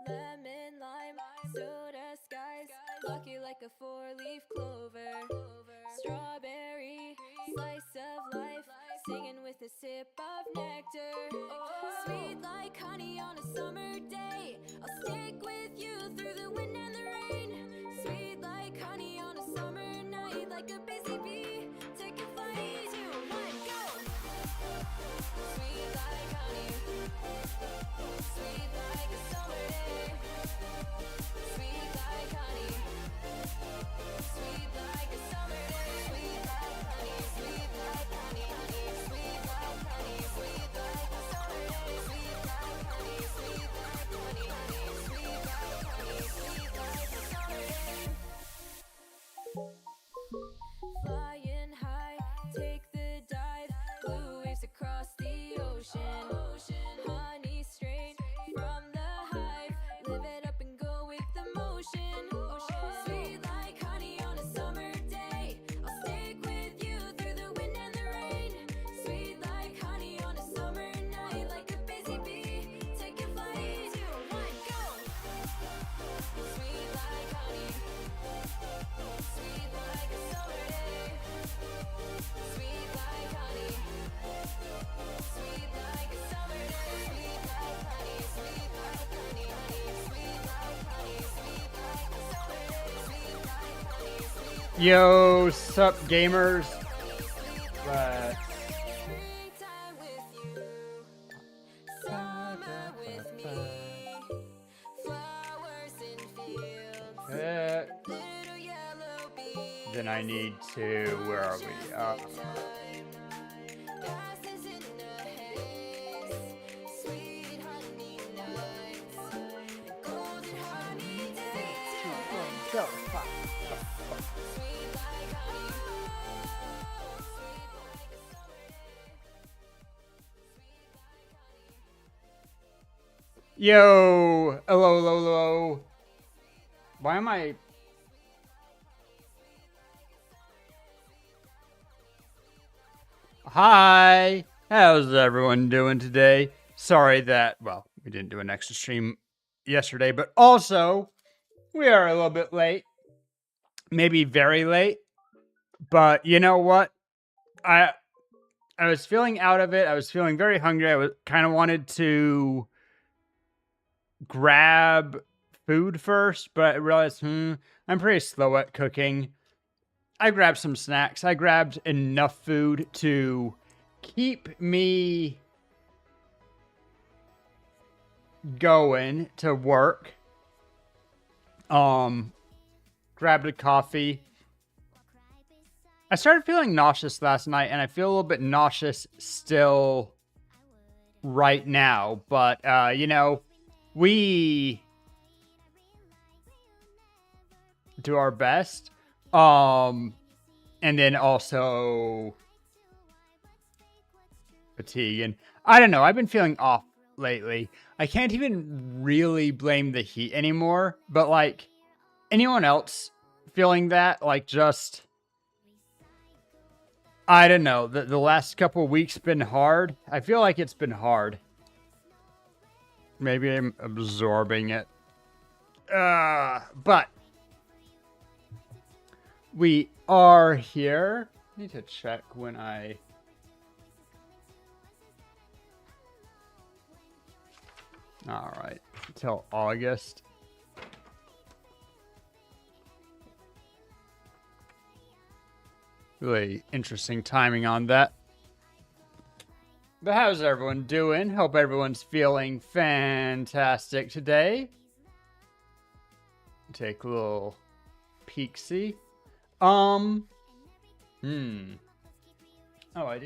Lemon, lime, soda, skies, lucky like a four-leaf clover. Strawberry, slice of life, singing with a sip of nectar. Sweet like honey on a summer day, I'll stick with you through the wind and the rain. Sweet like honey on a summer night, like a busy bee, take a flight. 2, 1, go! Sweet like honey, sweet like a summer day. Sweet like honey, sweet like a summer day. Sweet like honey, sweet like honey, honey. Sweet like honey, sweet like a summer day. Sweet like honey, sweet like honey, honey. Sweet like honey, sweet like a summer day. Flying high, take the dive, blue waves across the ocean. Honey straight from the hive, live it up and go with the motion. Sweet like honey on a summer day, I'll stick with you through the wind and the rain. Sweet like honey on a summer night, like a busy bee, take a flight. 2, 1, go! Sweet like honey, sweet like a summer day. Sweet like honey, sweet like a summer day. Sweet like honey, sweet like honey, honey. Sweet like honey, sweet like a summer day. Sweet like honey, sweet. Yo, sup gamers? Springtime with you, summer with me, flowers in fields, little yellow bees. Then I need to, where are we? Passes in a haze, sweet honey nights, golden honey days. Go. Sweet like honey, sweet like a summer day. Sweet like honey. Yo, hello, hello, hello. Why am I? Hi, how's everyone doing today? Sorry that, well, we didn't do an extra stream yesterday, but also we are a little bit late, maybe very late. But you know what? I I was feeling out of it. I was feeling very hungry. I was kind of wanted to grab food first, but I realized, I'm pretty slow at cooking. I grabbed some snacks. I grabbed enough food to keep me going to work. Grabbed a coffee. I started feeling nauseous last night, and I feel a little bit nauseous still right now. But we do our best. And then also fatigue. And I don't know, I've been feeling off lately. I can't even really blame the heat anymore, but like anyone else feeling that, like just I don't know, the last couple of weeks been hard. I feel like it's been hard. Maybe I'm absorbing it. But we are here. I need to check when I all right, till August. Really interesting timing on that. But how's everyone doing? Hope everyone's feeling fantastic today. Take a little peek-see. Oh, I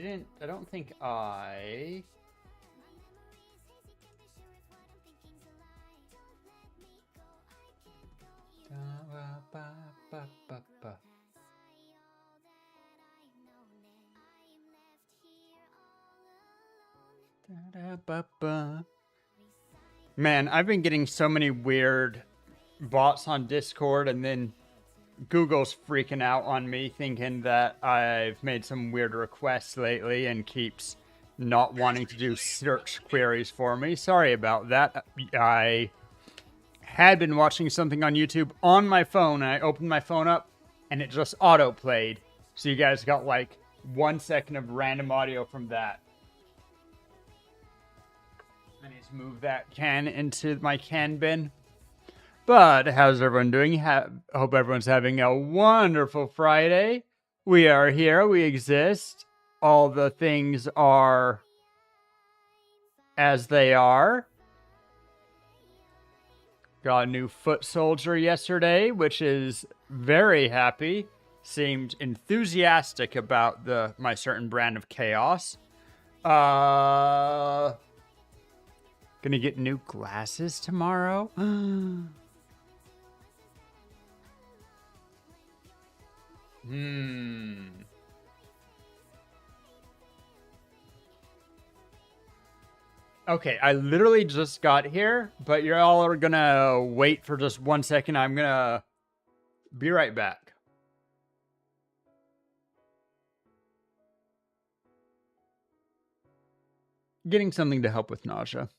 don't think I... Man, I've been getting so many weird bots on Discord, and then Google's freaking out on me, thinking that I've made some weird requests lately and keeps not wanting to do search queries for me. Sorry about that. I had been watching something on YouTube on my phone, and I opened my phone up, and it just auto-played. So you guys got like 1 second of random audio from that. I need to move that can into my can bin. But how's everyone doing? Hope everyone's having a wonderful Friday. We are here. We exist. All the things are as they are. Got a new foot soldier yesterday, which is very happy. Seemed enthusiastic about my certain brand of chaos. Gonna get new glasses tomorrow. Okay, I literally just got here, but you're all are gonna wait for just 1 second. I'm gonna be right back. Getting something to help with nausea.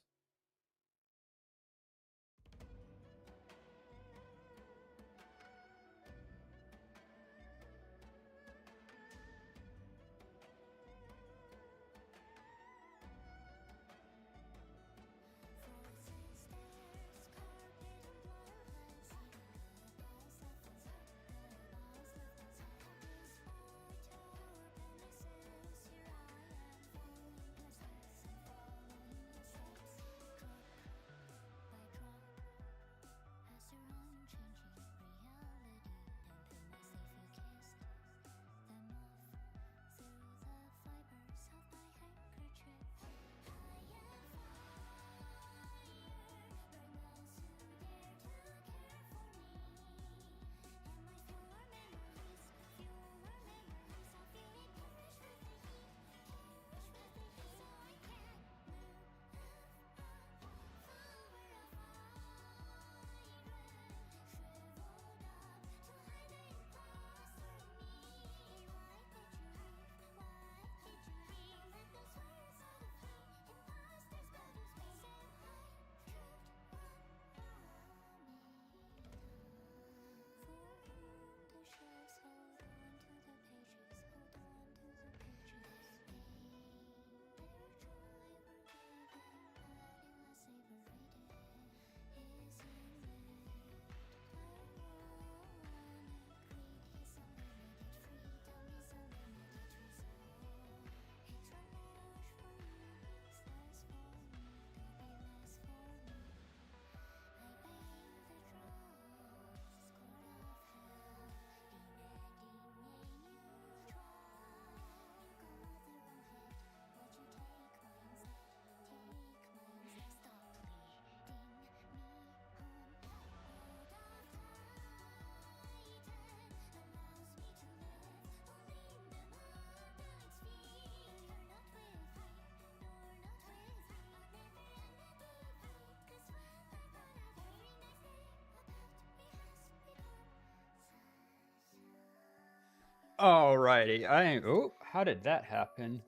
Alrighty, oh, how did that happen?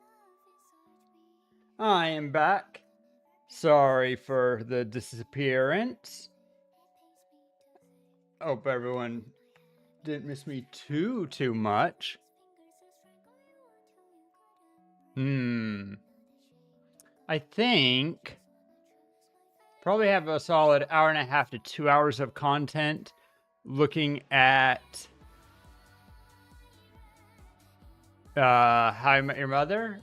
I am back. Sorry for the disappearance. Hope everyone didn't miss me too much. I think probably have a solid hour and a half to 2 hours of content looking at How I Met Your Mother.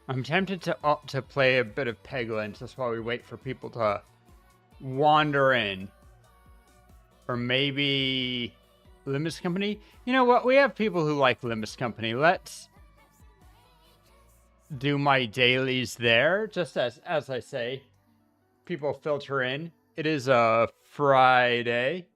I'm tempted to play a bit of Peglins. That's why we wait for people to wander in. Or maybe Limbus Company. You know what? We have people who like Limbus Company. Let's do my dailies there. Just as I say, people filter in. It is a Friday.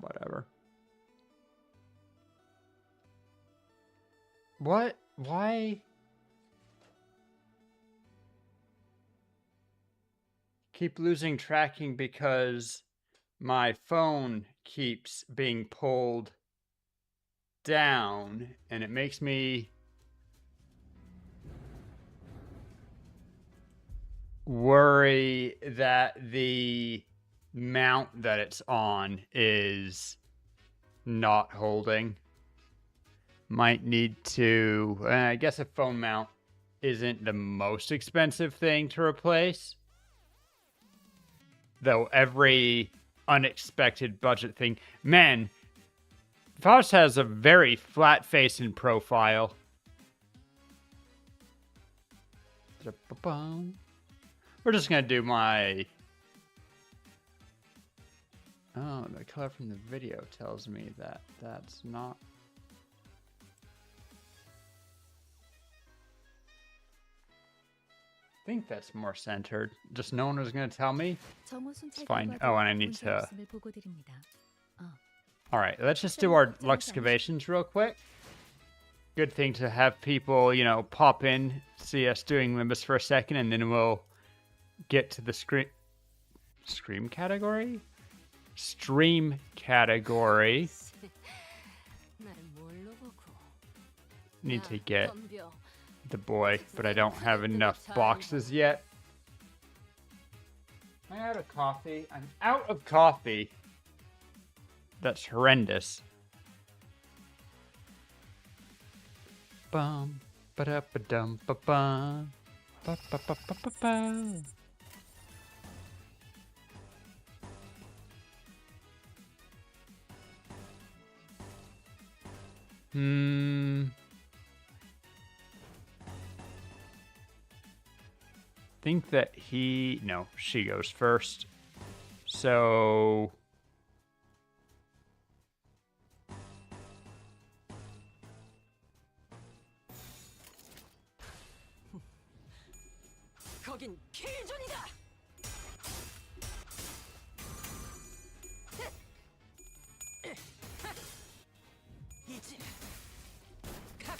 Whatever. What? Why? Keep losing tracking because my phone keeps being pulled down and it makes me worry that the mount that it's on is not holding. Might need to, I guess a phone mount isn't the most expensive thing to replace. Though every unexpected budget thing, man, Faust has a very flat face and profile. We're just gonna do my... Oh, the color from the video tells me that that's not... I think that's more centered. Just no one was going to tell me. It's fine. Oh, and I need to... Alright, let's just do our Luxcavations real quick. Good thing to have people, you know, pop in, see us doing Limbus for a second, and then we'll get to the Stream category? Stream category. Need to get the boy, but I don't have enough boxes yet. Am I out of coffee? I'm out of coffee. That's horrendous. Bum ba da ba dum ba bum ba ba ba ba ba ba. Think that she goes first. So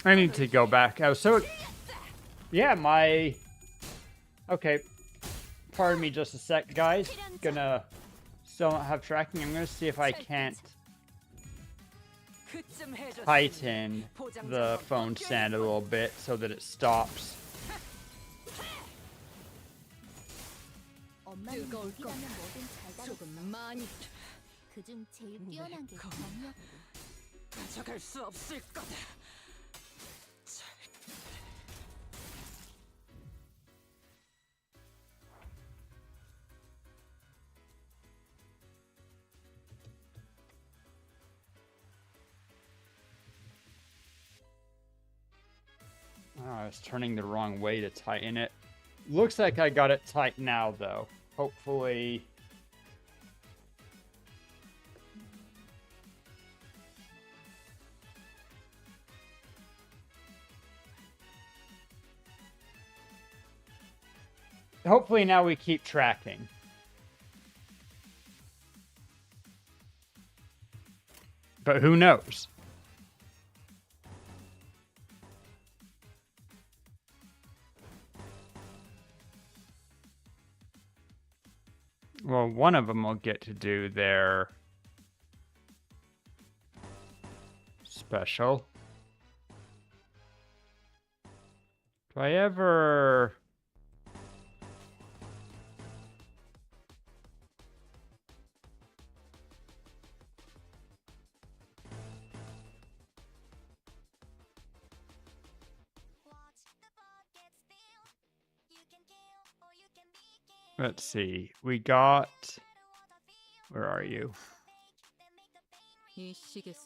I need to go back. I was so... Yeah, my... Okay. Pardon me just a sec, guys. Gonna still not have tracking. I'm gonna see if I can't tighten the phone stand a little bit so that it stops. Oh, I was turning the wrong way to tighten it. Looks like I got it tight now, though. Hopefully... hopefully now we keep tracking. But who knows? Well, one of them will get to do their special. Do I ever... Let's see. We got... Where are you?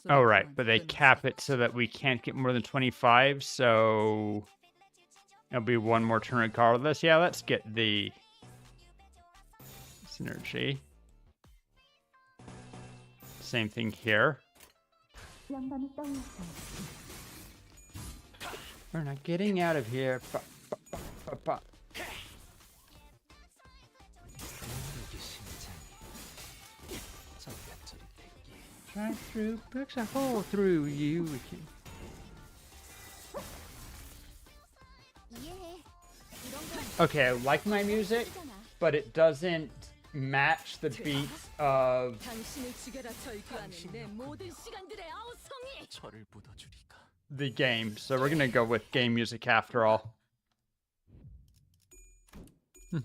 Oh, right. But they cap it so that we can't get more than 25. So it'll be one more turn regardless. Yeah, let's get the synergy. Same thing here. We're not getting out of here. Right through, picks a hole through you. Okay, I like my music, but it doesn't match the beats of the game. So we're gonna go with game music after all.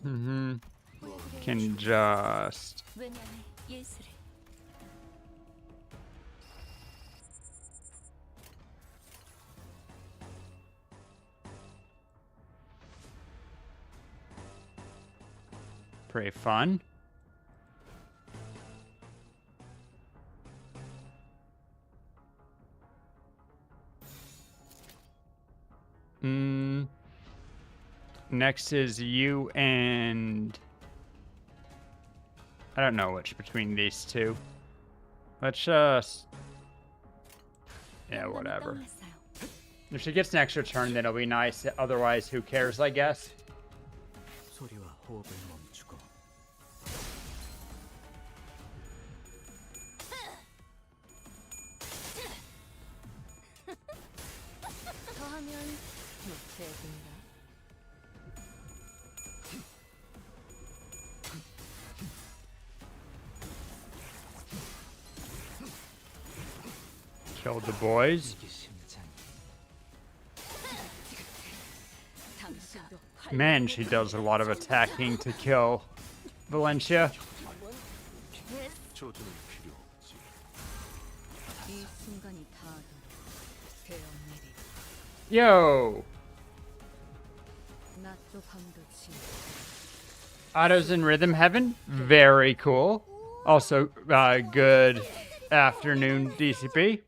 Can just... Pretty fun. Next is you and... I don't know which between these two. Let's just... Yeah, whatever. If she gets an extra turn, then it'll be nice. Otherwise, who cares, I guess? Killed the boys. Man, she does a lot of attacking to kill Valencia. Yo! Otto's in Rhythm Heaven. Very cool. Also, good afternoon, DCP.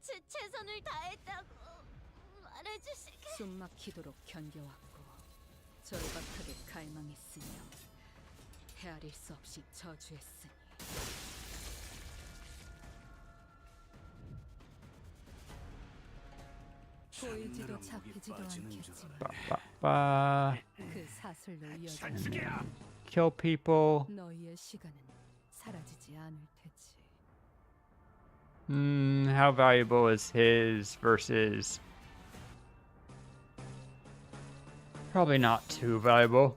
Kill people. How valuable is his versus... Probably not too valuable.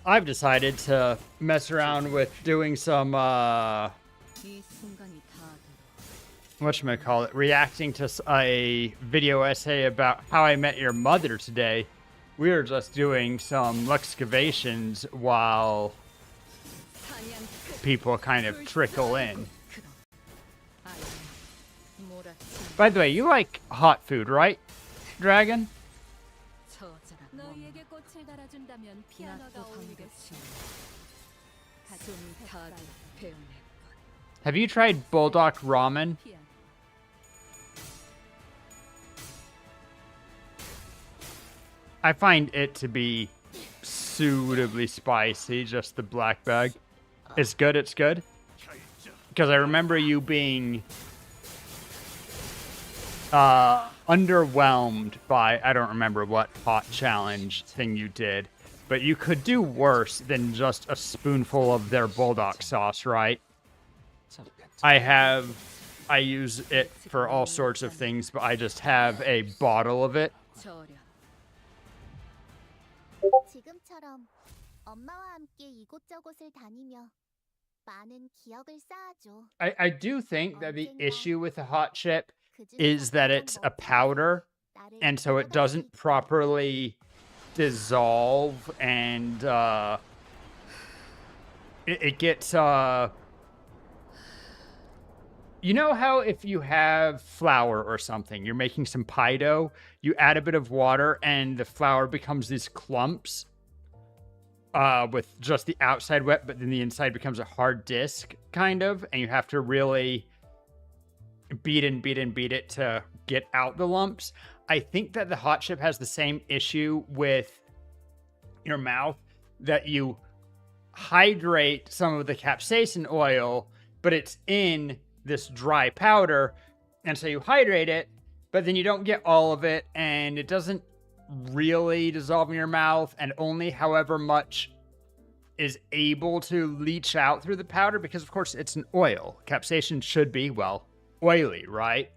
I've decided to mess around with doing some, whatchamacallit, reacting to a video essay about how I met your mother today. We were just doing some excavations while people kind of trickle in. By the way, you like hot food, right, Dragon? Have you tried Bulldog Ramen? I find it to be suitably spicy, just the black bag. It's good, it's good. Because I remember you being underwhelmed by, I don't remember what hot challenge thing you did, but you could do worse than just a spoonful of their bulldog sauce, right? I use it for all sorts of things, but I just have a bottle of it. 지금처럼 엄마와 함께 이곳저곳을 다니며 많은 기억을 쌓아줘. I do think that the issue with the hot chip is that it's a powder, and so it doesn't properly dissolve, and it gets you know how if you have flour or something, you're making some pie dough, you add a bit of water and the flour becomes these clumps with just the outside wet, but then the inside becomes a hard disc, kind of, and you have to really beat it to get out the lumps. I think that the hot chip has the same issue with your mouth, that you hydrate some of the capsaicin oil, but it's in this dry powder, and so you hydrate it, but then you don't get all of it, and it doesn't really dissolve in your mouth, and only however much is able to leach out through the powder, because of course it's an oil. Capsaicin should be, well, oily, right?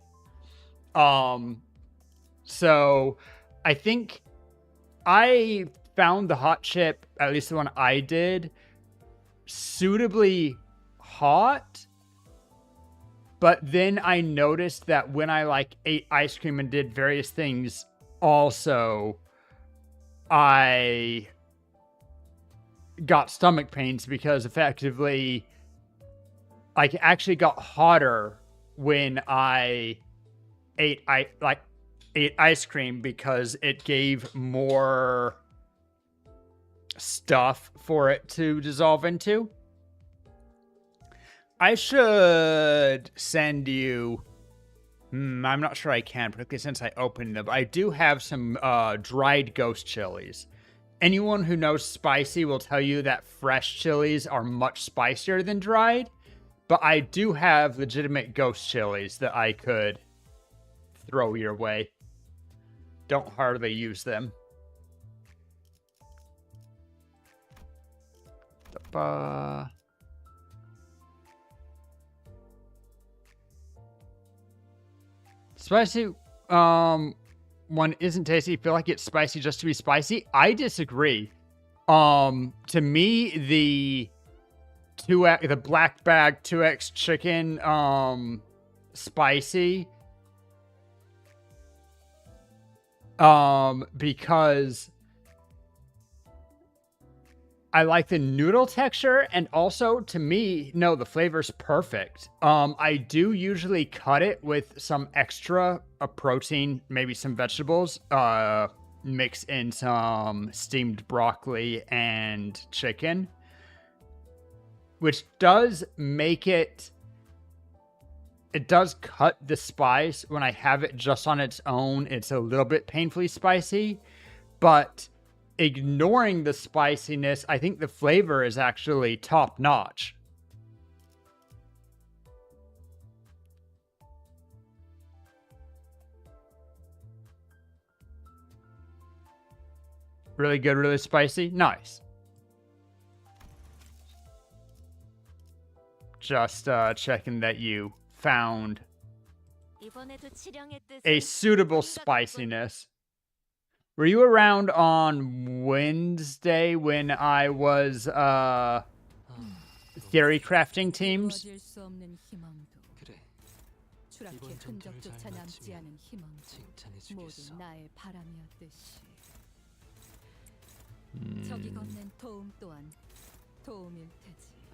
So I think I found the hot chip, at least the one I did, suitably hot. But then I noticed that when I ate ice cream and did various things, also I got stomach pains, because effectively it actually got hotter when I ate ice cream, because it gave more stuff for it to dissolve into. I should send you... I'm not sure I can, particularly since I opened them. I do have some dried ghost chilies. Anyone who knows spicy will tell you that fresh chilies are much spicier than dried. But I do have legitimate ghost chilies that I could throw your way. Don't hardly use them. Spicy one isn't tasty. I feel like it's spicy just to be spicy. I disagree. To me, the black bag 2X chicken spicy, because I like the noodle texture, and also, to me, no, the flavor's perfect. I do usually cut it with some extra protein, maybe some vegetables, mix in some steamed broccoli and chicken, which does make it does cut the spice. When I have it just on its own, it's a little bit painfully spicy, but ignoring the spiciness, I think the flavor is actually top notch. Really good, really spicy. Nice. Just checking that you found a suitable spiciness. Were you around on Wednesday when I was theory crafting teams?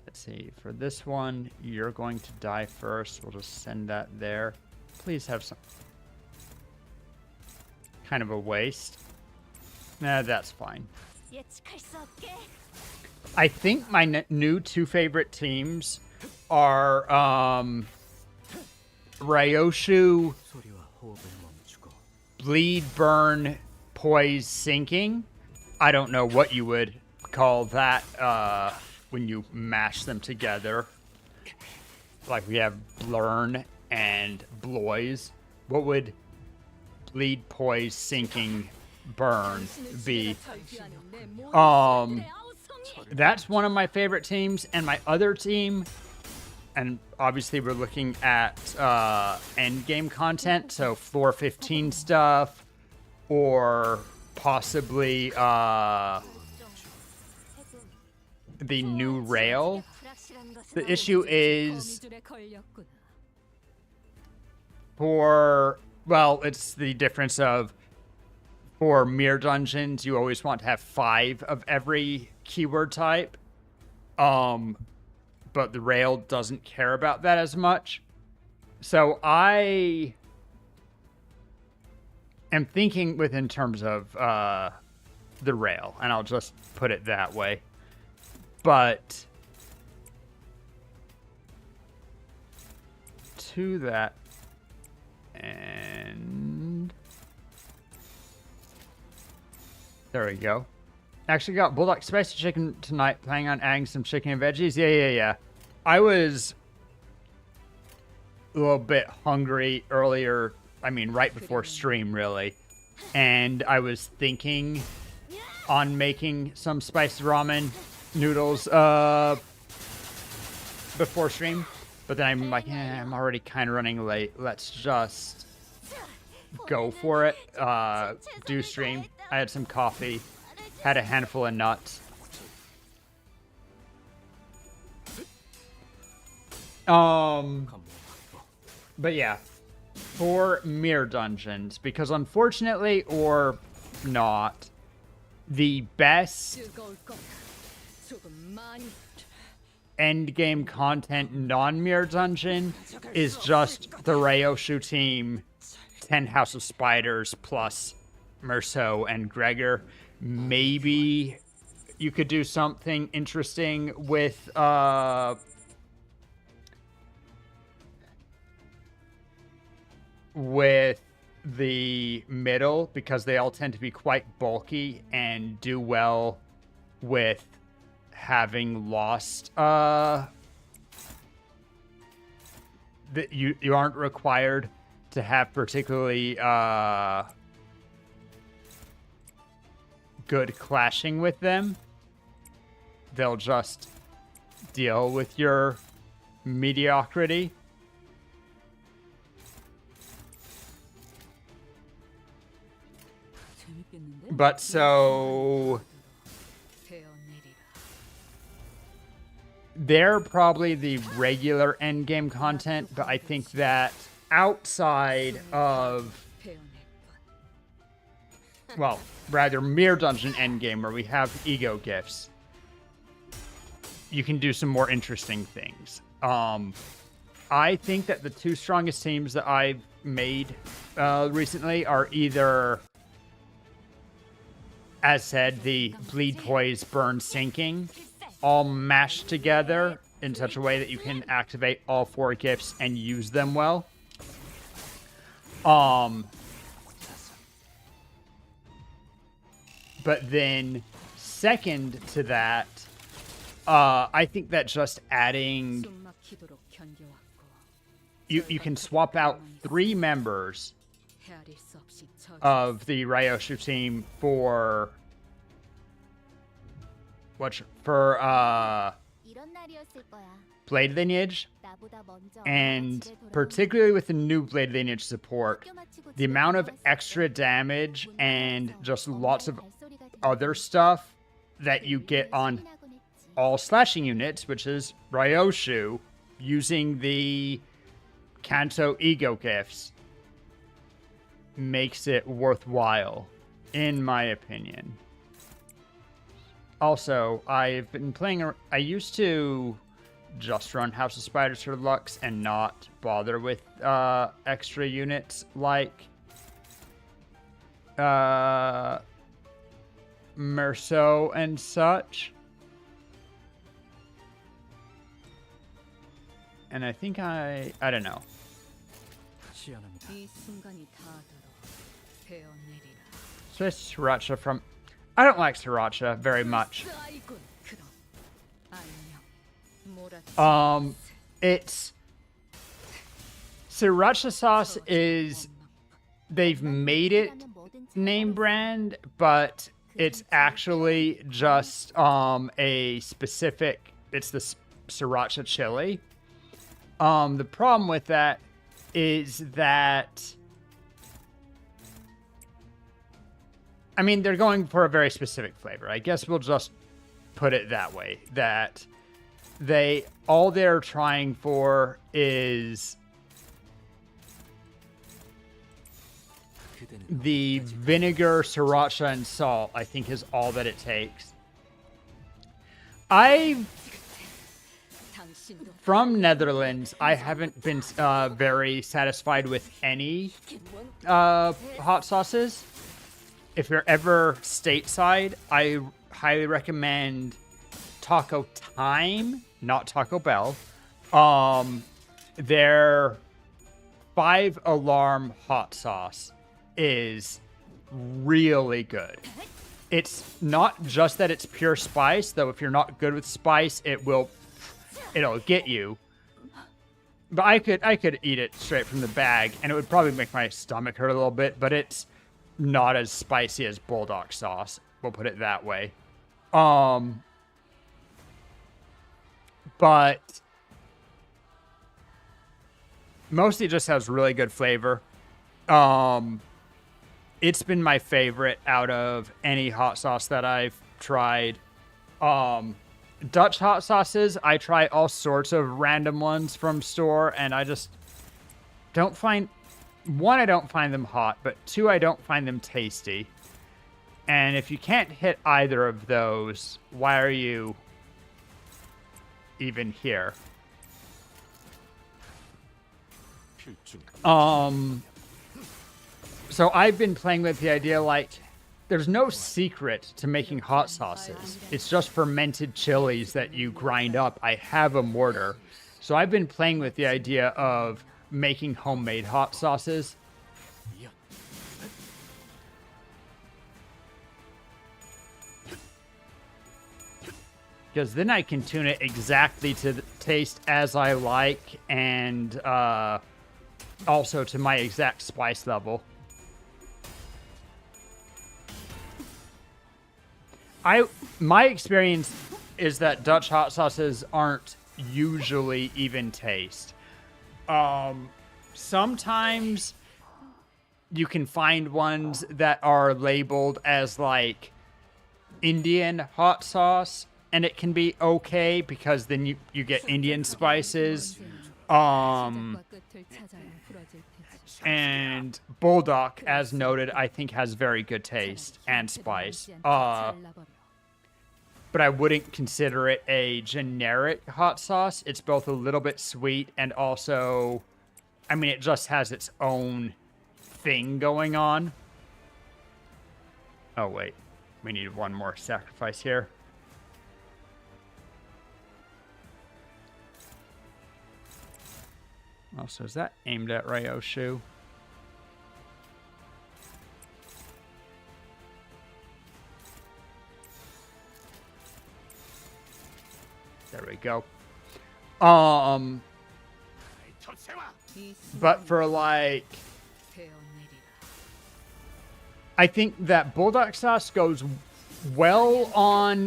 Let's see. For this one, you're going to die first. We'll just send that there. Please have some kind of a waste. Nah, that's fine. I think my new two favorite teams are Ryoshu Bleed, Burn, Poise, Sinking. I don't know what you would call that when you mash them together. Like we have Blurn and Bloise. What would bleed, poise, sinking, burn, V. That's one of my favorite teams, and my other team, and obviously we're looking at end game content, so floor 15 stuff, or possibly the new rail. The issue is it's the difference of, for mirror dungeons, you always want to have 5 of every keyword type. But the rail doesn't care about that as much. So I am thinking within terms of the rail, and I'll just put it that way. But to that end, there we go. Actually got Bulldog Spicy Chicken tonight, planning on adding some chicken and veggies. Yeah. I was a little bit hungry earlier. I mean, right before stream, really. And I was thinking on making some spicy ramen noodles before stream. But then I'm like, I'm already kind of running late. Let's just go for it. Do stream. I had some coffee. Had a handful of nuts. But yeah, for mirror dungeons, because unfortunately or not, the best end game content non-mirror dungeon is just the Ryoshu team, 10 House of Spiders plus Merceau and Gregor. Maybe you could do something interesting with the middle, because they all tend to be quite bulky and do well with having lost that you aren't required to have particularly good clashing with them. They'll just deal with your mediocrity. But so they're probably the regular endgame content, but I think that outside of, well, rather Mirror Dungeon endgame, where we have ego gifts, you can do some more interesting things. I think that the 2 strongest teams that I've made recently are either, as said, the bleed, poise, burn, sinking, all mashed together in such a way that you can activate all 4 gifts and use them well. But then second to that, I think that just adding, you can swap out 3 members of the Ryoshu team for Blade Lineage, and particularly with the new Blade Lineage support, the amount of extra damage and just lots of other stuff that you get on all slashing units, which is Ryoshu, using the Kanto ego gifts, makes it worthwhile, in my opinion. Also, I've been playing, I used to just run House of Spiders for Lux and not bother with extra units like Merceau and such. And I think I don't know. So it's Sriracha from, I don't like Sriracha very much. It's, Sriracha sauce is they've made it name brand, but it's actually just a specific, it's the sriracha chili. The problem with that is that, I mean, they're going for a very specific flavor. I guess we'll just put it that way, that all they're trying for is the vinegar, sriracha, and salt, I think, is all that it takes. From Netherlands, I haven't been very satisfied with any hot sauces. If you're ever stateside, I highly recommend Taco Time, not Taco Bell. Their 5-alarm hot sauce is really good. It's not just that it's pure spice, though. If you're not good with spice, it'll get you. But I could eat it straight from the bag, and it would probably make my stomach hurt a little bit. But it's not as spicy as Bulldog sauce. We'll put it that way. But mostly just has really good flavor. It's been my favorite out of any hot sauce that I've tried. Dutch hot sauces, I try all sorts of random ones from store, and I just don't find... One, I don't find them hot, but two, I don't find them tasty. And if you can't hit either of those, why are you even here? So I've been playing with the idea, like, there's no secret to making hot sauces. It's just fermented chilies that you grind up. I have a mortar. So I've been playing with the idea of making homemade hot sauces. Because then I can tune it exactly to the taste as I like, and also to my exact spice level. My experience is that Dutch hot sauces aren't usually even taste. Sometimes you can find ones that are labeled as like Indian hot sauce, and it can be okay because then you get Indian spices. And Bulldog, as noted, I think has very good taste and spice. But I wouldn't consider it a generic hot sauce. It's both a little bit sweet and also, I mean, it just has its own thing going on. Oh, wait. We need one more sacrifice here. Also, is that aimed at Ryoshu? There we go. But for like, I think that Bulldog sauce goes well on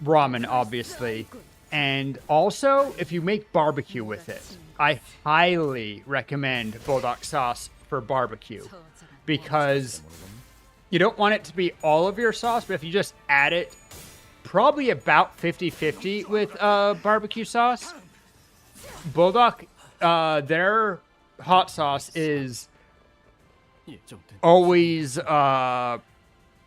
ramen, obviously. And also, if you make barbecue with it, I highly recommend Bulldog sauce for barbecue. Because you don't want it to be all of your sauce, but if you just add it, probably about 50-50 with barbecue sauce. Bulldog, their hot sauce is always... it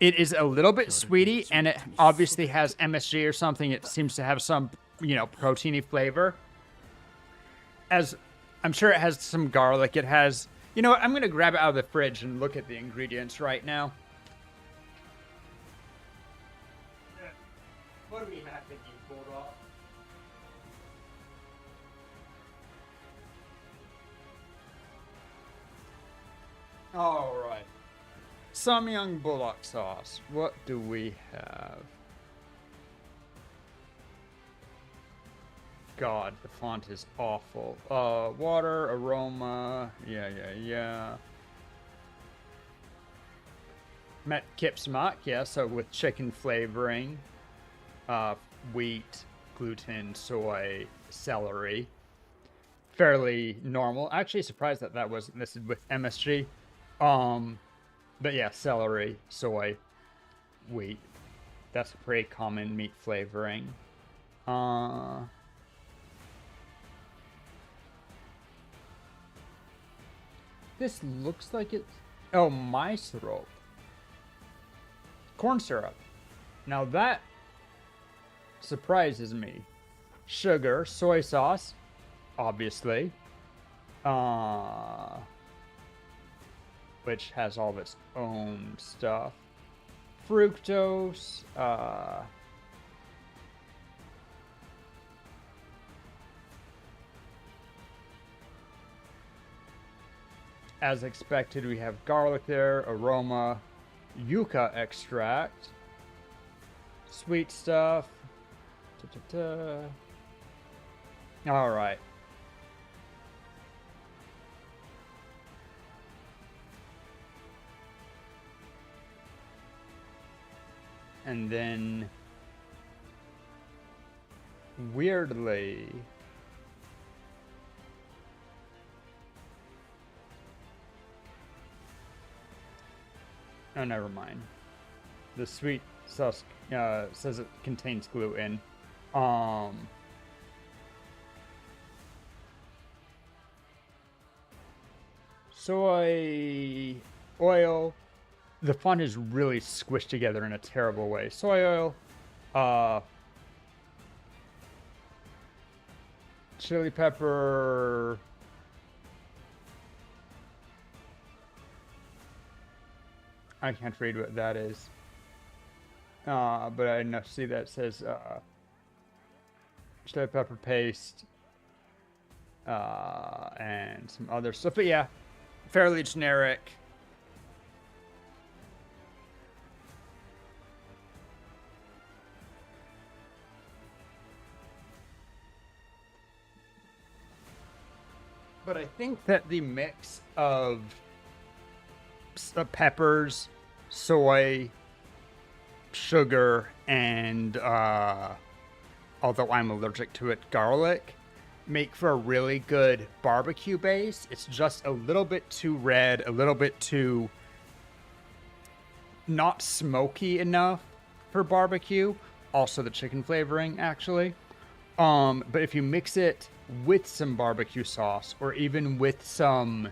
is a little bit sweety, and it obviously has MSG or something. It seems to have some, proteiny flavor. As I'm sure it has some garlic. It has... You know what? I'm going to grab it out of the fridge and look at the ingredients right now. What do we have to eat, Bulldog? All right. Samyang Bulldog sauce. What do we have? God, the font is awful. Water, aroma. Yeah. Met kip smaak, yeah, so with chicken flavoring, wheat, gluten, soy, celery. Fairly normal. Actually surprised that that wasn't listed with MSG. But yeah, celery, soy, wheat. That's a pretty common meat flavoring. This looks like it's... Oh, my syrup. Corn syrup. Now that surprises me. Sugar, soy sauce, obviously. Which has all of its own stuff. Fructose, as expected, we have garlic there, aroma, yucca extract, sweet stuff. All right. And then, weirdly, oh, never mind. The sweet sauce says it contains gluten. Soy oil. The font is really squished together in a terrible way. Soy oil, chili pepper, I can't read what that is. But I know see that it says chili pepper paste, and some other stuff. But yeah, fairly generic. But I think that the mix of peppers, soy, sugar, and although I'm allergic to it, garlic, make for a really good barbecue base. It's just a little bit too red, a little bit too not smoky enough for barbecue. Also the chicken flavoring, actually. But if you mix it with some barbecue sauce, or even with some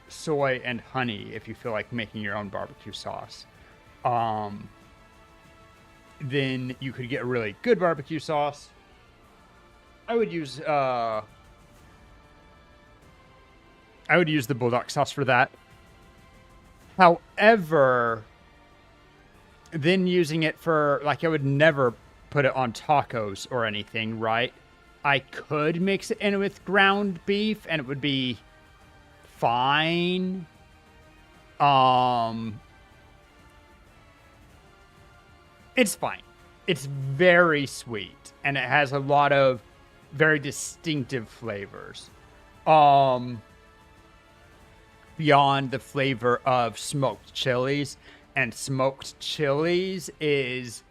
soy and honey, if you feel like making your own barbecue sauce, then you could get a really good barbecue sauce. I would use the bulldog sauce for that. However, then using it for, like, I would never put it on tacos or anything, right? I could mix it in with ground beef and it would be fine. It's fine. It's very sweet and it has a lot of very distinctive flavors. Beyond the flavor of smoked chilies, and smoked chilies is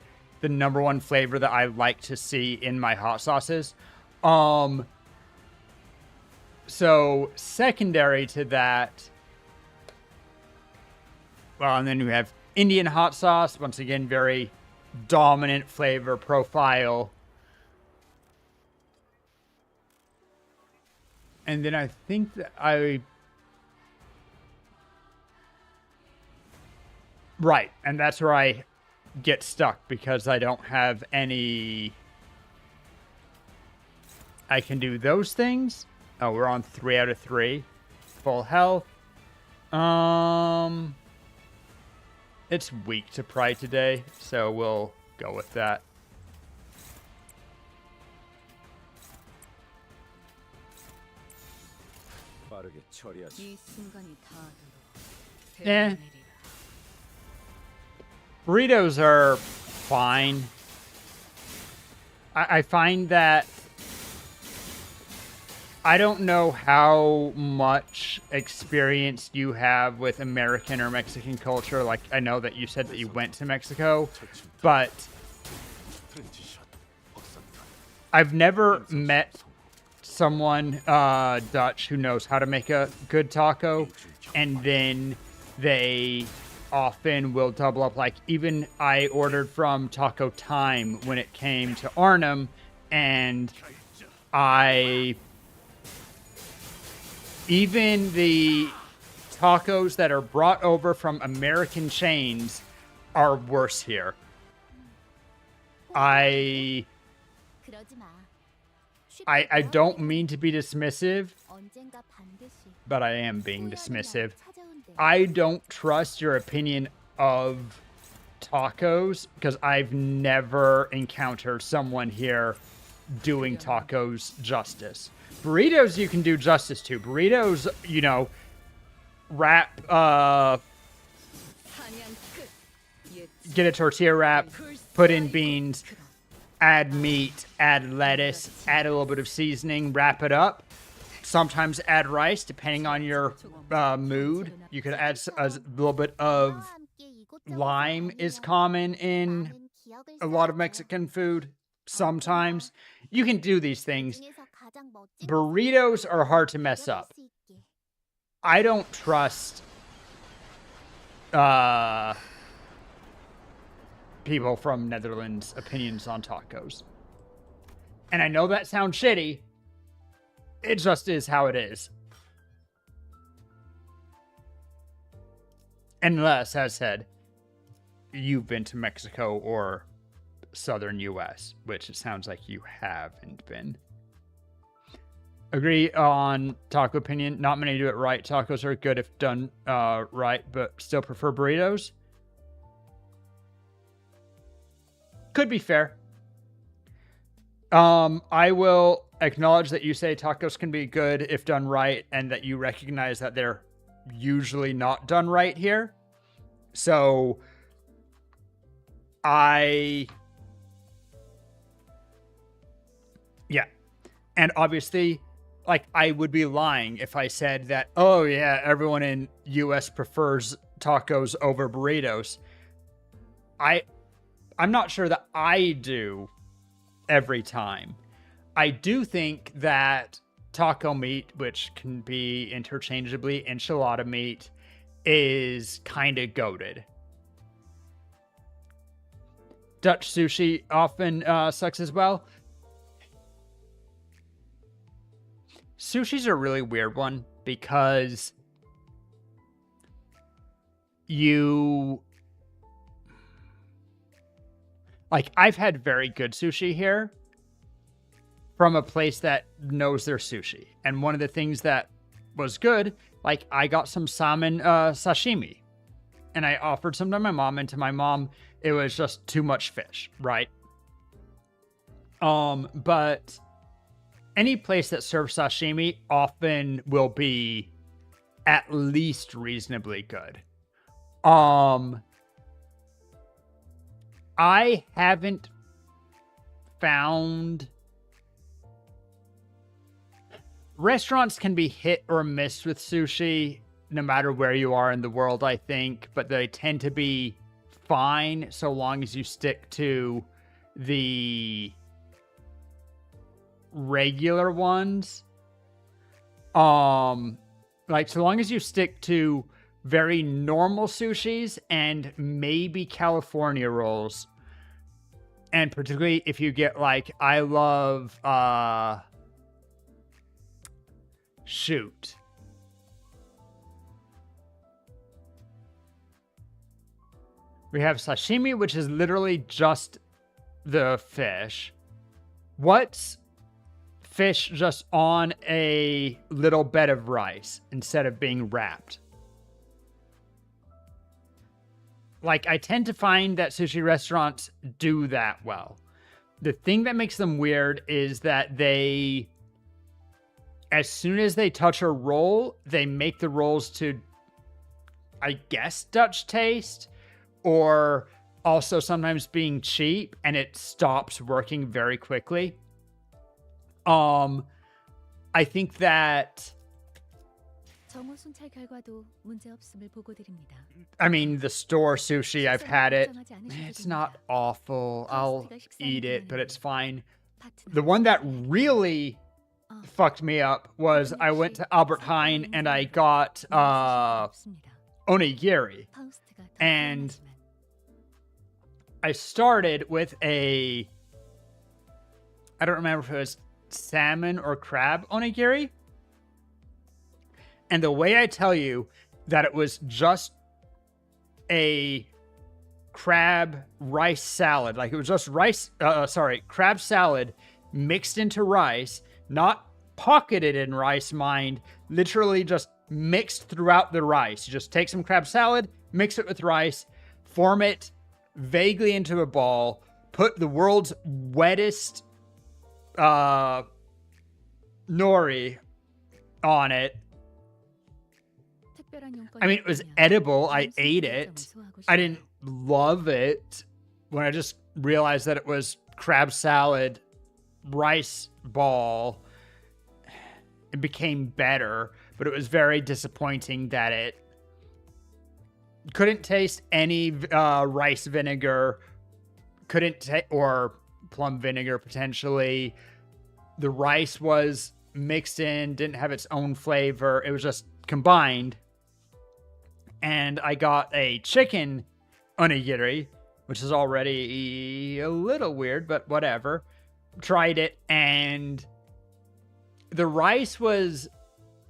the number one flavor that I like to see in my hot sauces. So secondary to that, well, and then we have Indian hot sauce. Once again, very dominant flavor profile. And then I think that right, and that's where I get stuck because I don't have any. I can do those things. Oh, we're on 3 out of 3. Full health. It's weak to pry today, so we'll go with that. Eh. Burritos are fine. I find that I don't know how much experience you have with American or Mexican culture. Like, I know that you said that you went to Mexico, but I've never met someone Dutch who knows how to make a good taco, and then they often will double up. Like, even I ordered from Taco Time when it came to Arnhem, and even the tacos that are brought over from American chains are worse here. I 그러지 마. don't mean to be dismissive, 언젠가 반드시 but I am being dismissive. 찾아온대. I don't trust your opinion of tacos because I've never encountered someone here doing tacos justice. Burritos you can do justice to. Burritos, you know, wrap get a tortilla wrap, put in beans, add meat, add lettuce, add a little bit of seasoning, wrap it up. Sometimes add rice, depending on your mood. You could add a little bit of lime is common in a lot of Mexican food. Sometimes you can do these things. Burritos are hard to mess up. I don't trust people from Netherlands' opinions on tacos. And I know that sounds shitty. It just is how it is. Unless, as said, you've been to Mexico or southern US, which it sounds like you haven't been. Agree on taco opinion. Not many do it right. Tacos are good if done right, but still prefer burritos. Could be fair. I will acknowledge that you say tacos can be good if done right, and that you recognize that they're usually not done right here. So yeah. And obviously, like, I would be lying if I said that, oh yeah, everyone in US prefers tacos over burritos. I'm not sure that I do every time. I do think that taco meat, which can be interchangeably enchilada meat, is kind of goated. Dutch sushi often sucks as well. Sushi's a really weird one because I've had very good sushi here from a place that knows their sushi. And one of the things that was good, like, I got some salmon sashimi, and I offered some to my mom, and to my mom, it was just too much fish, right? But any place that serves sashimi often will be at least reasonably good. I haven't found... Restaurants can be hit or miss with sushi no matter where you are in the world, I think, but they tend to be fine so long as you stick to the regular ones. Like, so long as you stick to very normal sushis and maybe California rolls, and particularly if you get, like, I love shoot, we have sashimi, which is literally just the fish. What's fish just on a little bed of rice instead of being wrapped? Like, I tend to find that sushi restaurants do that well. The thing that makes them weird is that they, as soon as they touch a roll, they make the rolls to, I guess, Dutch taste, or also sometimes being cheap, and it stops working very quickly. I think that, 정호 순찰 결과도 문제 없음을 보고드립니다. I mean, the store sushi, I've had it. 걱정하지 않으셔도 It's not 됩니다. awful. I'll 파우스트가 식사를 eat it, but it's fine. 파트너가 The one that 없습니다. really fucked me up was I went to Albert Heijn and I got 없습니다. onigiri. 파우스트가 더 and 불안하지만 I started with I don't remember if it was salmon or crab onigiri. And the way I tell you that it was just a crab rice salad, like it was just crab salad mixed into rice, not pocketed in rice, mind, literally just mixed throughout the rice. You just take some crab salad, mix it with rice, form it vaguely into a ball, put the world's wettest nori on it. I mean, it was edible. I ate it. I didn't love it when I just realized that it was crab salad, rice ball. It became better, but it was very disappointing that it couldn't taste any rice vinegar, or plum vinegar potentially. The rice was mixed in, didn't have its own flavor. It was just combined. And I got a chicken onigiri, which is already a little weird, but whatever. Tried it, and the rice was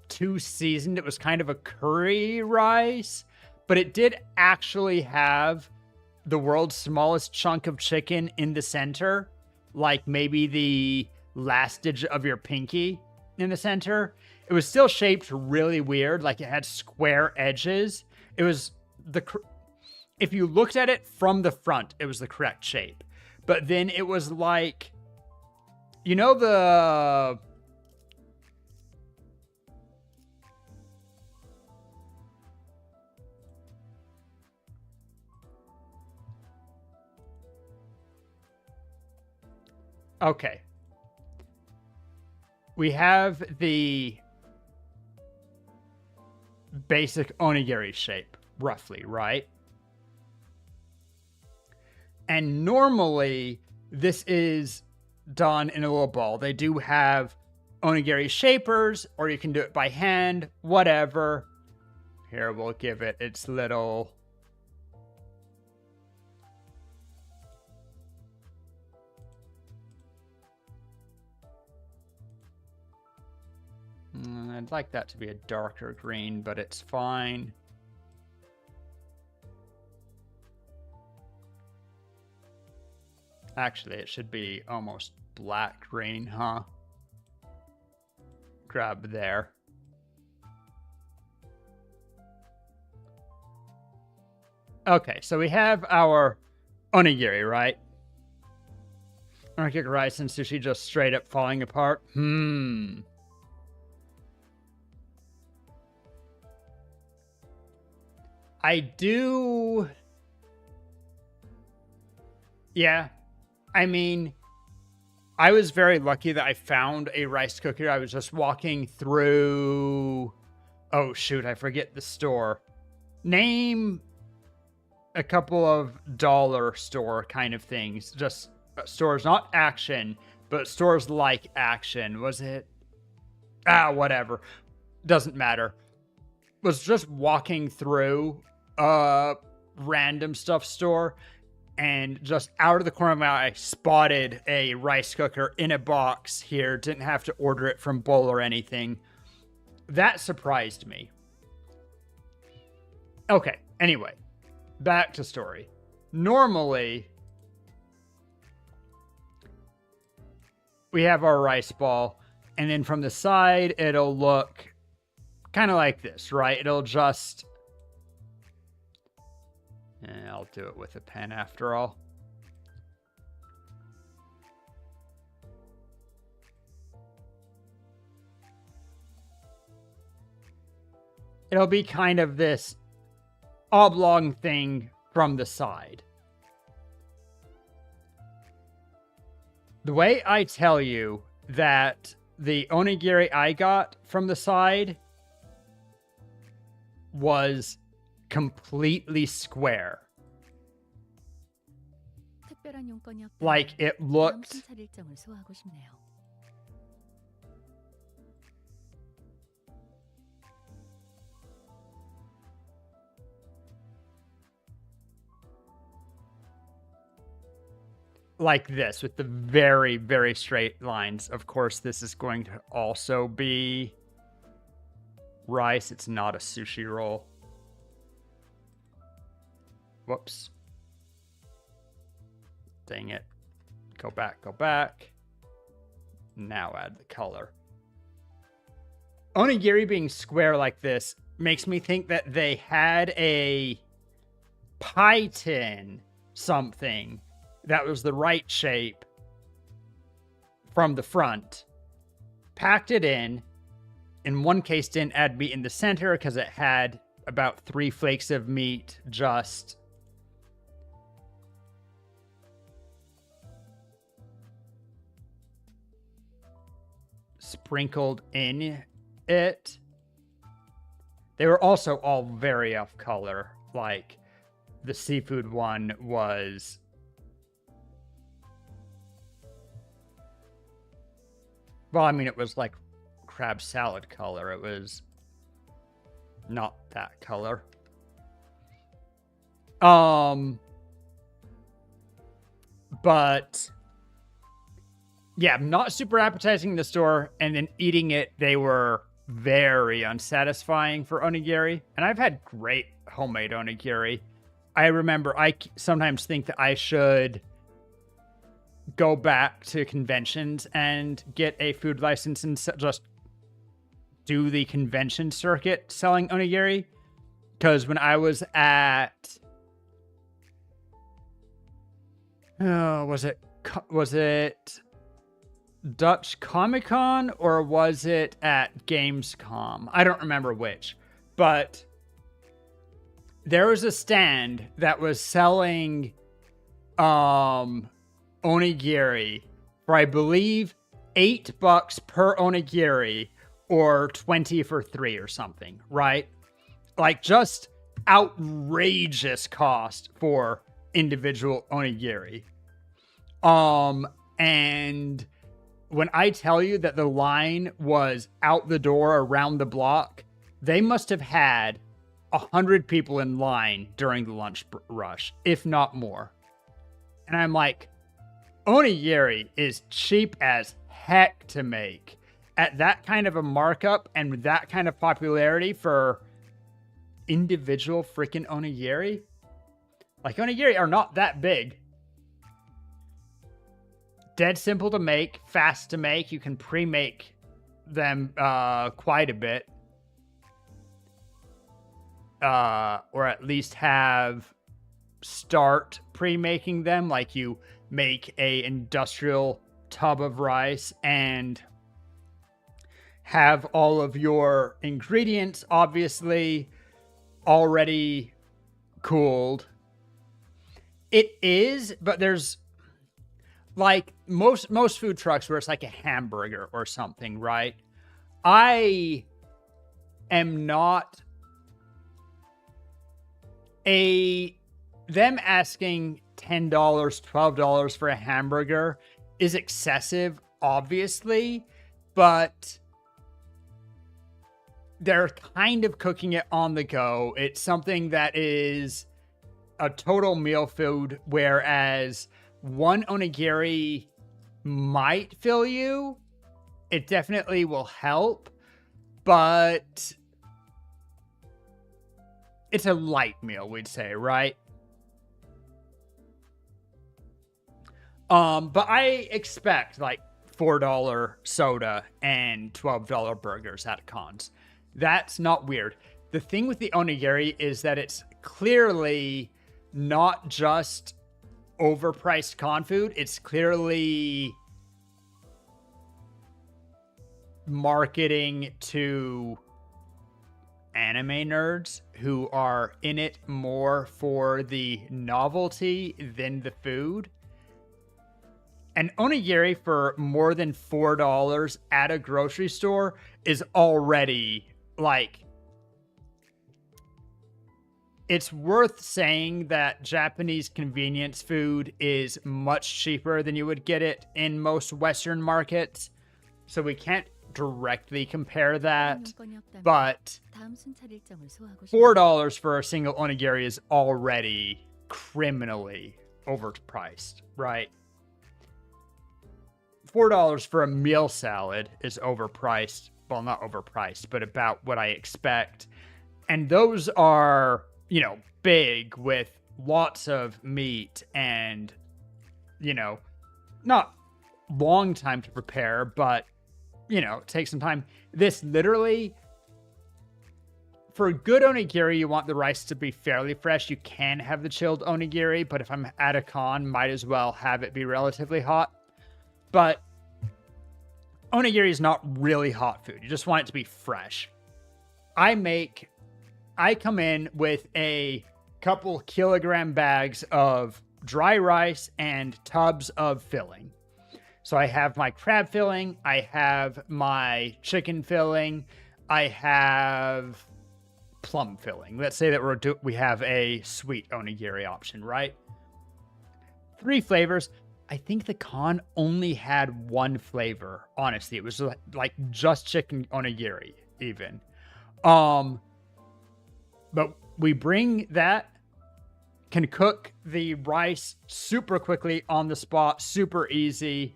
too seasoned. It was kind of a curry rice, but it did actually have the world's smallest chunk of chicken in the center, like maybe the last digit of your pinky in the center. It was still shaped really weird, like it had square edges. It was if you looked at it from the front, it was the correct shape. But then it was like, you know, okay. We have the basic onigiri shape, roughly, right? And normally, this is done in a little ball. They do have onigiri shapers, or you can do it by hand, whatever. Here, we'll give it its little... I'd like that to be a darker green, but it's fine. Actually, it should be almost black green, huh? Grab there. Okay, so we have our onigiri, right? Onigiri rice and sushi just straight up falling apart. I do... Yeah. I mean, I was very lucky that I found a rice cooker. I was just walking through... Oh, shoot, I forget the store. Name a couple of dollar store kind of things. Just stores, not Action, but stores like Action. Was it? Whatever. Doesn't matter. Was just walking through a random stuff store, and just out of the corner of my eye, spotted a rice cooker in a box here. Didn't have to order it from Bowl or anything. That surprised me. Okay, anyway, back to story. Normally, we have our rice ball, and then from the side, it'll look kind of like this, right? It'll just... I'll do it with a pen after all. It'll be kind of this oblong thing from the side. The way I tell you that the onigiri I got from the side was completely square. 특별한 용건이 없다면 Like it 다음 looked 순찰 일정을 소화하고 싶네요. like this with the very, very straight lines. Of course, this is going to also be rice. It's not a sushi roll. Whoops. Dang it. Go back, go back. Now add the color. Onigiri being square like this makes me think that they had a pie tin something that was the right shape from the front, packed it in one case didn't add meat in the center because it had about 3 flakes of meat just sprinkled in it. They were also all very off color. Like the seafood one was well, I mean, it was like crab salad color. It was not that color. But yeah, not super appetizing in the store, and then eating it, they were very unsatisfying for onigiri. And I've had great homemade onigiri. I remember I sometimes think that I should go back to conventions and get a food license and just do the convention circuit selling onigiri. Because when I was at was it Dutch Comic Con or was it at Gamescom? I don't remember which, but there was a stand that was selling onigiri for, I believe, $8 per onigiri or 20 for 3 or something, right? Like just outrageous cost for individual onigiri. And when I tell you that the line was out the door around the block, they must have had 100 people in line during the lunch rush, if not more. And I'm like, onigiri is cheap as heck to make. At that kind of a markup and with that kind of popularity for individual freaking onigiri? Like, onigiri are not that big. Dead simple to make, fast to make. You can pre-make them quite a bit. Or at least start pre-making them. Like you make a industrial tub of rice and have all of your ingredients obviously already cooled. It is, but there's like most food trucks where it's like a hamburger or something, right? I am not them asking $10, $12 for a hamburger is excessive, obviously, but they're kind of cooking it on the go. It's something that is a total meal food, whereas one onigiri might fill you. It definitely will help, but it's a light meal, we'd say, right? But I expect like $4 soda and $12 burgers at cons. That's not weird. The thing with the onigiri is that it's clearly not just overpriced con food. It's clearly marketing to anime nerds who are in it more for the novelty than the food. An onigiri for more than $4 at a grocery store is already like, it's worth saying that Japanese convenience food is much cheaper than you would get it in most Western markets. So we can't directly compare that, 항공권이 없다면 but 다음 순찰 일정을 소화하고 싶네요. $4 for a single onigiri is already criminally overpriced, right? $4 for a meal salad is overpriced. Well, not overpriced, but about what I expect. And those are, you know, big with lots of meat and, you know, not long time to prepare, but, you know, take some time. This literally, for a good onigiri, you want the rice to be fairly fresh. You can have the chilled onigiri, but if I'm at a con, might as well have it be relatively hot. But onigiri is not really hot food. You just want it to be fresh. I come in with a couple kilogram bags of dry rice and tubs of filling. So I have my crab filling, I have my chicken filling, I have plum filling. Let's say that we have a sweet onigiri option, right? 3 flavors. I think the con only had 1 flavor. Honestly, it was like just chicken onigiri even. But we bring that, can cook the rice super quickly on the spot, super easy,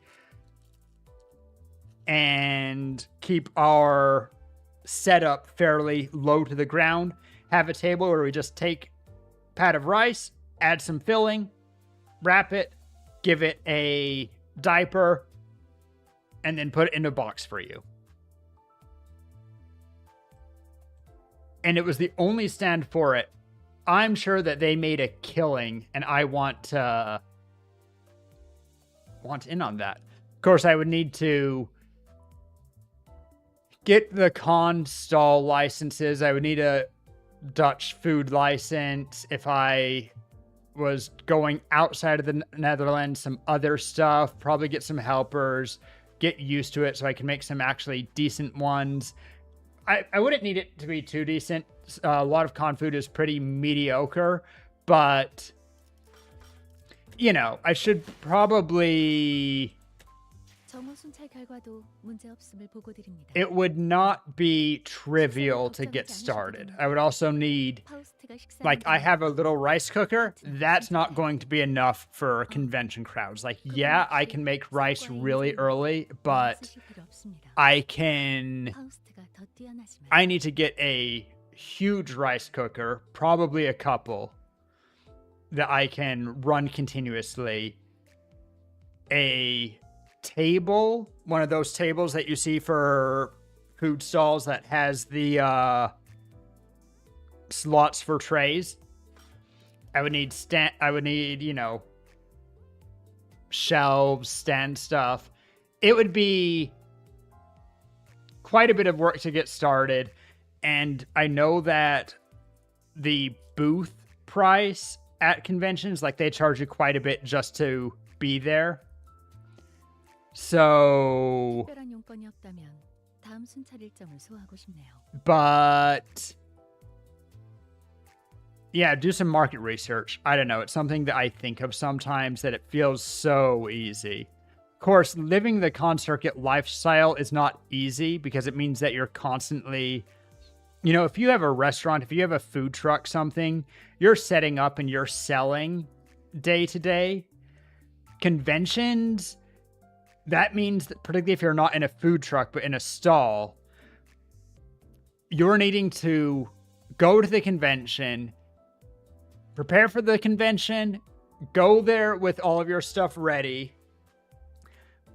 and keep our setup fairly low to the ground. Have a table where we just take a pat of rice, add some filling, wrap it, give it a diaper, and then put it in a box for you. And it was the only stand for it. I'm sure that they made a killing, and I want in on that. Of course, I would need to get the con stall licenses. I would need a Dutch food license. If I was going outside of the Netherlands, some other stuff, probably get some helpers, get used to it so I can make some actually decent ones. I wouldn't need it to be too decent. A lot of con food is pretty mediocre, but, you know, I should probably... 정호 순찰 결과도 문제 없음을 보고드립니다. It would not be trivial to get started. I would also need, 파우스트가 식사한 like, I 뒤 have a little rice cooker. That's not going to be enough for convention crowds. Like, yeah, I can make rice really early, but 쓰실 필요 없습니다. I can... 파우스트가 더 뛰어나지만 I need to get a huge rice cooker, probably a couple, that I can run continuously. A table, one of those tables that you see for food stalls that has the slots for trays. I would need, you know, shelves, stand stuff. It would be quite a bit of work to get started. And I know that the booth price at conventions, like, they charge you quite a bit just to be there. So, 특별한 용건이 없다면 다음 순찰 일정을 소화하고 싶네요. but yeah, do some market research. I don't know. It's something that I think of sometimes, that it feels so easy. Of course, living the con circuit lifestyle is not easy because it means that you're constantly, you know, if you have a restaurant, if you have a food truck, something, you're setting up and you're selling day to day. Conventions, that means that, particularly if you're not in a food truck, but in a stall, you're needing to go to the convention, prepare for the convention, go there with all of your stuff ready,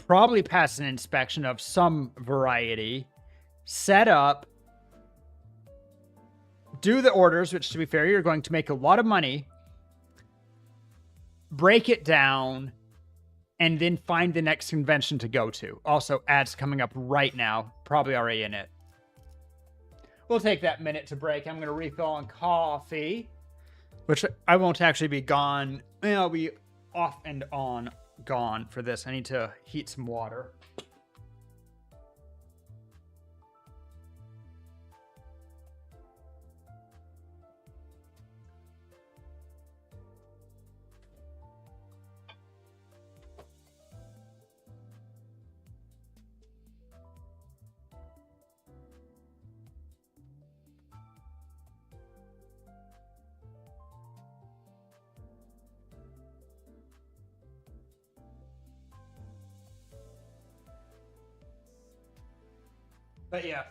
probably pass an inspection of some variety, set up, do the orders, which, to be fair, you're going to make a lot of money, break it down, and then find the next convention to go to. Also, ads coming up right now, probably already in it. We'll take that minute to break. I'm going to refill on coffee, which I won't actually be gone. I'll be off and on gone for this. I need to heat some water. But yeah,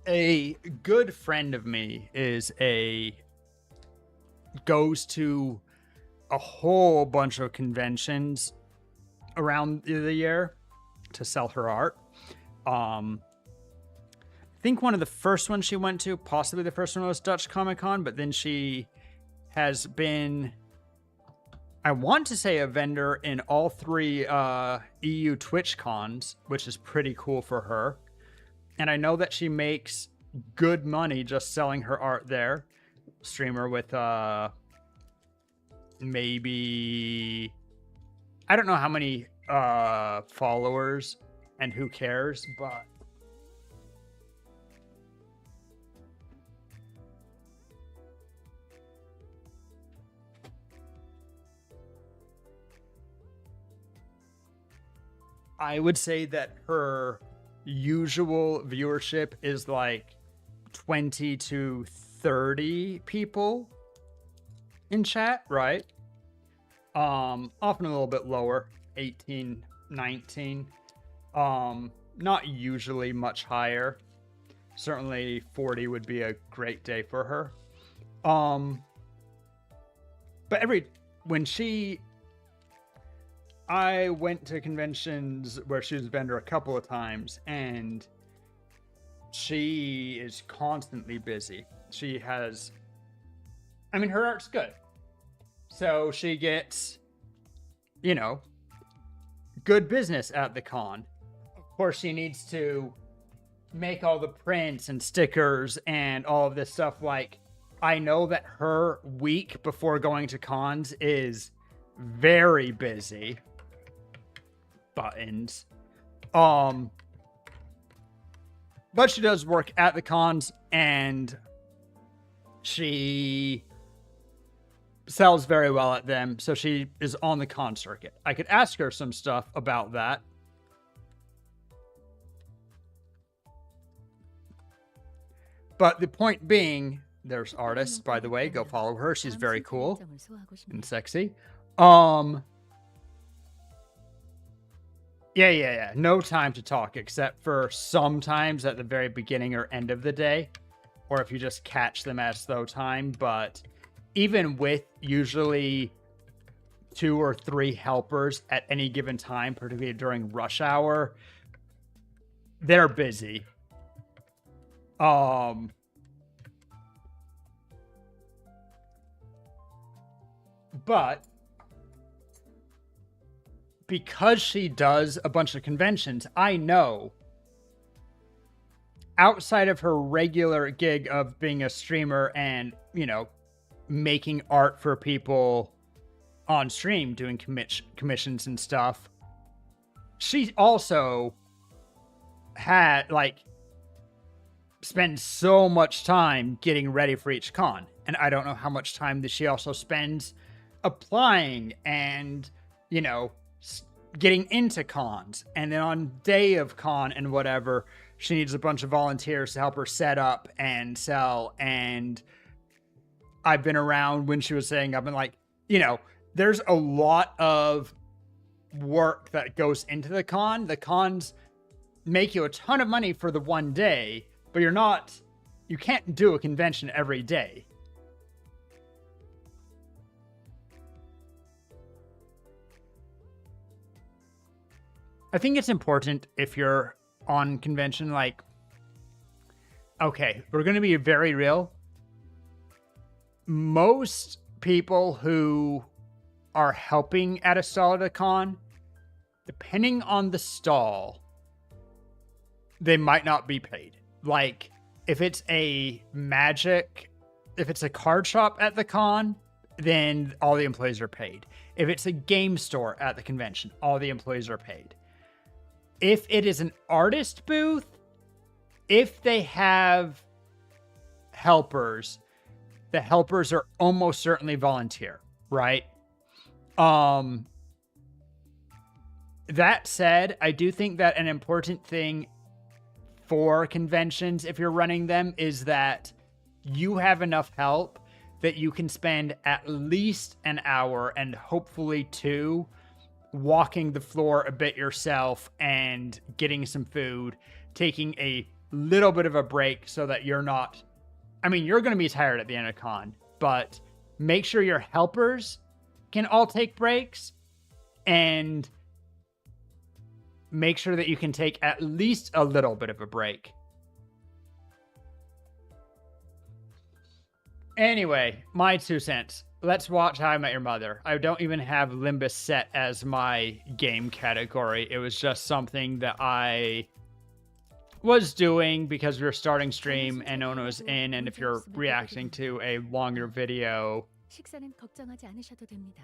a good friend of me goes to a whole bunch of conventions around the year to sell her art. I think one of the first ones she went to, possibly the first one, was Dutch Comic Con, but then she has been, I want to say, a vendor in all three EU Twitch cons, which is pretty cool for her. And I know that she makes good money just selling her art there. Streamer with maybe, I don't know how many followers, and who cares, but I would say that her usual viewership is like 20 to 30 people in chat, right? Often a little bit lower, 18, 19. Not usually much higher. Certainly 40 would be a great day for her. But I went to conventions where she was a vendor a couple of times, and she is constantly busy. She has, I mean, her art's good. So she gets, you know, good business at the con. Of course, she needs to make all the prints and stickers and all of this stuff. Like, I know that her week before going to cons is very busy. Buttons. But she does work at the cons, and she sells very well at them, so she is on the con circuit. I could ask her some stuff about that. But the point being, there's artists, by the way, go follow her. She's very cool and sexy. Yeah. No time to talk, except for sometimes at the very beginning or end of the day, or if you just catch them at slow time. But even with usually 2 or 3 helpers at any given time, particularly during rush hour, they're busy. But because she does a bunch of conventions, I know outside of her regular gig of being a streamer and, you know, making art for people on stream, doing commissions and stuff, she also had, like, spends so much time getting ready for each con. And I don't know how much time that she also spends applying and, you know, getting into cons. And then on day of con and whatever, she needs a bunch of volunteers to help her set up and sell. And I've been around when she was saying, I've been like, you know, there's a lot of work that goes into the con. The cons make you a ton of money for the one day, but you can't do a convention every day. I think it's important if you're on convention, like, okay, we're going to be very real. Most people who are helping at a stall at a con, depending on the stall, they might not be paid. Like, if it's a card shop at the con, then all the employees are paid. If it's a game store at the convention, all the employees are paid. If it is an artist booth, if they have helpers, the helpers are almost certainly volunteer, right? That said, I do think that an important thing for conventions, if you're running them, is that you have enough help that you can spend at least an hour and hopefully 2 walking the floor a bit yourself and getting some food, taking a little bit of a break so that you're not, I mean, you're going to be tired at the end of con, but make sure your helpers can all take breaks and make sure that you can take at least a little bit of a break. Anyway, my 2 cents. Let's watch How I Met Your Mother. I don't even have Limbus set as my game category. It was just something that I was doing because we were starting stream and no one was in, and if you're reacting to a longer video, 식사는 걱정하지 않으셔도 됩니다.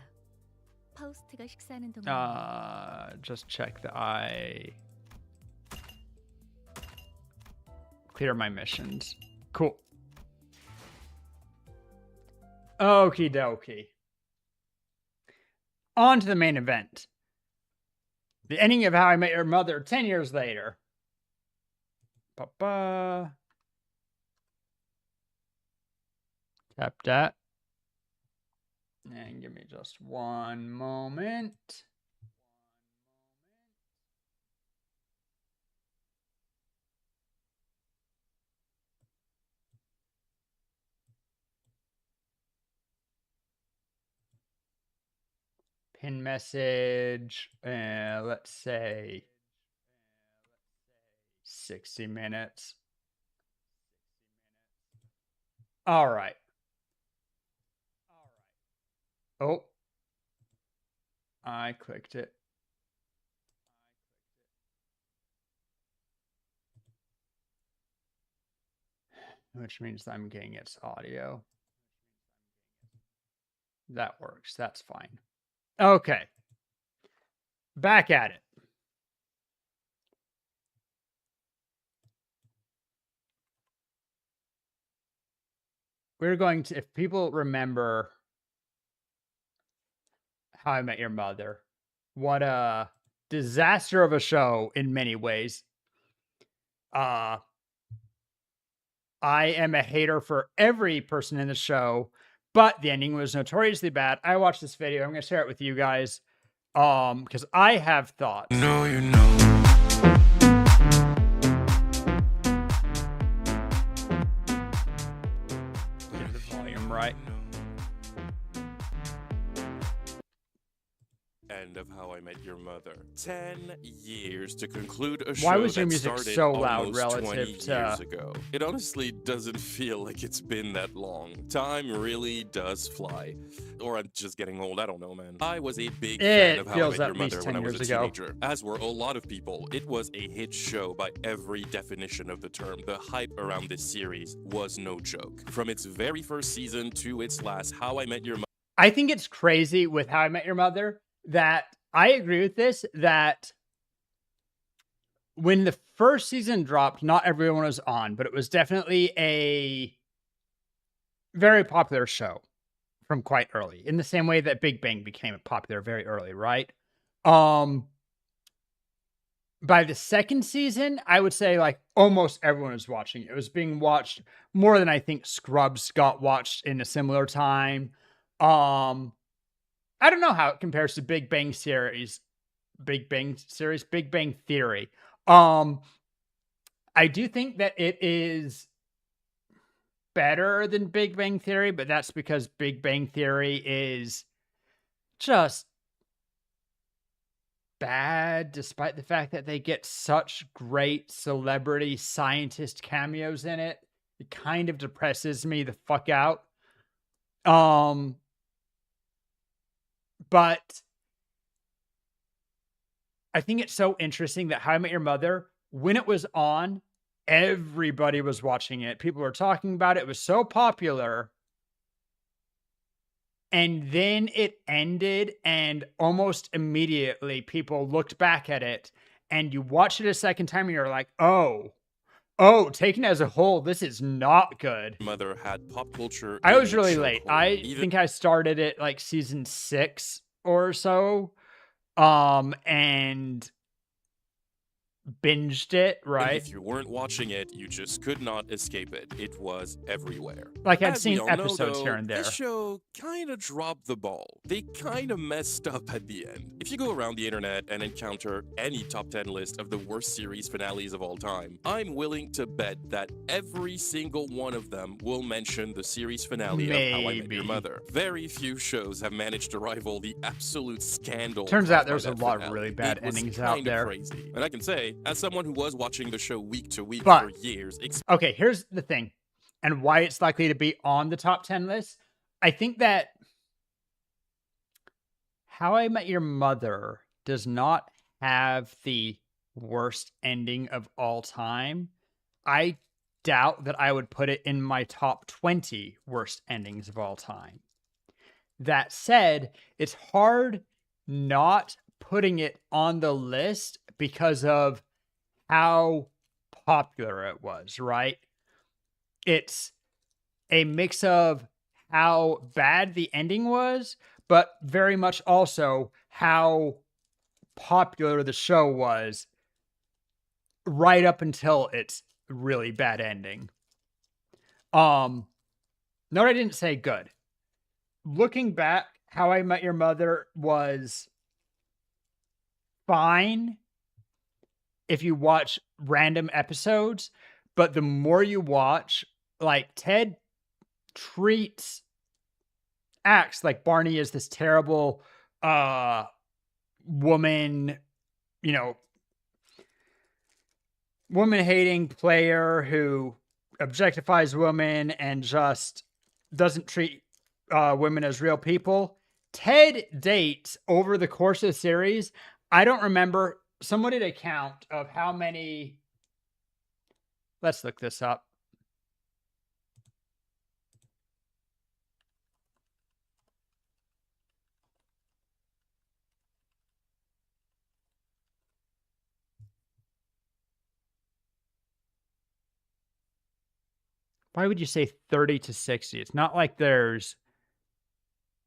파우스트가 식사하는 동안 just check that I clear my missions. Cool. Okie dokie. On to the main event. The ending of How I Met Your Mother 10 years later. Tap that. And give me just one moment. Pin message, let's say 60 minutes. All right. Oh, I clicked it. Which means I'm getting its audio. That works. That's fine. Okay. Back at it. We're going to, if people remember How I Met Your Mother, what a disaster of a show in many ways. I am a hater for every person in the show, but the ending was notoriously bad. I watched this video. I'm going to share it with you guys because I have thoughts. No, you know. Get the volume right. End of How I Met Your Mother. 10 years to conclude a Why show was your that music started so loud almost relative 20 to- years ago. It honestly doesn't feel like it's been that long. Time really does fly. Or I'm just getting old, I don't know, man. I was a big fan It of How I feels Met at Your least Mother 10 when I was a years ago. teenager, as were a lot of people. It was a hit show by every definition of the term. The hype around this series was no joke. From its very first season to its last, How I Met Your Mother. I think it's crazy with How I Met Your Mother that I agree with this, that when the first season dropped, not everyone was on, but it was definitely a very popular show from quite early, in the same way that Big Bang became popular very early, right? By the second season, I would say like almost everyone was watching it. It was being watched more than I think Scrubs got watched in a similar time. I don't know how it compares to Big Bang Theory. I do think that it is better than Big Bang Theory, but that's because Big Bang Theory is just bad, despite the fact that they get such great celebrity scientist cameos in it. It kind of depresses me the fuck out. But I think it's so interesting that How I Met Your Mother, when it was on, everybody was watching it. People were talking about it. It was so popular And then it ended, and almost immediately people looked back at it, and you watch it a second time, and you're like, oh, taken as a whole, this is not good. Mother had pop culture I in was a really late. chokehold. I Even think I started it like season 6 or so, and binged it, right? if you weren't watching it, you just could not escape it. It was everywhere. Like, I'd As we seen all know, episodes here though, and this there. show kind of dropped the ball. They kind of messed up at the end. If you go around the internet and encounter any top 10 list of the worst series finales of all time, I'm willing to bet that every single one of them will mention the series finale of How I Met Your Maybe. Mother. Very few shows have managed to rival the absolute scandal. Turns out caused by there's a that lot of finale. really bad It was endings out kinda there. crazy. And I can say, as someone who was watching the show week to week But- for years, Okay, here's the thing, and why it's likely to be on the top 10 list. I think that How I Met Your Mother does not have the worst ending of all time. I doubt that I would put it in my top 20 worst endings of all time. That said, it's hard not putting it on the list because of how popular it was, right? It's a mix of how bad the ending was, but very much also how popular the show was right up until its really bad ending. Note I didn't say good. Looking back, How I Met Your Mother was fine if you watch random episodes, but the more you watch, like, Ted acts like Barney is this terrible woman, you know, woman-hating player who objectifies women and just doesn't treat women as real people. Ted dates over the course of the series. I don't remember. Someone did a count of how many. Let's look this up. Why would you say 30 to 60? It's not like there's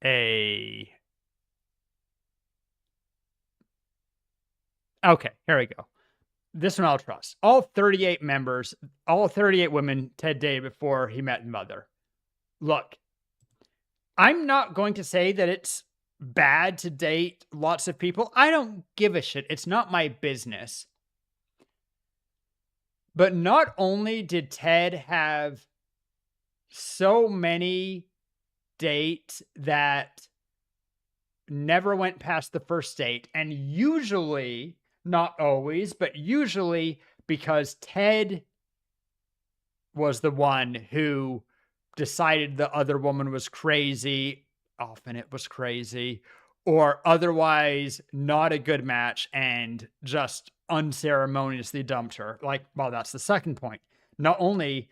a. Okay, here we go. This one I'll trust. All 38 members, all 38 women Ted dated before he met Mother. Look, I'm not going to say that it's bad to date lots of people. I don't give a shit. It's not my business. But not only did Ted have so many dates that never went past the first date, and usually, not always, but usually because Ted was the one who decided the other woman was crazy, often it was crazy, or otherwise not a good match and just unceremoniously dumped her. Like, well, that's the second point. Not only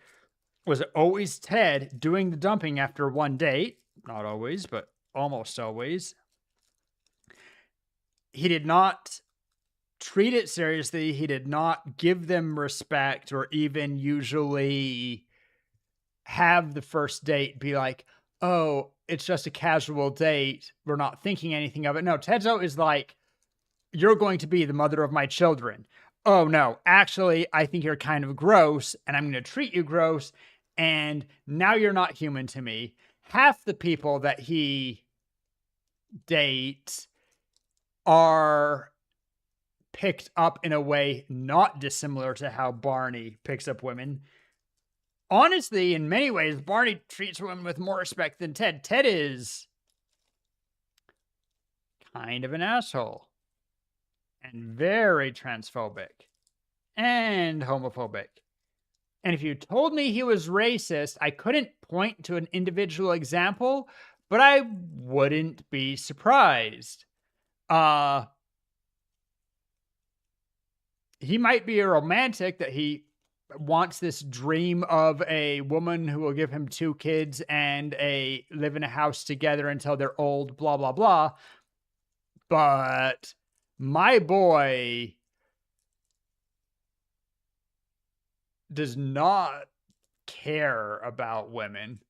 was it always Ted doing the dumping after one date, not always, but almost always, he did not treat it seriously. He did not give them respect or even usually have the first date be like, oh, it's just a casual date. We're not thinking anything of it. No, Tedzo is like, you're going to be the mother of my children. Oh, no, actually, I think you're kind of gross and I'm going to treat you gross. And now you're not human to me. Half the people that he dates are picked up in a way not dissimilar to how Barney picks up women. Honestly, in many ways, Barney treats women with more respect than Ted. Ted is kind of an asshole and very transphobic and homophobic. And if you told me he was racist, I couldn't point to an individual example, but I wouldn't be surprised. He might be a romantic that he wants this dream of a woman who will give him 2 kids and live in a house together until they're old, blah, blah, blah. But my boy does not care about women.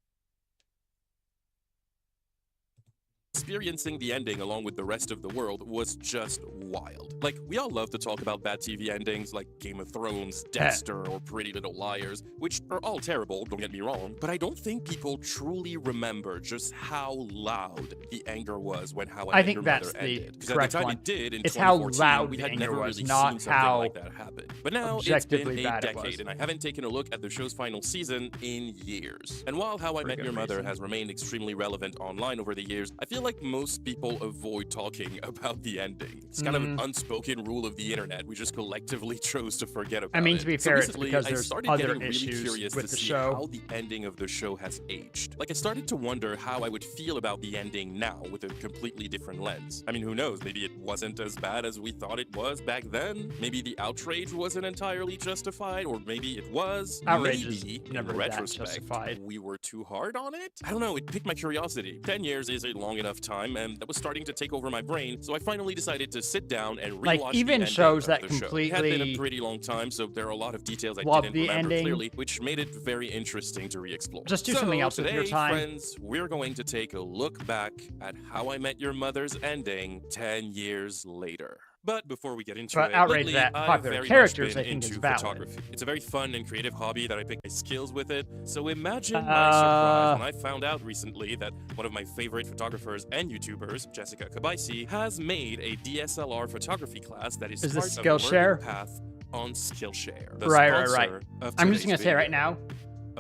Experiencing the ending along with the rest of the world was just wild. Like, we all love to talk about bad TV endings like Game of Thrones, Dexter, or Pretty Little Liars, which are all terrible, don't get me wrong, but I don't think people truly remember just how loud the anger was when How I Met Your Mother ended. Because at the time it did in 2014, we had never really seen something like that happen. But now it's been a decade, and I haven't taken a look at the show's final season in years. And while How I Met Your Mother has remained extremely relevant online over the years, I feel like most people avoid talking about the ending. It's kind of an unspoken rule of the internet. We just collectively chose to forget about it. I mean, to be fair, it's because I there's started other getting really issues curious with to the see show. how the ending of the show has aged. Like, I started to wonder how I would feel about the ending now with a completely different lens. I mean, who knows? Maybe it wasn't as bad as we thought it was back then. Maybe the outrage wasn't entirely justified, or maybe it was. Outrage maybe, is never in that retrospect, justified. we were too hard on it? I don't know, it piqued my curiosity. 10 years is a long enough time, and that was starting to take over my brain, so I finally decided to sit down and rewatch Like, even the ending shows of that the show. It had completely been a pretty long time, so there are a lot of details I love didn't the remember ending. clearly, which made it very interesting to re-explore. Just do So something else with today, your time. friends, we're going to take a look back at How I Met Your Mother's ending 10 years later. But before we get into But it, outrage lately, that I've popular very characters, much I been think, is into valid. photography. It's a very fun and creative hobby that I pick my skills with it. So imagine my surprise when I found out recently that one of my favorite photographers and YouTubers, Jessica Kabaisi, has made a DSLR photography class that is this part of Skillshare? Learning Path on Skillshare. The Right. sponsor of I'm just today's gonna say right video. now,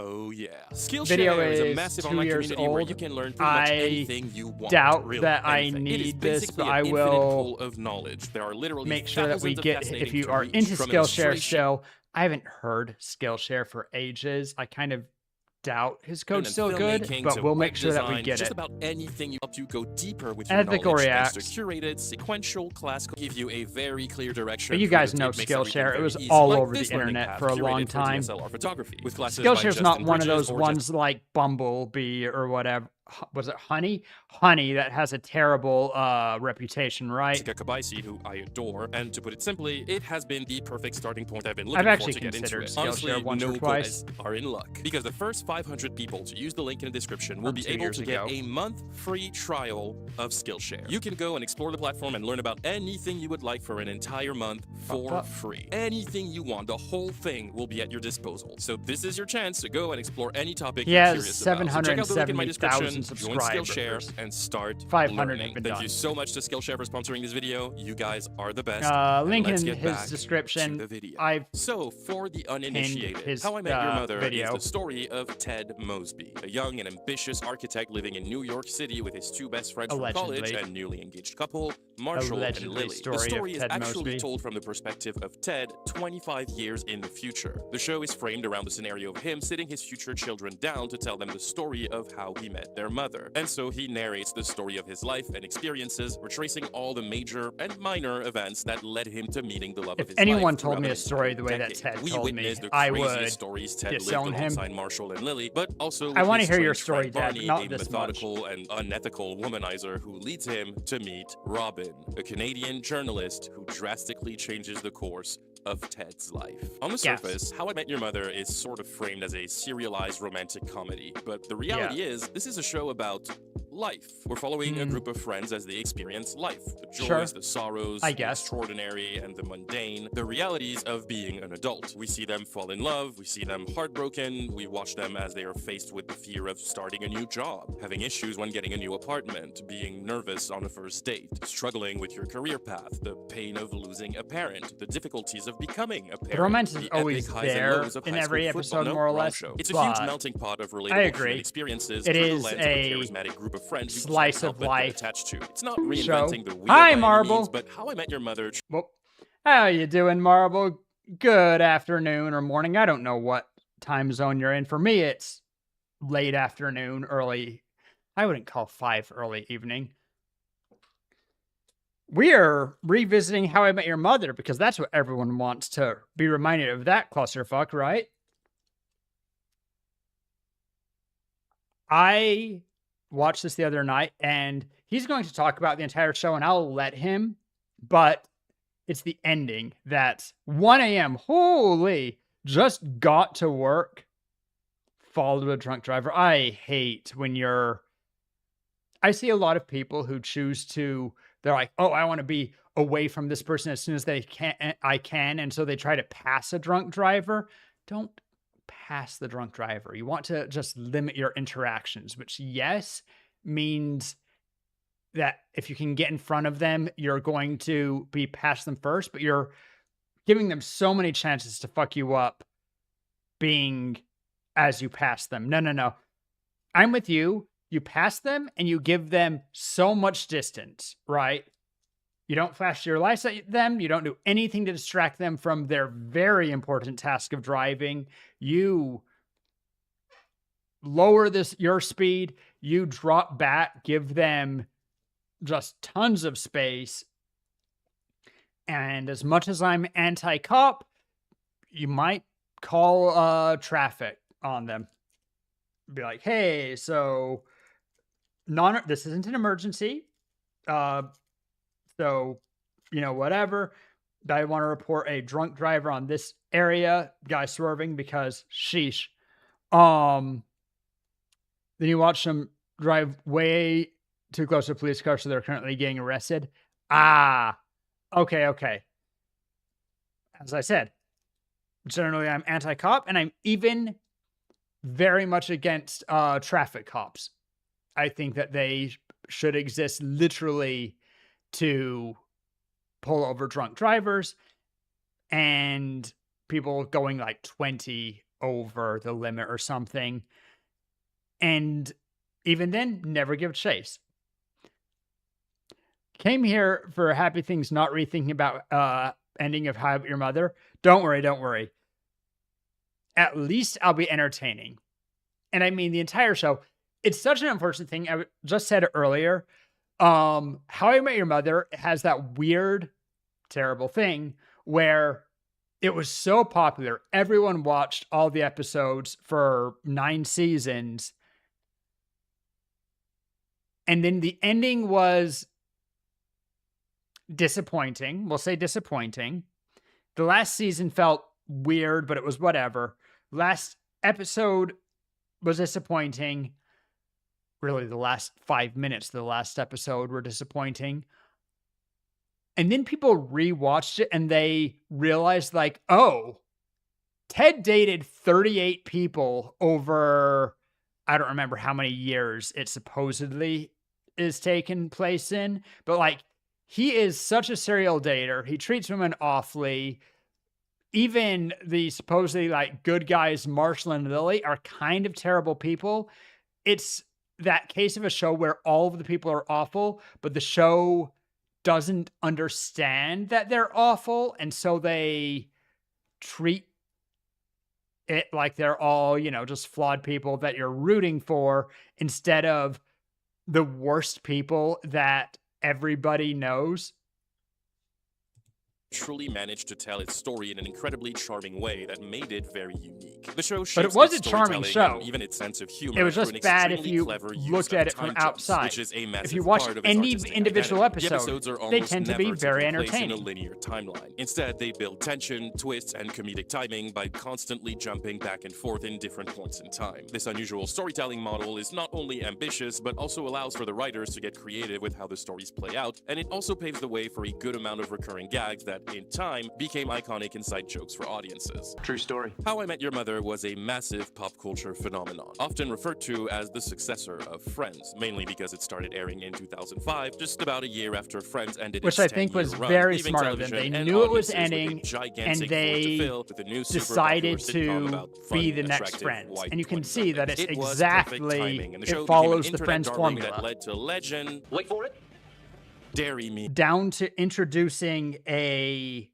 Oh yeah. Video Skillshare is a is massive 2 online years community where old. you can learn pretty much I anything you want. doubt really, that I anything. It is need this, basically but an I infinite will pool of knowledge. There are literally make sure that we thousands of get, if fascinating you to are reach, into from Skillshare illustration still, I haven't heard Skillshare for ages. I kind of doubt his code's and still good, filmmaking but to we'll web make sure that we design, get just it. about anything you help you go deeper with your Ethical knowledge. Thanks reacts. to curated, sequential class give you a very clear direction. But you for guys to know take, makes everything Skillshare. It very was easy. all Like over this the learning internet path for a long curated for time. DSLR photography, with classes by Skillshare's not Justin one of Bridges those or ones like Bumblebee or whatever. Was it Honey? Honey that has a terrible reputation, right? Jessica Kabaisi, who I adore, and to put it simply, it has been the perfect starting point I've been I've looking for actually to get into considered it. Skillshare Honestly, once or no twice. guys are in luck, because the first 500 people to use the link in the description will From be 2 able years to ago. get a month free trial of Skillshare. You can go and explore the platform and learn about anything you would like for an entire month for free. Anything you want, the whole thing will be at your disposal. So this is your chance to go and explore any topic He you're has curious about. So check out the link in my 770,000 description, join Skillshare, subscribers. and start 500 learning. have been Thank done. you so much to Skillshare for sponsoring this video. You guys are the best. Link Let's in get back his description. to the video. I've So, for the uninitiated, his, How I Met Your Mother video. is the story of Ted Mosby, a young and ambitious architect living in New York City with his 2 best friends from college Allegedly. and newly engaged couple, Marshall and Allegedly Lily. story The of story is Ted actually Mosby. told from the perspective of Ted 25 years in the future. The show is framed around the scenario of him sitting his future children down to tell them the story of how he met their mother. And so he narrates the story of his life and experiences, retracing all the major and minor events that led him to meeting the love of If his anyone life told throughout me an a story the way entire that decade. Ted We told me, witnessed the I craziest would stories Ted lived disown him. alongside Marshall and Lily, but also I with wanna his hear your strange story, friend Dad, Barney, not a this much. methodical and unethical womanizer who leads him to meet Robin, a Canadian journalist who drastically changes the course of Ted's life. On the Yes. surface, How I Met Your Mother is sort of framed as a serialized romantic comedy, but the reality is, this is a show about life. We're following a group of friends as they experience life. The joys, Sure. the sorrows, I the guess. extraordinary, and the mundane. The realities of being an adult. We see them fall in love, we see them heartbroken, we watch them as they are faced with the fear of starting a new job, having issues when getting a new apartment, being nervous on a first date, struggling with your career path, the pain of losing a parent, the difficulties of becoming a parent. romance is the always epic highs and there lows of in high every school football. episode, No, more or wrong less, show. It's a huge but melting pot of relatable I agree. human experiences It through the is lens of a charismatic group of friends you slice can't help of but get life attached to. It's not show. reinventing the wheel Hi, by any Marble. means, but How I Met Your Mother Well, how you doing, Marble? Good afternoon or morning. I don't know what time zone you're in. For me, it's late afternoon, early. I wouldn't call 5 early evening. We are revisiting How I Met Your Mother because that's what everyone wants to be reminded of that clusterfuck, right? I watched this the other night and he's going to talk about the entire show and I'll let him, but it's the ending that's 1 a.m. Holy, just got to work, followed a drunk driver. I hate when I see a lot of people who choose to, they're like, oh, I want to be away from this person as soon as I can. And so they try to pass a drunk driver. Don't pass the drunk driver. You want to just limit your interactions, which, yes, means that if you can get in front of them, you're going to be past them first, but you're giving them so many chances to fuck you up being as you pass them. No. I'm with you. You pass them and you give them so much distance, right? You don't flash your lights at them. You don't do anything to distract them from their very important task of driving. You lower your speed. You drop back, give them just tons of space. And as much as I'm anti-cop, you might call traffic on them. Be like, hey, so this isn't an emergency. So, whatever. I want to report a drunk driver on this area, guy swerving because sheesh. Then you watch them drive way too close to a police car, so they're currently getting arrested. Okay. As I said, generally I'm anti-cop, and I'm even very much against traffic cops. I think that they should exist literally to pull over drunk drivers and people going like 20 over the limit or something. And even then, never give chase. Came here for happy things, not rethinking about ending of How I Met Your Mother. Don't worry. At least I'll be entertaining. And I mean, the entire show, it's such an unfortunate thing. I just said it earlier. How I Met Your Mother has that weird, terrible thing where it was so popular. Everyone watched all the episodes for 9 seasons. And then the ending was disappointing. We'll say disappointing. The last season felt weird, but it was whatever. Last episode was disappointing. Really, the last 5 minutes of the last episode were disappointing. And then people rewatched it and they realized, like, oh, Ted dated 38 people over, I don't remember how many years it supposedly is taking place in, but like, he is such a serial dater. He treats women awfully. Even the supposedly like good guys, Marshall and Lily, are kind of terrible people. It's that case of a show where all of the people are awful, but the show doesn't understand that they're awful. And so they treat it like they're all, just flawed people that you're rooting for instead of the worst people that everybody knows. Truly managed to tell its story in an incredibly charming way that made it very unique. The show But it shapes was its a charming storytelling show. and even its sense of humor. It was through just an bad if extremely you clever use looked of at it from time jumps, outside. which is a If massive you watch part of its any artistic individual identity. The episode, episodes are they almost tend to be never very taking place in a entertaining. linear timeline. Instead, they build tension, twists, and comedic timing by constantly jumping back and forth in different points in time. This unusual storytelling model is not only ambitious, but also allows for the writers to get creative with how the stories play out, and it also paves the way for a good amount of recurring gags that, in time, became iconic inside jokes for audiences. True story. How I Met Your Mother was a massive pop culture phenomenon, often referred to as the successor of Friends, mainly because it started airing in 2005, just about a year after Friends ended Which its I think 10-year was run, very leaving smart of them. television They and knew it was audiences with a ending, gigantic and void to they fill with a new super decided popular sitcom to about fun, be the next attractive Friends. white And you can 20 see that it's somethings. It was exactly, perfect timing, and the show it became follows an the internet Friends darling formula. that led to legend. Wait for it. Dairy Me. Down to introducing a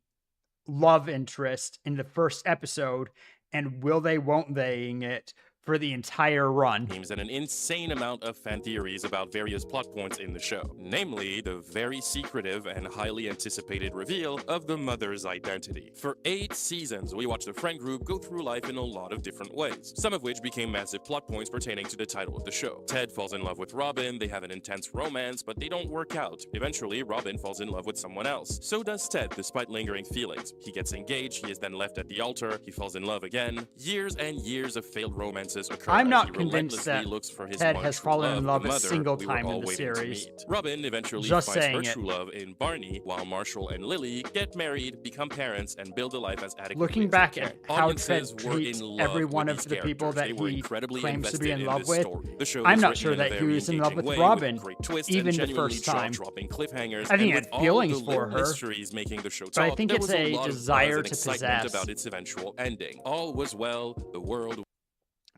love interest in the first episode and will they, won't theying it for the entire run. And an insane amount of fan theories about various plot points in the show, namely the very secretive and highly anticipated reveal of the mother's identity. For 8 seasons, we watched the friend group go through life in a lot of different ways, some of which became massive plot points pertaining to the title of the show. Ted falls in love with Robin, they have an intense romance, but they don't work out. Eventually, Robin falls in love with someone else. So does Ted, despite lingering feelings. He gets engaged, he is then left at the altar, he falls in love again. Years and years of failed romances occur. I'm as not he convinced that looks for his Ted one has true fallen in love the a mother single we were time all in the waiting to series. meet. Robin eventually Just finds her saying it. true love in Barney, while Marshall and Lily get married, become parents, and build a life as adequately Looking as they back can. at how Ted Audiences were treats in love every with one these of the people characters. that They were he incredibly claims to be invested in love this with, story. The show I'm is not written sure in a that he very was in love engaging with way, Robin, great twists even and the genuinely first time. jaw-dropping cliffhangers, I think and it's with feelings all the for little her, mysteries making the show but I top, think there it's was a a lot of desire buzz and to excitement possess. about its eventual ending. All was well, the world.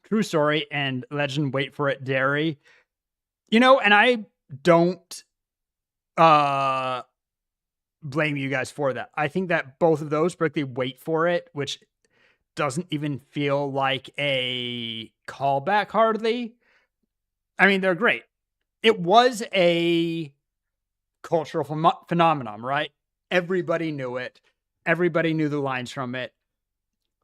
True story and legend, wait for it, Derry. You know, and I don't blame you guys for that. I think that both of those, particularly wait for it, which doesn't even feel like a callback hardly. I mean, they're great. It was a cultural phenomenon, right? Everybody knew it. Everybody knew the lines from it.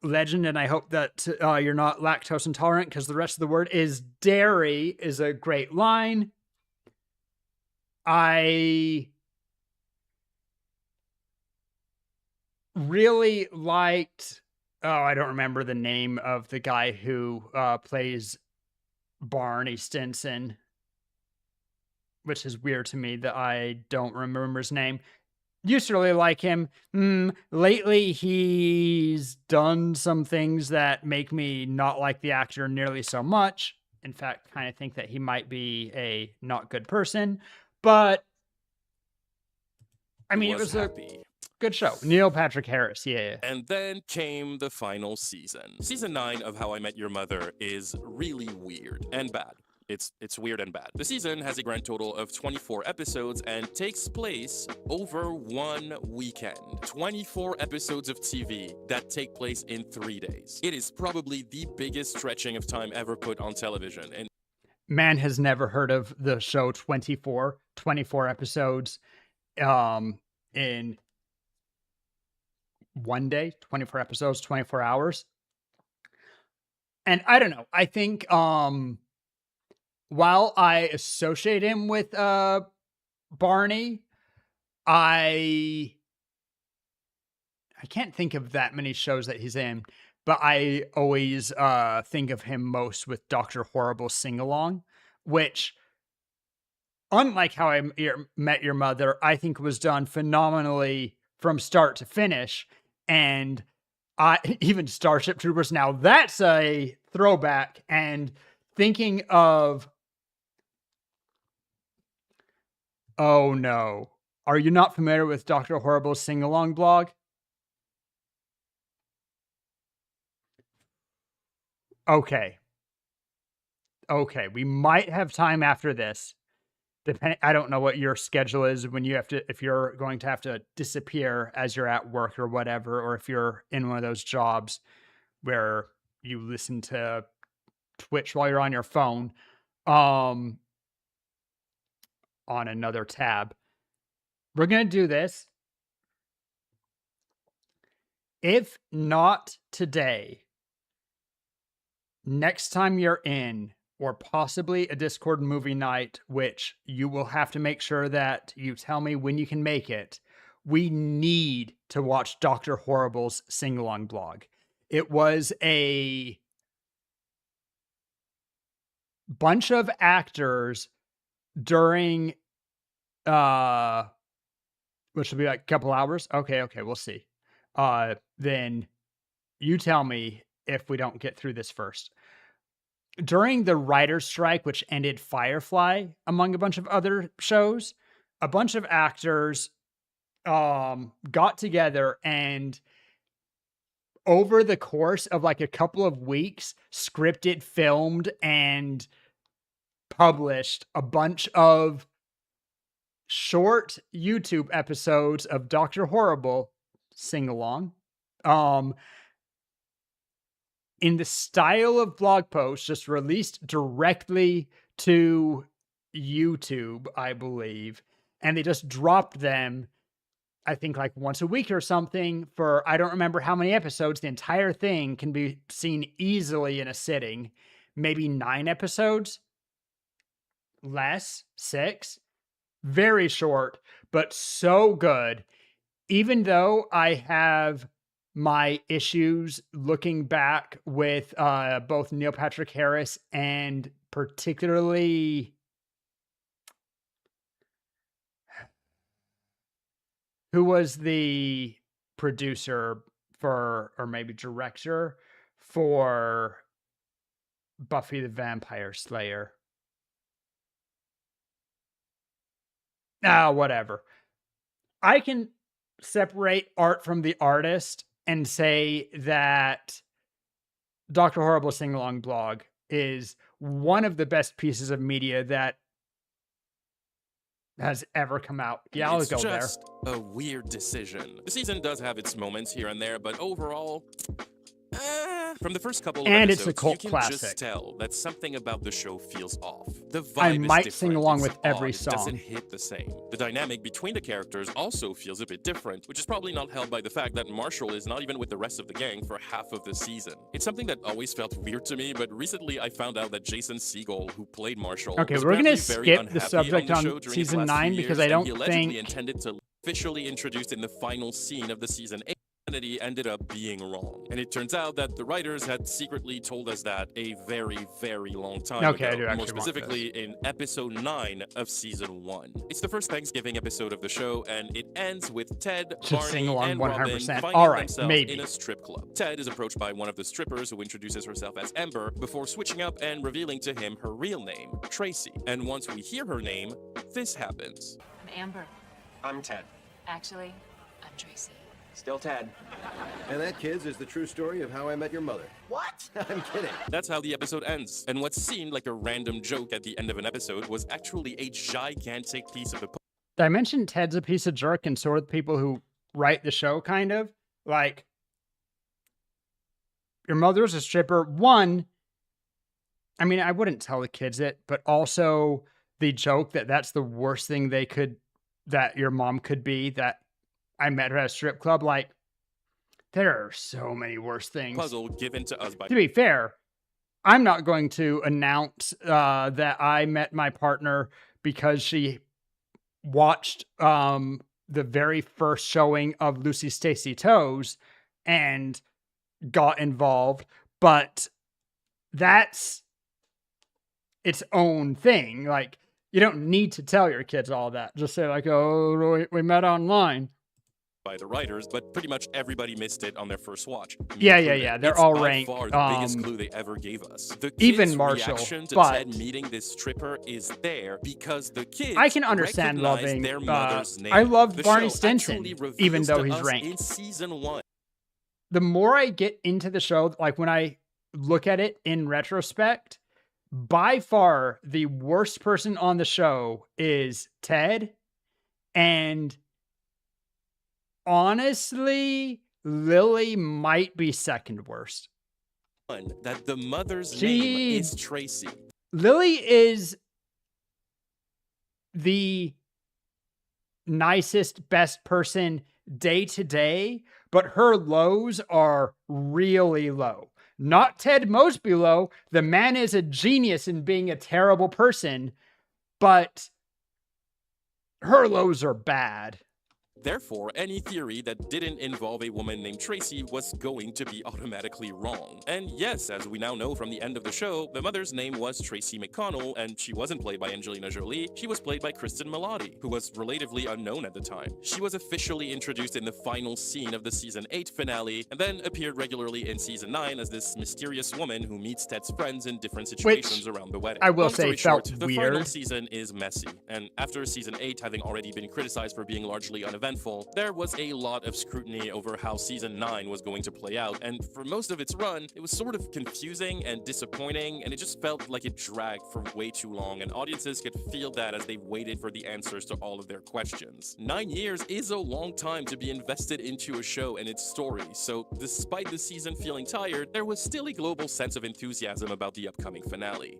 Legend, and I hope that you're not lactose intolerant, because the rest of the word is dairy is a great line. I really liked, I don't remember the name of the guy who plays Barney Stinson, which is weird to me that I don't remember his name. Used to really like him. Lately, he's done some things that make me not like the actor nearly so much. In fact, kind of think that he might be a not good person. But, I mean, it was happy. a good show. Neil Patrick Harris, yeah. And then came the final season. Season 9 of How I Met Your Mother is really weird and bad. It's weird and bad. The season has a grand total of 24 episodes and takes place over one weekend. 24 episodes of TV that take place in 3 days. It is probably the biggest stretching of time ever put on television. And man has never heard of the show 24 episodes in one day, 24 episodes, 24 hours. And I don't know. I think while I associate him with Barney, I can't think of that many shows that he's in, but I always think of him most with Dr. Horrible Sing-Along, which, unlike How I Met Your Mother, I think was done phenomenally from start to finish. And even Starship Troopers, now that's a throwback. And thinking of, oh no, are you not familiar with Dr. Horrible's sing-along blog? Okay, we might have time after this. I don't know what your schedule is when you have to, if you're going to have to disappear as you're at work or whatever, or if you're in one of those jobs where you listen to Twitch while you're on your phone, on another tab. We're going to do this. If not today, next time you're in, or possibly a Discord movie night, which you will have to make sure that you tell me when you can make it, we need to watch Dr. Horrible's sing-along blog. It was a bunch of actors during, which will be like a couple hours. Okay, we'll see. Then you tell me if we don't get through this first. During the writer's strike, which ended Firefly, among a bunch of other shows, a bunch of actors got together and over the course of like a couple of weeks, scripted, filmed, and published a bunch of short YouTube episodes of Dr. Horrible sing-along. in the style of blog posts just released directly to YouTube, I believe. And they just dropped them, I think, like once a week or something for, I don't remember how many episodes. The entire thing can be seen easily in a sitting. Maybe 9 episodes? Less? 6? Very short, but so good. Even though I have my issues looking back with both Neil Patrick Harris and particularly who was the producer for, or maybe director for Buffy the Vampire Slayer. Whatever. I can separate art from the artist and say that Dr. Horrible Sing-Along blog is one of the best pieces of media that has ever come out. Yeah, I'll It's go there. just a weird decision. The season does have its moments here and there, but overall, from the first couple of And episodes, it's a cult you can classic. just tell that something about the show feels off. The vibe I is might different. sing along It's with every odd. It doesn't song. hit the same. The dynamic between the characters also feels a bit different, which is probably not helped by the fact that Marshall is not even with the rest of the gang for half of the season. It's something that always felt weird to me, but recently I found out that Jason Segel, who played Marshall, Okay, was we're gonna apparently very skip unhappy the subject on the on show during his season last 9 few because years, I don't and he allegedly think intended to officially introduced in the final scene of the season 8. Identity ended up being wrong. And it turns out that the writers had secretly told us that a very, very long time Okay, I ago. do More actually want specifically in episode 9 of season 1. It's the first Thanksgiving episode of the show, and it ends with Ted, Should Barney, sing along and Robin 100%. finding All right, themselves maybe. in a strip club. Ted is approached by one of the strippers who introduces herself as Ember before switching up and revealing to him her real name, Tracy. And once we hear her name, this happens. I'm Amber. I'm Ted. Actually, I'm Tracy. Still Ted. And that, kids, is the true story of how I met your mother. What? I'm kidding. That's how the episode ends. And what seemed like a random joke at the end of an episode was actually a gigantic piece of the Did I mention Ted's a piece of jerk and so are the people who write the show, kind of? Like, your mother's a stripper. One, I mean, I wouldn't tell the kids it, but also the joke that that's the worst thing that your mom could be, that I met her at a strip club. Like, there are so many worse things. puzzle given to us by To be fair, I'm not going to announce that I met my partner because she watched the very first showing of Lucy Stacy Toes and got involved, but that's its own thing. Like, you don't need to tell your kids all that. Just say like, oh, we met online. the writers, but pretty much everybody missed it on their first watch. Me Yeah. included. They're It's all by ranked, far the biggest clue they ever gave us. The even kids' Marshall, reaction to but Ted meeting this stripper is there because the kids I can understand recognize loving, their mother's name. I love The Barney show Stinson, actually reveals even though to he's us ranked. in season 1. The more I get into the show, like when I look at it in retrospect, by far the worst person on the show is Ted. And honestly, Lily might be second worst. That the mother's She- name is Tracy. Lily is the nicest, best person day to day, but her lows are really low. Not Ted Mosby low. The man is a genius in being a terrible person, but her lows are bad. Therefore, any theory that didn't involve a woman named Tracy was going to be automatically wrong. And yes, as we now know from the end of the show, the mother's name was Tracy McConnell, and she wasn't played by Angelina Jolie, she was played by Kristen Milotti, who was relatively unknown at the time. She was officially introduced in the final scene of the season 8 finale, and then appeared regularly in season 9 as this mysterious woman who meets Ted's friends in different situations around the wedding. I will Long say story felt short, the final weird. season is messy, and after season 8 having already been criticized for being largely uneventful, uneventful, there was a lot of scrutiny over how season 9 was going to play out, and for most of its run, it was sort of confusing and disappointing, and it just felt like it dragged for way too long, and audiences could feel that as they waited for the answers to all of their questions. 9 years is a long time to be invested into a show and its story, so despite the season feeling tired, there was still a global sense of enthusiasm about the upcoming finale.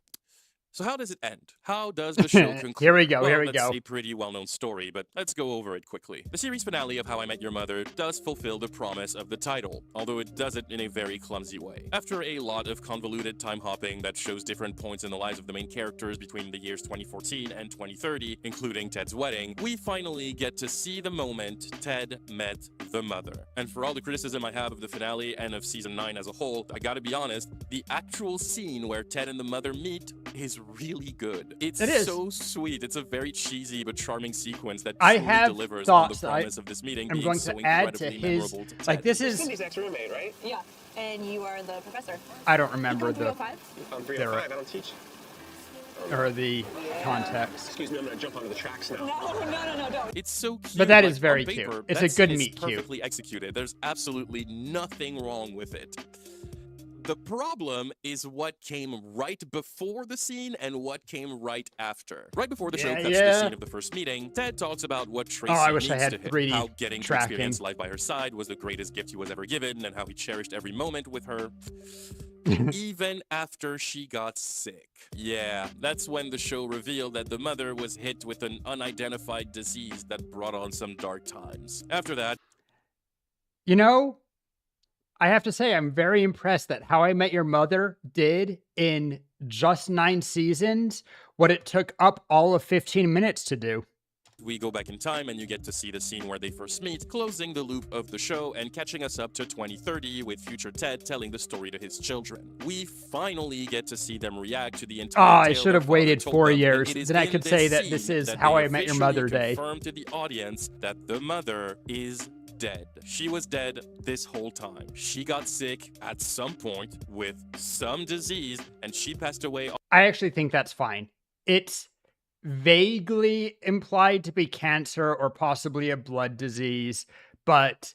So how does it end? How does the show conclude? Here we go, well, here we that's go. a pretty well-known story, but let's go over it quickly. The series finale of How I Met Your Mother does fulfill the promise of the title, although it does it in a very clumsy way. After a lot of convoluted time hopping that shows different points in the lives of the main characters between the years 2014 and 2030, including Ted's wedding, we finally get to see the moment Ted met the mother. And for all the criticism I have of the finale and of season 9 as a whole, I gotta be honest, the actual scene where Ted and the mother meet is really good. It is so sweet. It's a very cheesy but charming sequence that truly delivers on the promise of this meeting being so incredibly memorable to Ted. Like, this is Cindy's ex-roommate, right? Yeah, and you are the professor. I don't remember the I'm 305. I don't teach. or the context. Excuse me, I'm gonna jump onto the tracks now. No, don't. It's so cute. But that like, is very on paper, cute. It's a good meet cute. Perfectly executed. There's absolutely nothing wrong with it. The problem is what came right before the scene and what came right after. Right before the show cuts to the scene of the first meeting, Ted talks about what Tracy I wish I needs had to hit, 3D how getting tracking. to experience life by her side was the greatest gift he was ever given, and how he cherished every moment with her. Even after she got sick. Yeah, that's when the show revealed that the mother was hit with an unidentified disease that brought on some dark times. After that, you know, I have to say, I'm very impressed that How I Met Your Mother did in just 9 seasons what it took up all of 15 minutes to do. we go back in time and you get to see the scene where they first meet, closing the loop of the show and catching us up to 2030 with future Ted telling the story to his children. We finally get to see them react to the entire tale I should have their waited father 4 told them, years. and it is Then I in could say that scene this is that How they I Met Your officially Mother Day. confirm to the audience that the mother is dead. She was dead this whole time. She got sick at some point with some disease and she passed away. I actually think that's fine. It's vaguely implied to be cancer or possibly a blood disease, but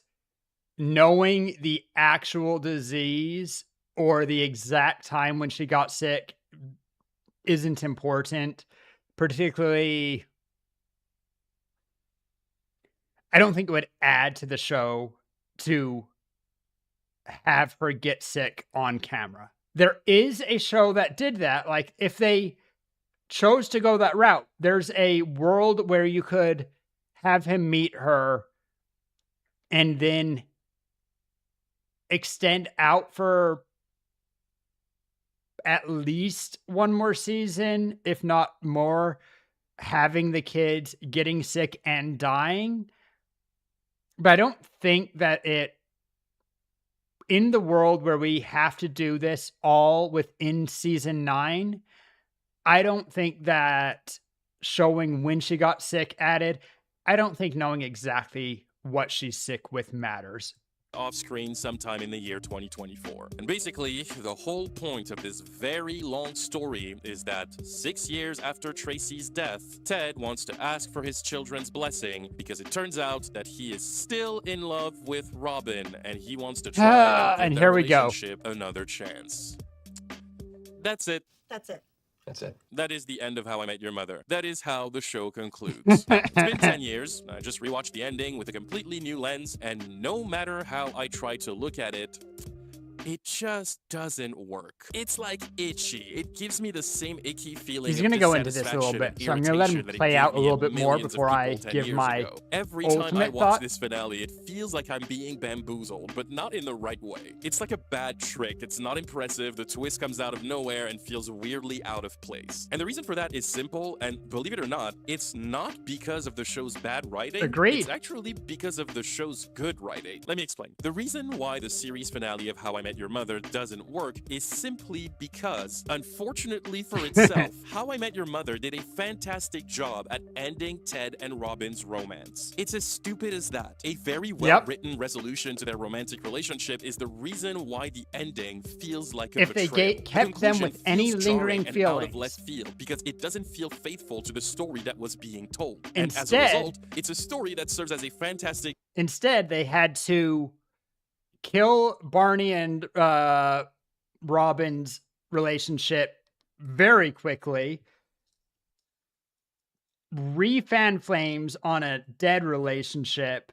knowing the actual disease or the exact time when she got sick isn't important. Particularly, I don't think it would add to the show to have her get sick on camera. There is a show that did that. Like, if they chose to go that route, there's a world where you could have him meet her and then extend out for at least one more season, if not more, having the kids getting sick and dying. But I don't think that in the world where we have to do this all within season 9, I don't think that showing when she got sick added. I don't think knowing exactly what she's sick with matters. Off screen sometime in the year 2024. And basically, the whole point of this very long story is that 6 years after Tracy's death, Ted wants to ask for his children's blessing because it turns out that he is still in love with Robin and he wants to try and give here we that go. relationship another chance. That's it. That's it. That's it. That is the end of How I Met Your Mother. That is how the show concludes. It's been 10 years. I just rewatched the ending with a completely new lens, and no matter how I try to look at it, it just doesn't work. It's like itchy. It gives me the same icky feeling. He's going to go into this a little bit, so I'm going to let him play out a little bit more before I give my Every time I ultimate watch thought. this finale, it feels like I'm being bamboozled, but not in the right way. It's like a bad trick. It's not impressive. The twist comes out of nowhere and feels weirdly out of place. And the reason for that is simple, and believe it or not, it's not because of the show's bad writing. Agreed. It's actually because of the show's good writing. Let me explain. The reason why the series finale of How I Met Met Your Mother doesn't work is simply because, unfortunately for itself, How I Met Your Mother did a fantastic job at ending Ted and Robin's romance. It's as stupid as that. A very well-written resolution to their romantic relationship is the reason why the ending feels like a If they betrayal. kept them with any feels lingering jarring and out of feelings. left field because it doesn't feel faithful to the story that was being told. And as a Instead- result, it's a story that serves as a fantastic Instead, they had to kill Barney and Robin's relationship very quickly, re-fan flames on a dead relationship,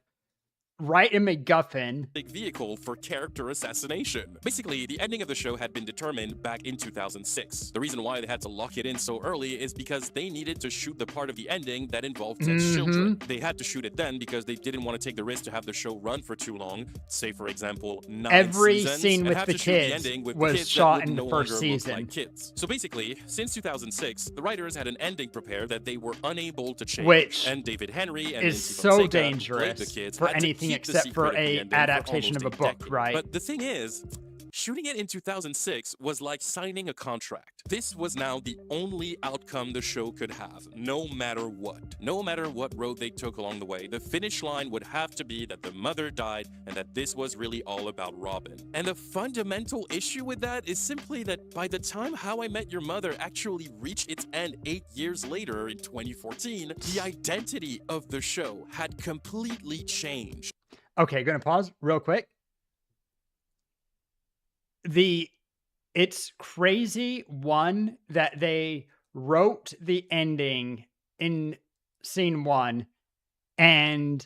write a MacGuffin. vehicle for character assassination. Basically, the ending of the show had been determined back in 2006. The reason why they had to lock it in so early is because they needed to shoot the part of the ending that involved Ted's children. They had to shoot it then because they didn't want to take the risk to have the show run for too long, say for example, 9 Every seasons, scene and with have the to shoot the kids ending with was kids that shot would in no the first longer look season. like kids. So basically, since 2006, the writers had an ending prepared that they were unable to change. Which and David Henry and is Lindsay so Fonseca, who played dangerous the kids, for had to anything keep the except for secret of the a ending for adaptation almost of a book, decade. right? But the thing is, shooting it in 2006 was like signing a contract. This was now the only outcome the show could have, no matter what. No matter what road they took along the way, the finish line would have to be that the mother died and that this was really all about Robin. And the fundamental issue with that is simply that by the time How I Met Your Mother actually reached its end 8 years later in 2014, the identity of the show had completely changed. Okay, gonna pause real quick. It's crazy, one, that they wrote the ending in scene 1 and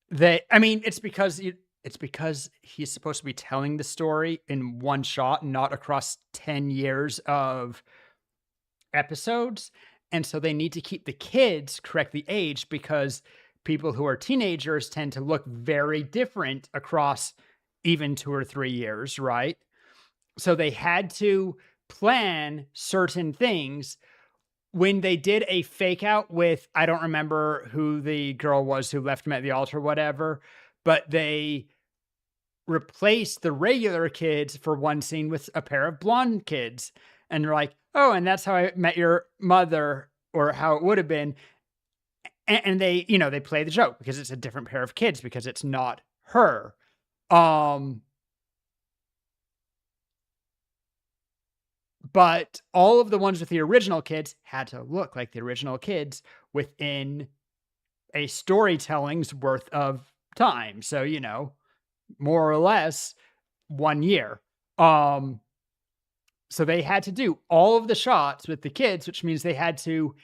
it's because he's supposed to be telling the story in one shot, not across 10 years of episodes. And so they need to keep the kids correctly aged because people who are teenagers tend to look very different across even 2 or 3 years, right? So they had to plan certain things. When they did a fake out with, I don't remember who the girl was who left him at the altar, whatever, but they replaced the regular kids for one scene with a pair of blonde kids. And they're like, oh, and that's how I met your mother, or how it would have been. And they, they play the joke because it's a different pair of kids because it's not her. But all of the ones with the original kids had to look like the original kids within a storytelling's worth of time. So, more or less 1 year. So they had to do all of the shots with the kids, which means they had to.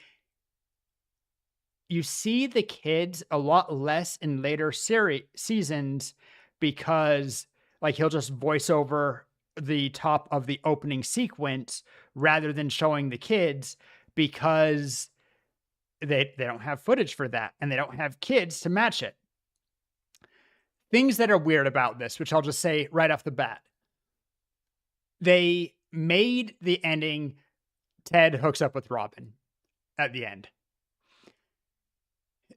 You see the kids a lot less in later seasons because, like, he'll just voice over the top of the opening sequence rather than showing the kids because they don't have footage for that and they don't have kids to match it. Things that are weird about this, which I'll just say right off the bat. They made the ending Ted hooks up with Robin at the end.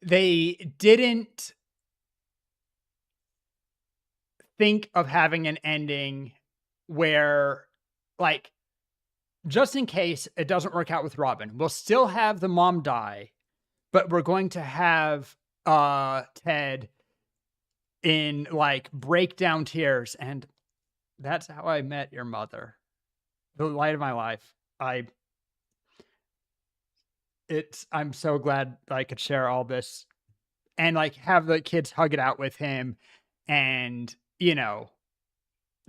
They didn't think of having an ending where, like, just in case it doesn't work out with Robin, we'll still have the mom die, but we're going to have Ted in, like, breakdown tears. And that's how I met your mother. The light of my life. I'm so glad I could share all this and, like, have the kids hug it out with him and,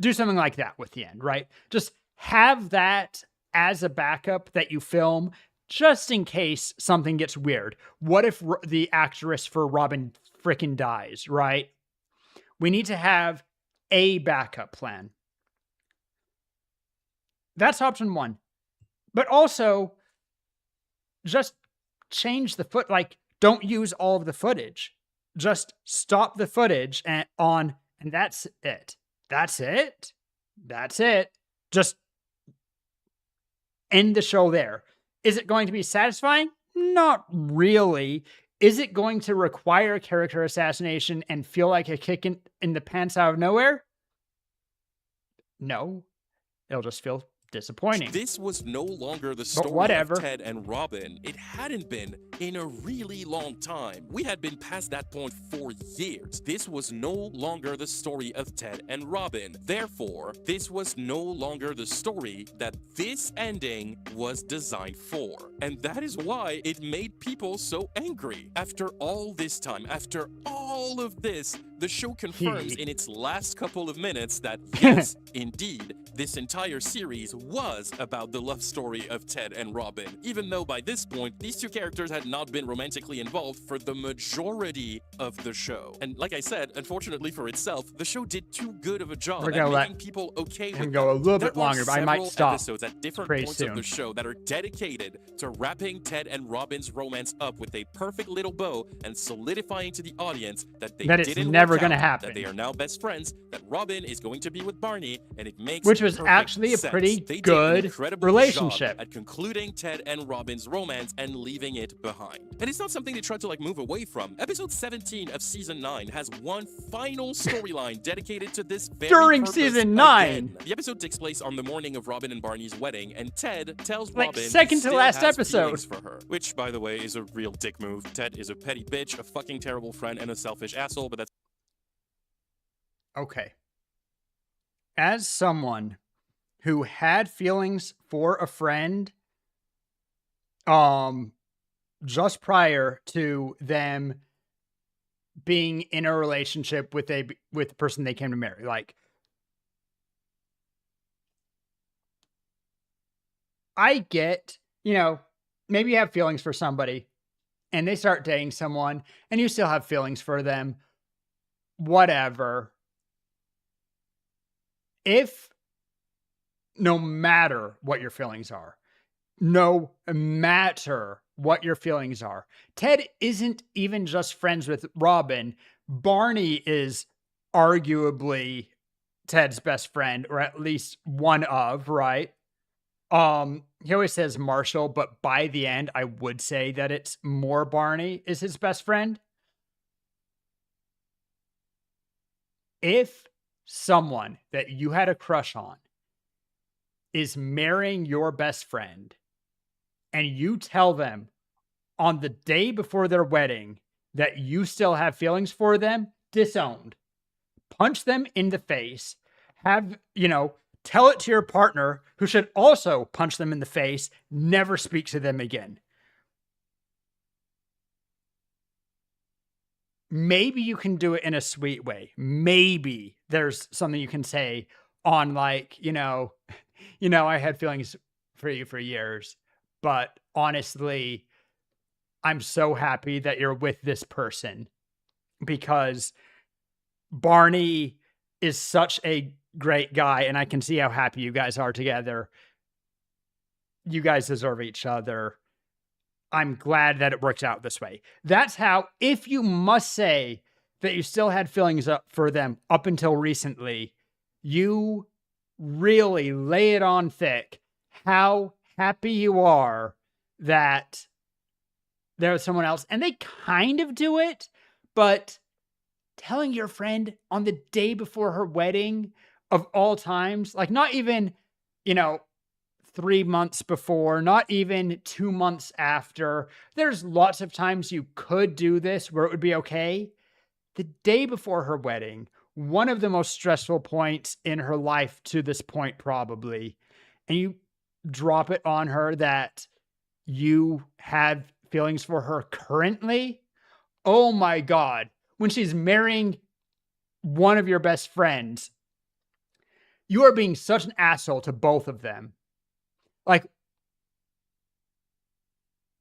do something like that with the end, right? Just have that as a backup that you film just in case something gets weird. What if the actress for Robin frickin' dies, right? We need to have a backup plan. That's option 1. But also, just change the don't use all of the footage. Just stop the footage and that's it. That's it. That's it. Just end the show there. Is it going to be satisfying? Not really. Is it going to require character assassination and feel like a kick in the pants out of nowhere? No, it'll just feel disappointing. This was no longer the story whatever. of Ted and Robin. It hadn't been in a really long time. We had been past that point for years. This was no longer the story of Ted and Robin. Therefore, this was no longer the story that this ending was designed for. And that is why it made people so angry. After all this time, after all of this, the show confirms in its last couple of minutes that yes, indeed, this entire series was about the love story of Ted and Robin, even though by this point, these two characters had not been romantically involved for the majority of the show. And like I said, unfortunately for itself, the show did too good of a job at making people okay with go a little There bit longer, are but I might several stop episodes at different pretty points soon. of the show that are dedicated to wrapping Ted and Robin's romance up with a perfect little bow and solidifying to the audience that they That it's didn't never work gonna out, happen. that they are now best friends, that Robin is going to be with Barney, and it makes Which was perfect actually a sense. pretty They did good an incredible relationship. job at concluding Ted and Robin's romance and leaving it behind. And it's not something they tried to move away from. Episode 17 of season 9 has one final storyline dedicated to this very During purpose season 9. again. The episode takes place on the morning of Robin and Barney's wedding, and Ted tells Like, Robin second he to still last has episode. feelings for her, which, by the way, is a real dick move. Ted is a petty bitch, a fucking terrible friend, and a selfish asshole, but that's Okay. As someone who had feelings for a friend, just prior to them being in a relationship with the person they came to marry, like, I get, maybe you have feelings for somebody and they start dating someone and you still have feelings for them, whatever. If no matter what your feelings are, Ted isn't even just friends with Robin. Barney is arguably Ted's best friend, or at least one of, right? He always says Marshall, but by the end, I would say that it's more Barney is his best friend. If someone that you had a crush on is marrying your best friend and you tell them on the day before their wedding that you still have feelings for them, disowned. Punch them in the face. Tell it to your partner, who should also punch them in the face. Never speak to them again. Maybe you can do it in a sweet way. Maybe there's something you can say on I had feelings for you for years, but honestly, I'm so happy that you're with this person because Barney is such a great guy and I can see how happy you guys are together. You guys deserve each other. I'm glad that it works out this way. That's how, if you must say that you still had feelings up for them up until recently, you really lay it on thick how happy you are that there's someone else. And they kind of do it, but telling your friend on the day before her wedding of all times, like not even, 3 months before, not even 2 months after. There's lots of times you could do this where it would be okay. The day before her wedding, one of the most stressful points in her life to this point, probably, and you drop it on her that you have feelings for her currently. Oh my God. When she's marrying one of your best friends, you are being such an asshole to both of them. Like,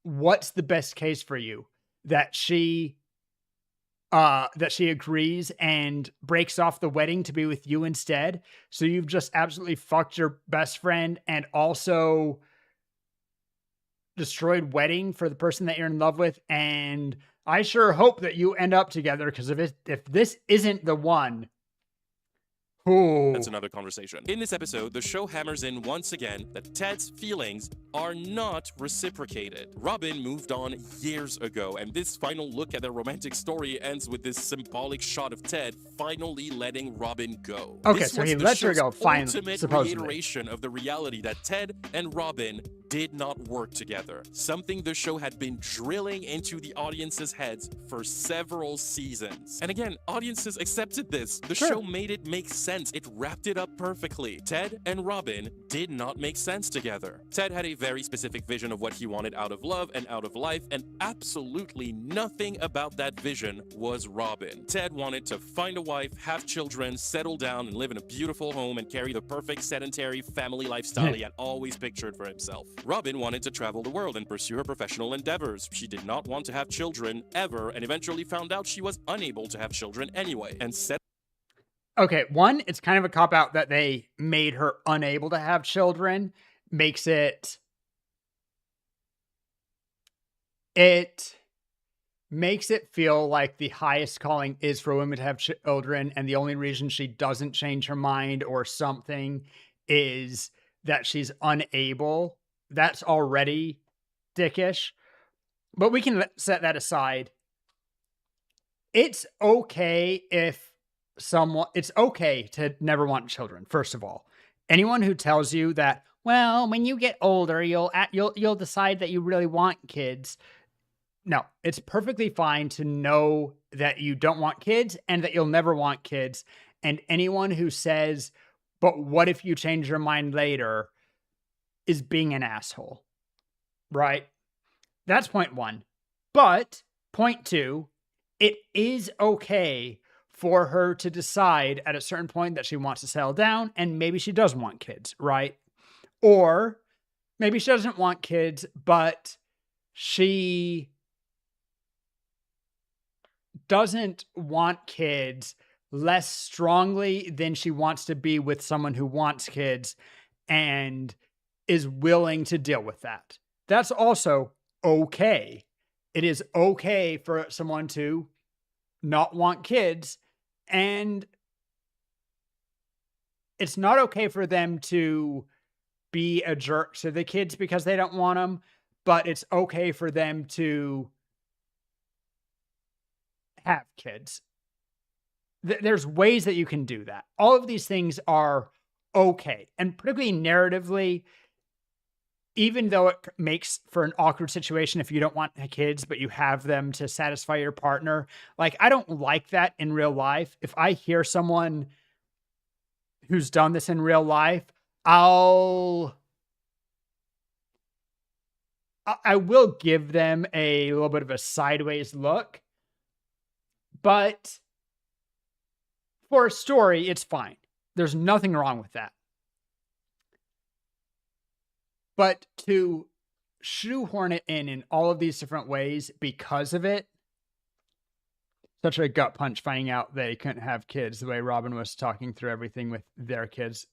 what's the best case for you? That she agrees and breaks off the wedding to be with you instead? So you've just absolutely fucked your best friend and also destroyed wedding for the person that you're in love with. And I sure hope that you end up together, because if this isn't the one, That's another conversation. In this episode, the show hammers in once again that Ted's feelings are not reciprocated. Robin moved on years ago, and this final look at their romantic story ends with this symbolic shot of Ted finally letting Robin go. Okay, This so was he the lets her show's go finally, ultimate supposedly. reiteration of the reality that Ted and Robin did not work together, something the show had been drilling into the audience's heads for several seasons. And again, audiences accepted this. The Sure. show made it make sense. It wrapped it up perfectly. Ted and Robin did not make sense together. Ted had a very specific vision of what he wanted out of love and out of life, and absolutely nothing about that vision was Robin. Ted wanted to find a wife, have children, settle down, and live in a beautiful home and carry the perfect sedentary family lifestyle he had always pictured for himself. Robin wanted to travel the world and pursue her professional endeavors. She did not want to have children ever, and eventually found out she was unable to have children anyway, and set Okay, one, it's kind of a cop-out that they made her unable to have children. Makes it makes it feel like the highest calling is for women to have children, and the only reason she doesn't change her mind or something is that she's unable. That's already dickish. But we can set that aside. It's okay it's okay to never want children, first of all. Anyone who tells you that, well, when you get older, you'll decide that you really want kids. No, it's perfectly fine to know that you don't want kids and that you'll never want kids. And anyone who says, but what if you change your mind later, is being an asshole, right? That's point one. But point two, it is okay for her to decide at a certain point that she wants to settle down, and maybe she does want kids, right? Or maybe she doesn't want kids, but she doesn't want kids less strongly than she wants to be with someone who wants kids and is willing to deal with that. That's also okay. It is okay for someone to not want kids, and it's not okay for them to be a jerk to the kids because they don't want them, but it's okay for them to have kids. There's ways that you can do that. All of these things are okay. And particularly narratively, even though it makes for an awkward situation if you don't want kids, but you have them to satisfy your partner. Like, I don't like that in real life. If I hear someone who's done this in real life, I will give them a little bit of a sideways look. But for a story, it's fine. There's nothing wrong with that. But to shoehorn it in all of these different ways because of it, such a gut punch finding out they couldn't have kids the way Robin was talking through everything with their kids.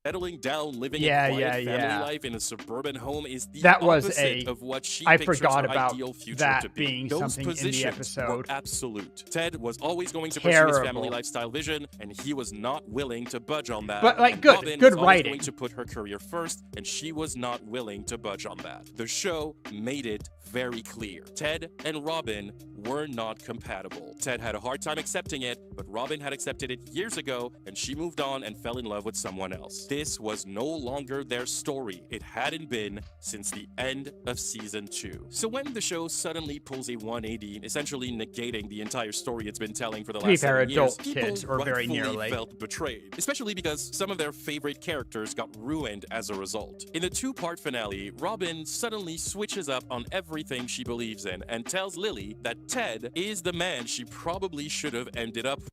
Settling down, living a quiet family life in a suburban home is the opposite of what she pictures her ideal future to be. Being Those something in the positions episode. were absolute. Ted was always going to pursue his family lifestyle vision, and he was not willing to budge on that. But, like, and good Robin was always writing. going to put her career first, and she was not willing to budge on that. The show made it very clear. Ted and Robin were not compatible. Ted had a hard time accepting it, but Robin had accepted it years ago, and she moved on and fell in love with someone else. This was no longer their story. It hadn't been since the end of season 2. So when the show suddenly pulls a 180, essentially negating the entire story it's been telling for the last 7 years, adult people kids, or very rightfully nearly. felt betrayed, especially because some of their favorite characters got ruined as a result. In the 2-part finale, Robin suddenly switches up on everything she believes in and tells Lily that Ted is the man she probably should have ended up with.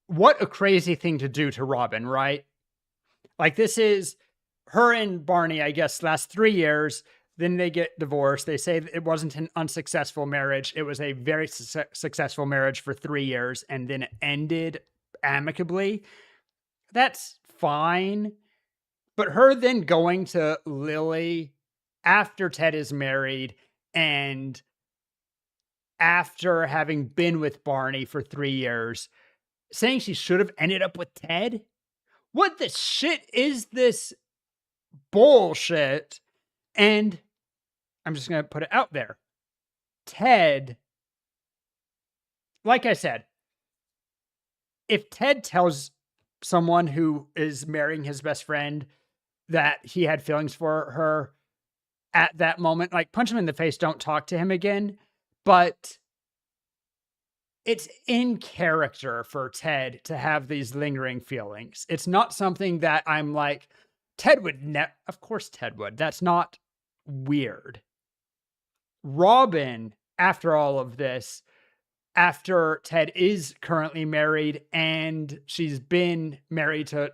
What a crazy thing to do to Robin, right? Like, this is her and Barney, I guess, last 3 years. Then they get divorced. They say it wasn't an unsuccessful marriage. It was a very successful marriage for 3 years, and then it ended amicably. That's fine. But her then going to Lily after Ted is married and after having been with Barney for 3 years, saying she should have ended up with Ted? What the shit is this bullshit. And I'm just going to put it out there. Ted, like I said, if Ted tells someone who is marrying his best friend that he had feelings for her at that moment, like, punch him in the face, don't talk to him again. But it's in character for Ted to have these lingering feelings. It's not something that I'm like, Ted would of course Ted would. That's not weird. Robin, after all of this, after Ted is currently married and she's been married to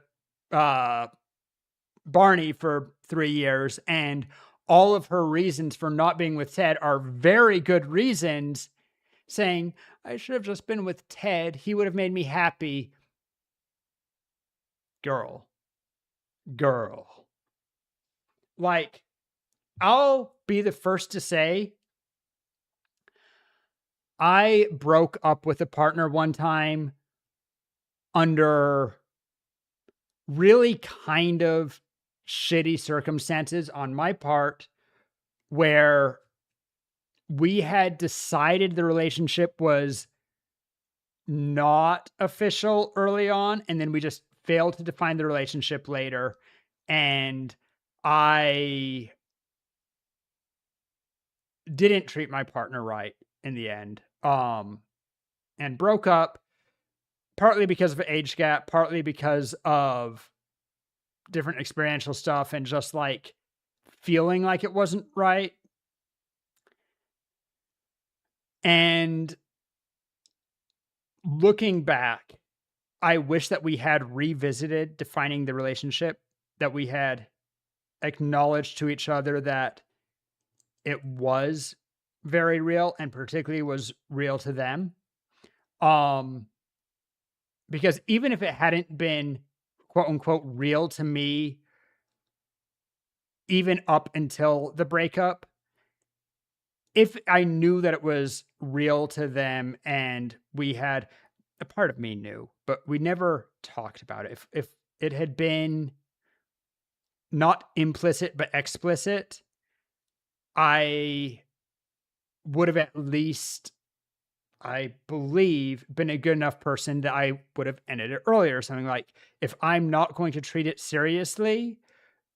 Barney for 3 years, and all of her reasons for not being with Ted are very good reasons, saying, I should have just been with Ted. He would have made me happy. Girl. Like, I'll be the first to say, I broke up with a partner one time under really kind of shitty circumstances on my part, where we had decided the relationship was not official early on, and then we just failed to define the relationship later. And I didn't treat my partner right in the end. And broke up partly because of an age gap, partly because of different experiential stuff and just like feeling like it wasn't right. And looking back, I wish that we had revisited defining the relationship, that we had acknowledged to each other that it was very real and particularly was real to them. Because even if it hadn't been quote unquote real to me, even up until the breakup, if I knew that it was real to them and we had, a part of me knew, but we never talked about it. If it had been not implicit, but explicit, I would have at least, I believe, been a good enough person that I would have ended it earlier. Something like, if I'm not going to treat it seriously,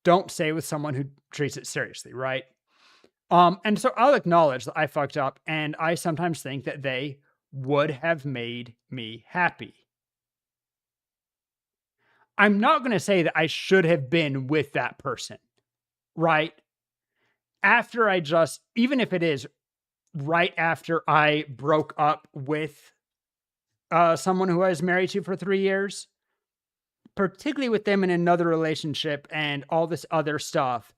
don't stay with someone who treats it seriously, right? And so I'll acknowledge that I fucked up, and I sometimes think that they would have made me happy. I'm not going to say that I should have been with that person, right? After I just, even if it is right after I broke up with someone who I was married to for 3 years, particularly with them in another relationship and all this other stuff,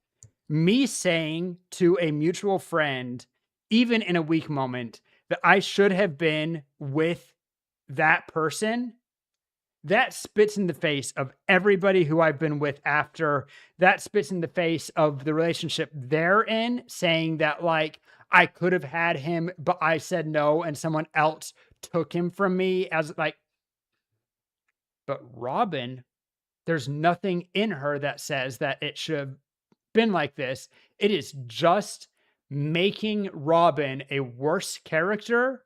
me saying to a mutual friend, even in a weak moment, that I should have been with that person, that spits in the face of everybody who I've been with after. That spits in the face of the relationship they're in, saying that, like, I could have had him, but I said no, and someone else took him from me as, like, but Robin, there's nothing in her that says that it should have been like this. It is just making Robin a worse character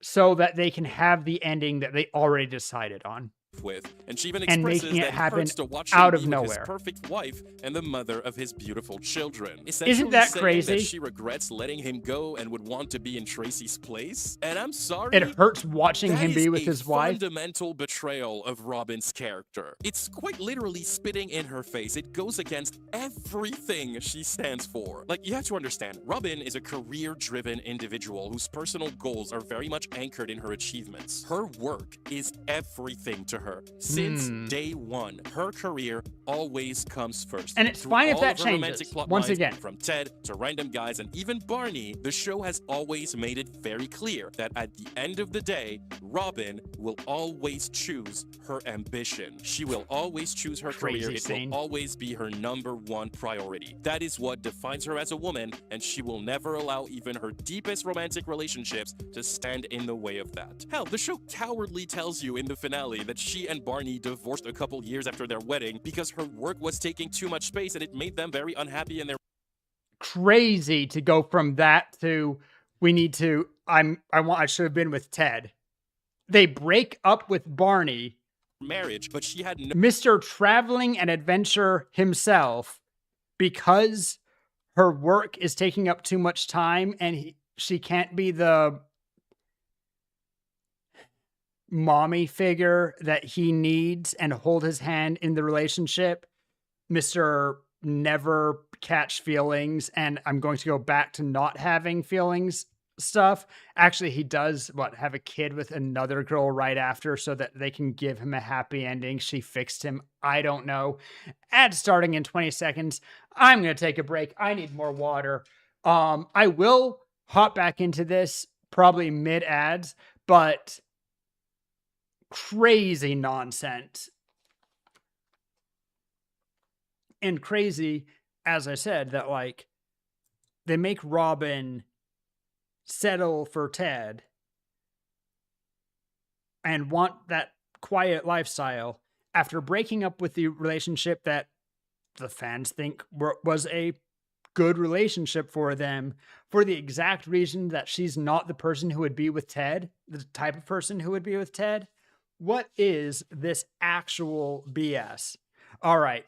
so that they can have the ending that they already decided on. With, and she even And expresses making it that it happen hurts to watch out him of be with nowhere. his perfect wife and the mother of his beautiful children. Isn't that saying crazy? That she regrets letting him go and would want to be in Tracy's place. And I'm sorry, It hurts watching him be with his wife. Fundamental betrayal of Robin's character. It's quite literally spitting in her face. It goes against everything she stands for. Like, you have to understand, Robin is a career-driven individual whose personal goals are very much anchored in her achievements. Her work is everything to her. Since day one, her career always comes first. And it's Through fine if all that of her romantic changes. plot Once lines, again. from Ted to random guys and even Barney, the show has always made it very clear that at the end of the day, Robin will always choose her ambition. She will always choose her career. It will always be her #1 priority. That is what defines her as a woman, and she will never allow even her deepest romantic relationships to stand in the way of that. Hell, the show cowardly tells you in the finale that She and Barney divorced a couple years after their wedding because her work was taking too much space and it made them very unhappy in their Crazy to go from that to I should have been with Ted. They break up with Barney, marriage, but she had no Mr. Traveling and Adventure himself, because her work is taking up too much time and she can't be the mommy figure that he needs and hold his hand in the relationship. Mr. Never catch feelings, and I'm going to go back to not having feelings stuff. Actually, he does have a kid with another girl right after so that they can give him a happy ending. She fixed him. I don't know. Ad starting in 20 seconds. I'm going to take a break. I need more water. I will hop back into this probably mid ads, but crazy nonsense. And crazy, as I said, that like they make Robin settle for Ted and want that quiet lifestyle after breaking up with the relationship that the fans think was a good relationship for them, for the exact reason that she's not the person who would be with Ted, the type of person who would be with Ted. What is this actual BS? All right.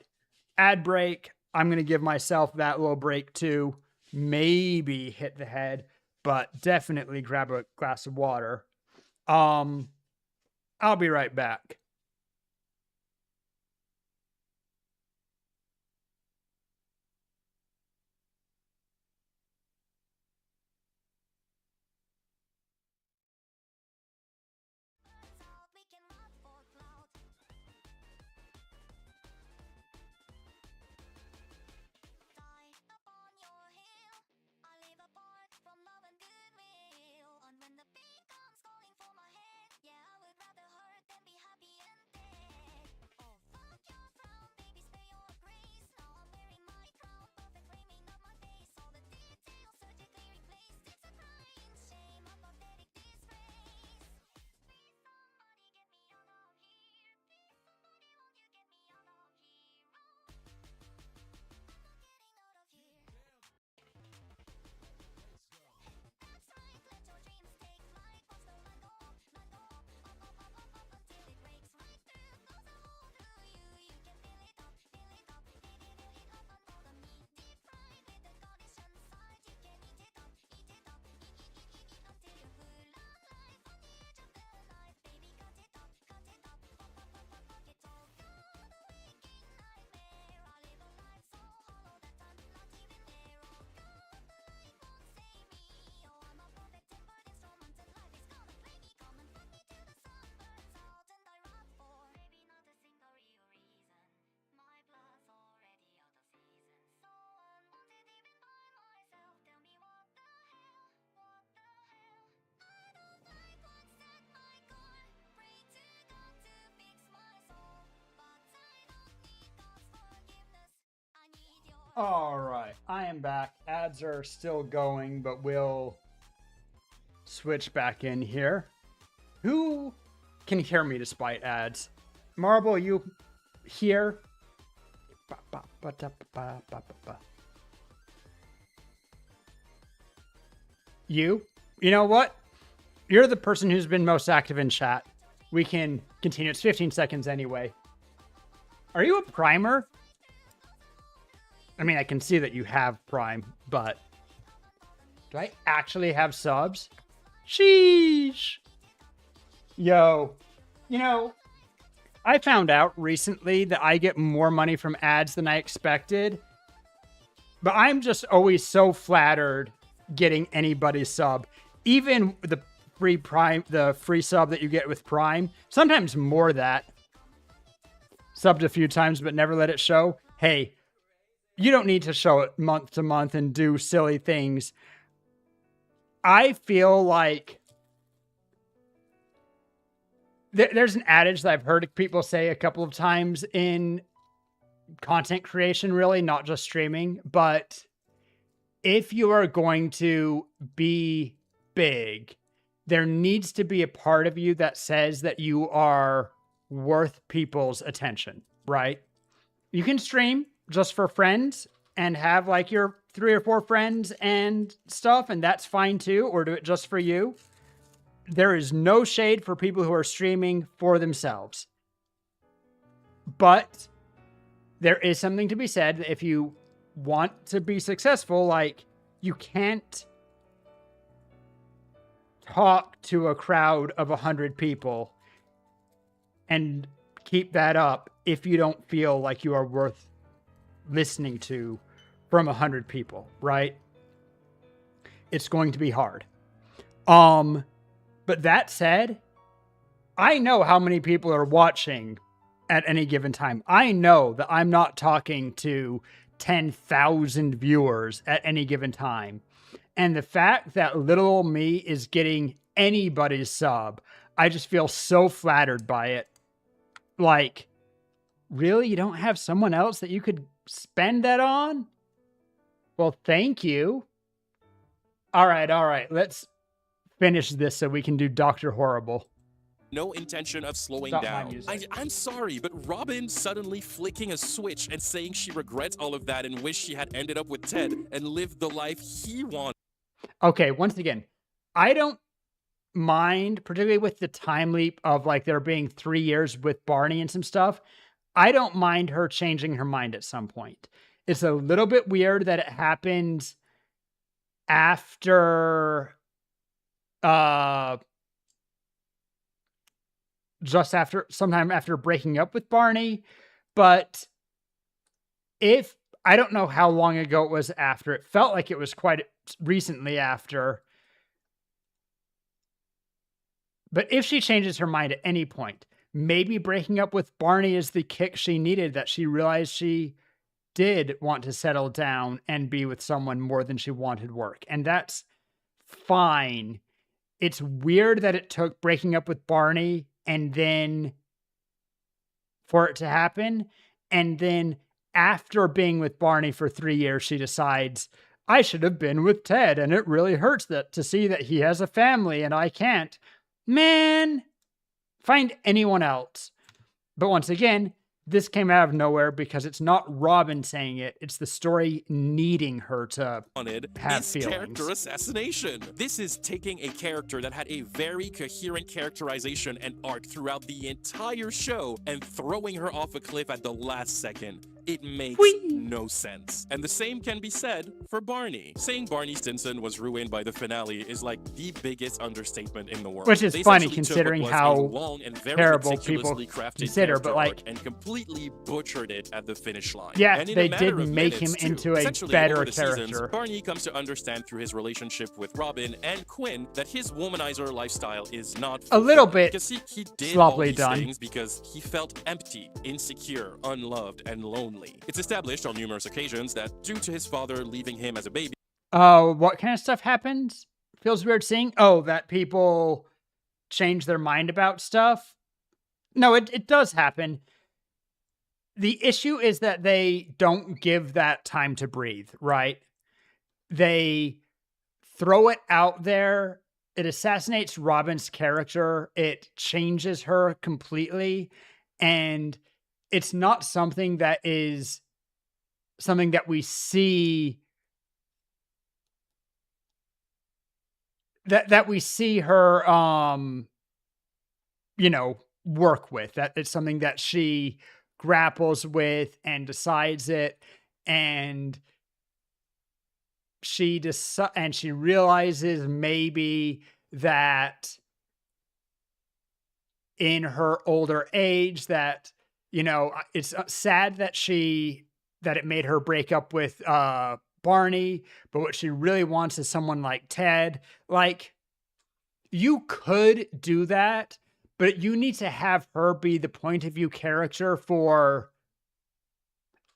Ad break. I'm going to give myself that little break too. Maybe hit the head, but definitely grab a glass of water. I'll be right back. All right, I am back. Ads are still going, but we'll switch back in here. Who can hear me despite ads? Marble, you here? You? You know what? You're the person who's been most active in chat. We can continue. It's 15 seconds anyway. Are you a primer? I mean, I can see that you have Prime, but do I actually have subs? Sheesh. Yo, you know, I found out recently that I get more money from ads than I expected, but I'm just always so flattered getting anybody's sub. Even the free Prime, the free sub that you get with Prime, sometimes more that. Subbed a few times, but never let it show. Hey, you don't need to show it month to month and do silly things. I feel like there's an adage that I've heard people say a couple of times in content creation, really, not just streaming. But if you are going to be big, there needs to be a part of you that says that you are worth people's attention, right? You can stream just for friends and have like your 3 or 4 friends and stuff, and that's fine too, or do it just for you. There is no shade for people who are streaming for themselves. But there is something to be said that if you want to be successful, like, you can't talk to a crowd of 100 people and keep that up if you don't feel like you are worth listening to from 100 people, right? It's going to be hard. But that said, I know how many people are watching at any given time. I know that I'm not talking to 10,000 viewers at any given time. And the fact that little old me is getting anybody's sub, I just feel so flattered by it. Like, really? You don't have someone else that you could spend that on? Well, thank you. All right. Let's finish this so we can do Dr. Horrible. No intention of slowing Stop my down. music. I'm sorry, but Robin suddenly flicking a switch and saying she regrets all of that and wish she had ended up with Ted and lived the life he wanted. Okay, once again, I don't mind, particularly with the time leap of like there being 3 years with Barney and some stuff. I don't mind her changing her mind at some point. It's a little bit weird that it happened after, just after, sometime after breaking up with Barney. But if, I don't know how long ago it was after, it felt like it was quite recently after. But if she changes her mind at any point, maybe breaking up with Barney is the kick she needed, that she realized she did want to settle down and be with someone more than she wanted work. And that's fine. It's weird that it took breaking up with Barney and then for it to happen. And then after being with Barney for 3 years, she decides, I should have been with Ted. And it really hurts that to see that he has a family and I can't. Man, find anyone else. But once again, this came out of nowhere because it's not Robin saying it. It's the story needing her to have is feelings. Character assassination. This is taking a character that had a very coherent characterization and arc throughout the entire show and throwing her off a cliff at the last second. It makes no sense. And the same can be said for Barney. Saying Barney Stinson was ruined by the finale is like the biggest understatement in the world. Which is They funny essentially took considering what was how a long and very terrible meticulously people crafted consider, character but, like, arc and completely butchered it at the finish line. Yeah, And in they a matter did of make him minutes, too. into a Essentially, better over the seasons, character. Barney comes to understand through his relationship with Robin and Quinn that his womanizer lifestyle is not A little bit because he did sloppily all these done. things because he felt empty, insecure, unloved, and lonely. It's established on numerous occasions that due to his father leaving him as a baby, What kind of stuff happens? Feels weird seeing. Oh, that people change their mind about stuff. No, it does happen. The issue is that they don't give that time to breathe, right? They throw it out there. It assassinates Robin's character. It changes her completely. And it's not something that is something that we see that we see her work with. That it's something that she grapples with and decides it, and she realizes maybe that in her older age that it's sad that it made her break up with Barney, but what she really wants is someone like Ted. Like, you could do that, but you need to have her be the point of view character for,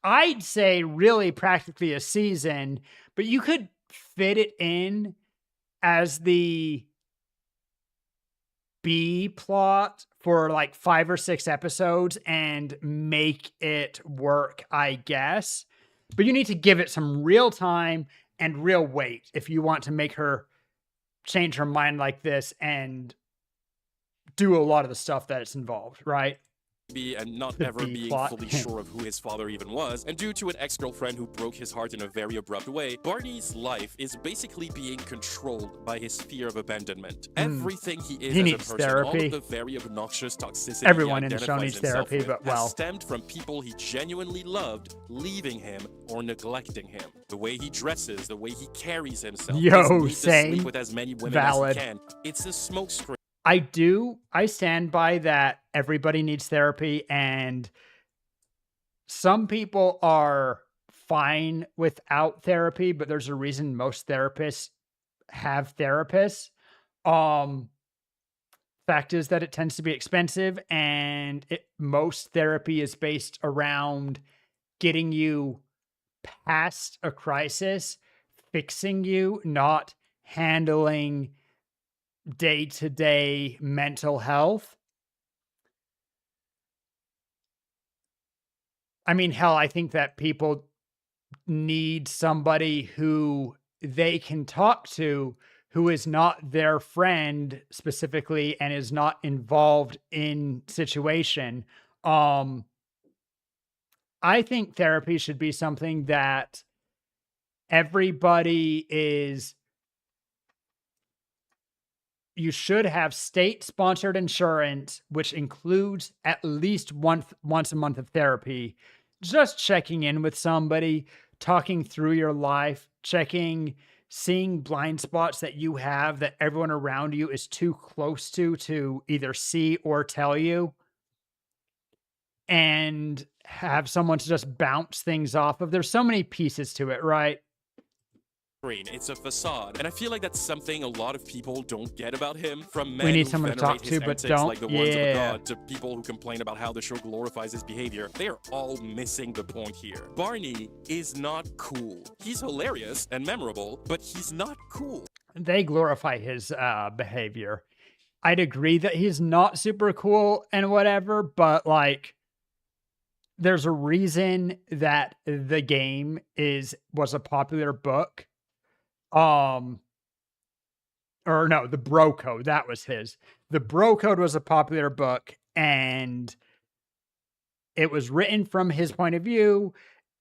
I'd say, really practically a season, but you could fit it in as the B plot for like 5 or 6 episodes and make it work, I guess. But you need to give it some real time and real weight if you want to make her change her mind like this and do a lot of the stuff that it's involved, right? and not The ever B being plot. fully sure of who his father even was, and due to an ex-girlfriend who broke his heart in a very abrupt way, Barney's life is basically being controlled by his fear of abandonment. Everything he is He as needs a person, all therapy. of the very obnoxious toxicity Everyone he in the show identifies needs himself therapy, with but has well. stemmed from people he genuinely loved leaving him or neglecting him. The way he dresses, the way he carries himself, Yo, his need to same. sleep with as many women Valid. as he can, it's a smokescreen. I stand by that everybody needs therapy, and some people are fine without therapy, but there's a reason most therapists have therapists. Fact is that it tends to be expensive, and most therapy is based around getting you past a crisis, fixing you, not handling day-to-day mental health. I mean, hell, I think that people need somebody who they can talk to who is not their friend specifically and is not involved in situation. I think therapy should be something that everybody is you should have state-sponsored insurance, which includes at least once a month of therapy. Just checking in with somebody, talking through your life, seeing blind spots that you have that everyone around you is too close to either see or tell you, and have someone to just bounce things off of. There's so many pieces to it, right? It's a facade, and I feel like that's something a lot of people don't get about him. From We men need who someone to venerate talk his to, but antics don't. like the ones of a Yeah. god, to people who complain about how the show glorifies his behavior. They are all missing the point here. Barney is not cool. He's hilarious and memorable, but he's not cool. They glorify his behavior. I'd agree that he's not super cool and whatever, but like there's a reason that the game was a popular book. Or no, the Bro Code, that was his. The Bro Code was a popular book, and it was written from his point of view,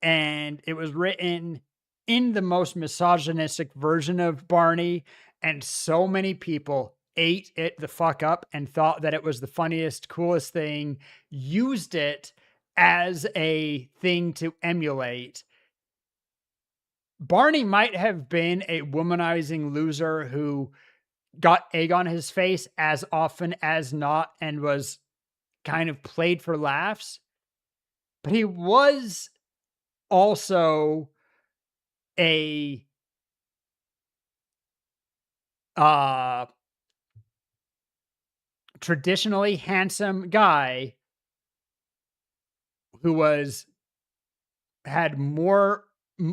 and it was written in the most misogynistic version of Barney, and so many people ate it the fuck up and thought that it was the funniest, coolest thing, used it as a thing to emulate. Barney might have been a womanizing loser who got egg on his face as often as not and was kind of played for laughs, but he was also a traditionally handsome guy who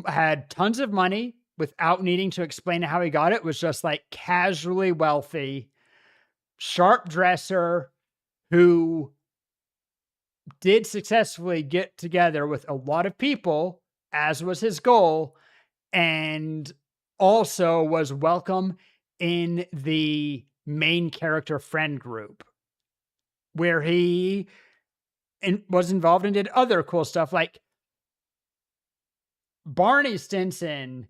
had tons of money without needing to explain how he got it, was just like casually wealthy, sharp dresser who did successfully get together with a lot of people, as was his goal, and also was welcome in the main character friend group, where he was involved and did other cool stuff. Like Barney Stinson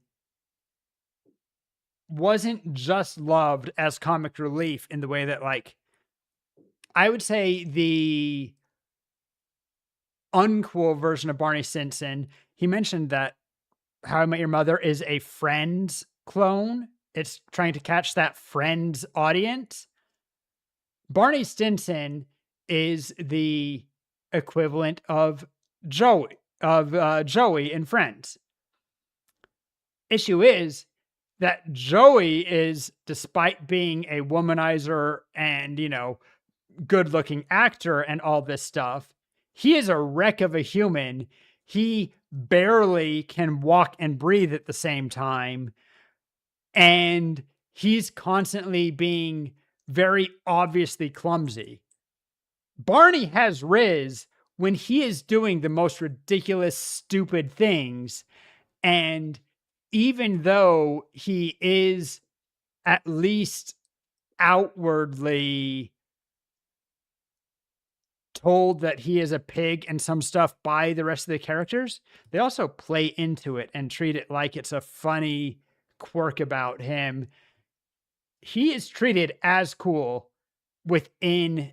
wasn't just loved as comic relief in the way that, like, I would say the uncool version of Barney Stinson, he mentioned that How I Met Your Mother is a Friends clone. It's trying to catch that Friends audience. Barney Stinson is the equivalent of Joey in Friends. Issue is that Joey is, despite being a womanizer and, good-looking actor and all this stuff, he is a wreck of a human. He barely can walk and breathe at the same time. And he's constantly being very obviously clumsy. Barney has Riz when he is doing the most ridiculous, stupid things. And even though he is at least outwardly told that he is a pig and some stuff by the rest of the characters, they also play into it and treat it like it's a funny quirk about him. He is treated as cool within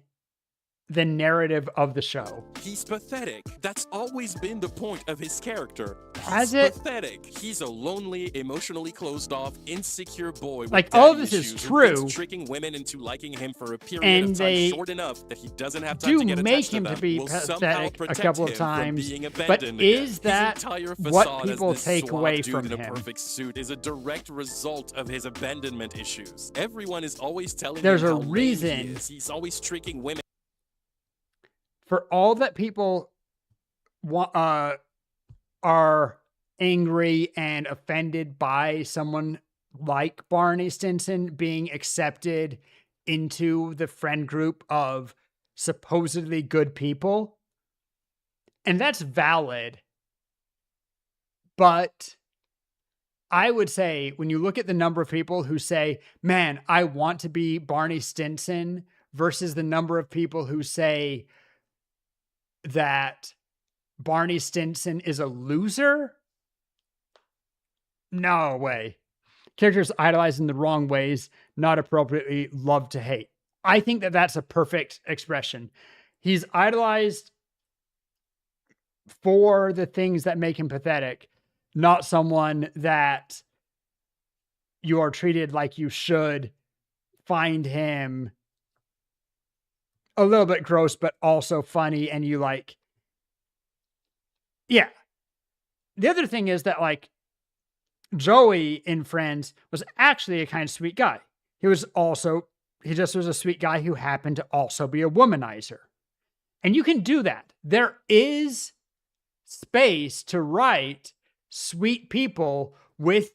the narrative of the show. He's pathetic. That's always been the point of his character. Has He's it? pathetic. He's a lonely, emotionally closed off, insecure boy with Like, all daddy this is issues who thinks true. tricking women into liking him for a period And of time they short enough that he doesn't have time do to get make attached to him them to be will somehow pathetic a protect couple of him from times, being but abandoned is again. that His entire what facade people as this take suave away dude from in a him? perfect suit is a direct result of his abandonment issues. Everyone is always telling There's him a how lame reason. he is. He's always tricking women. For all that people are angry and offended by someone like Barney Stinson being accepted into the friend group of supposedly good people, and that's valid, but I would say when you look at the number of people who say, man, I want to be Barney Stinson, versus the number of people who say that Barney Stinson is a loser, no way. Characters idolized in the wrong ways, not appropriately, love to hate. I think that that's a perfect expression. He's idolized for the things that make him pathetic, not someone that you are treated like you should find him a little bit gross, but also funny. And you like, yeah. The other thing is that like Joey in Friends was actually a kind of sweet guy. He just was a sweet guy who happened to also be a womanizer. And you can do that. There is space to write sweet people with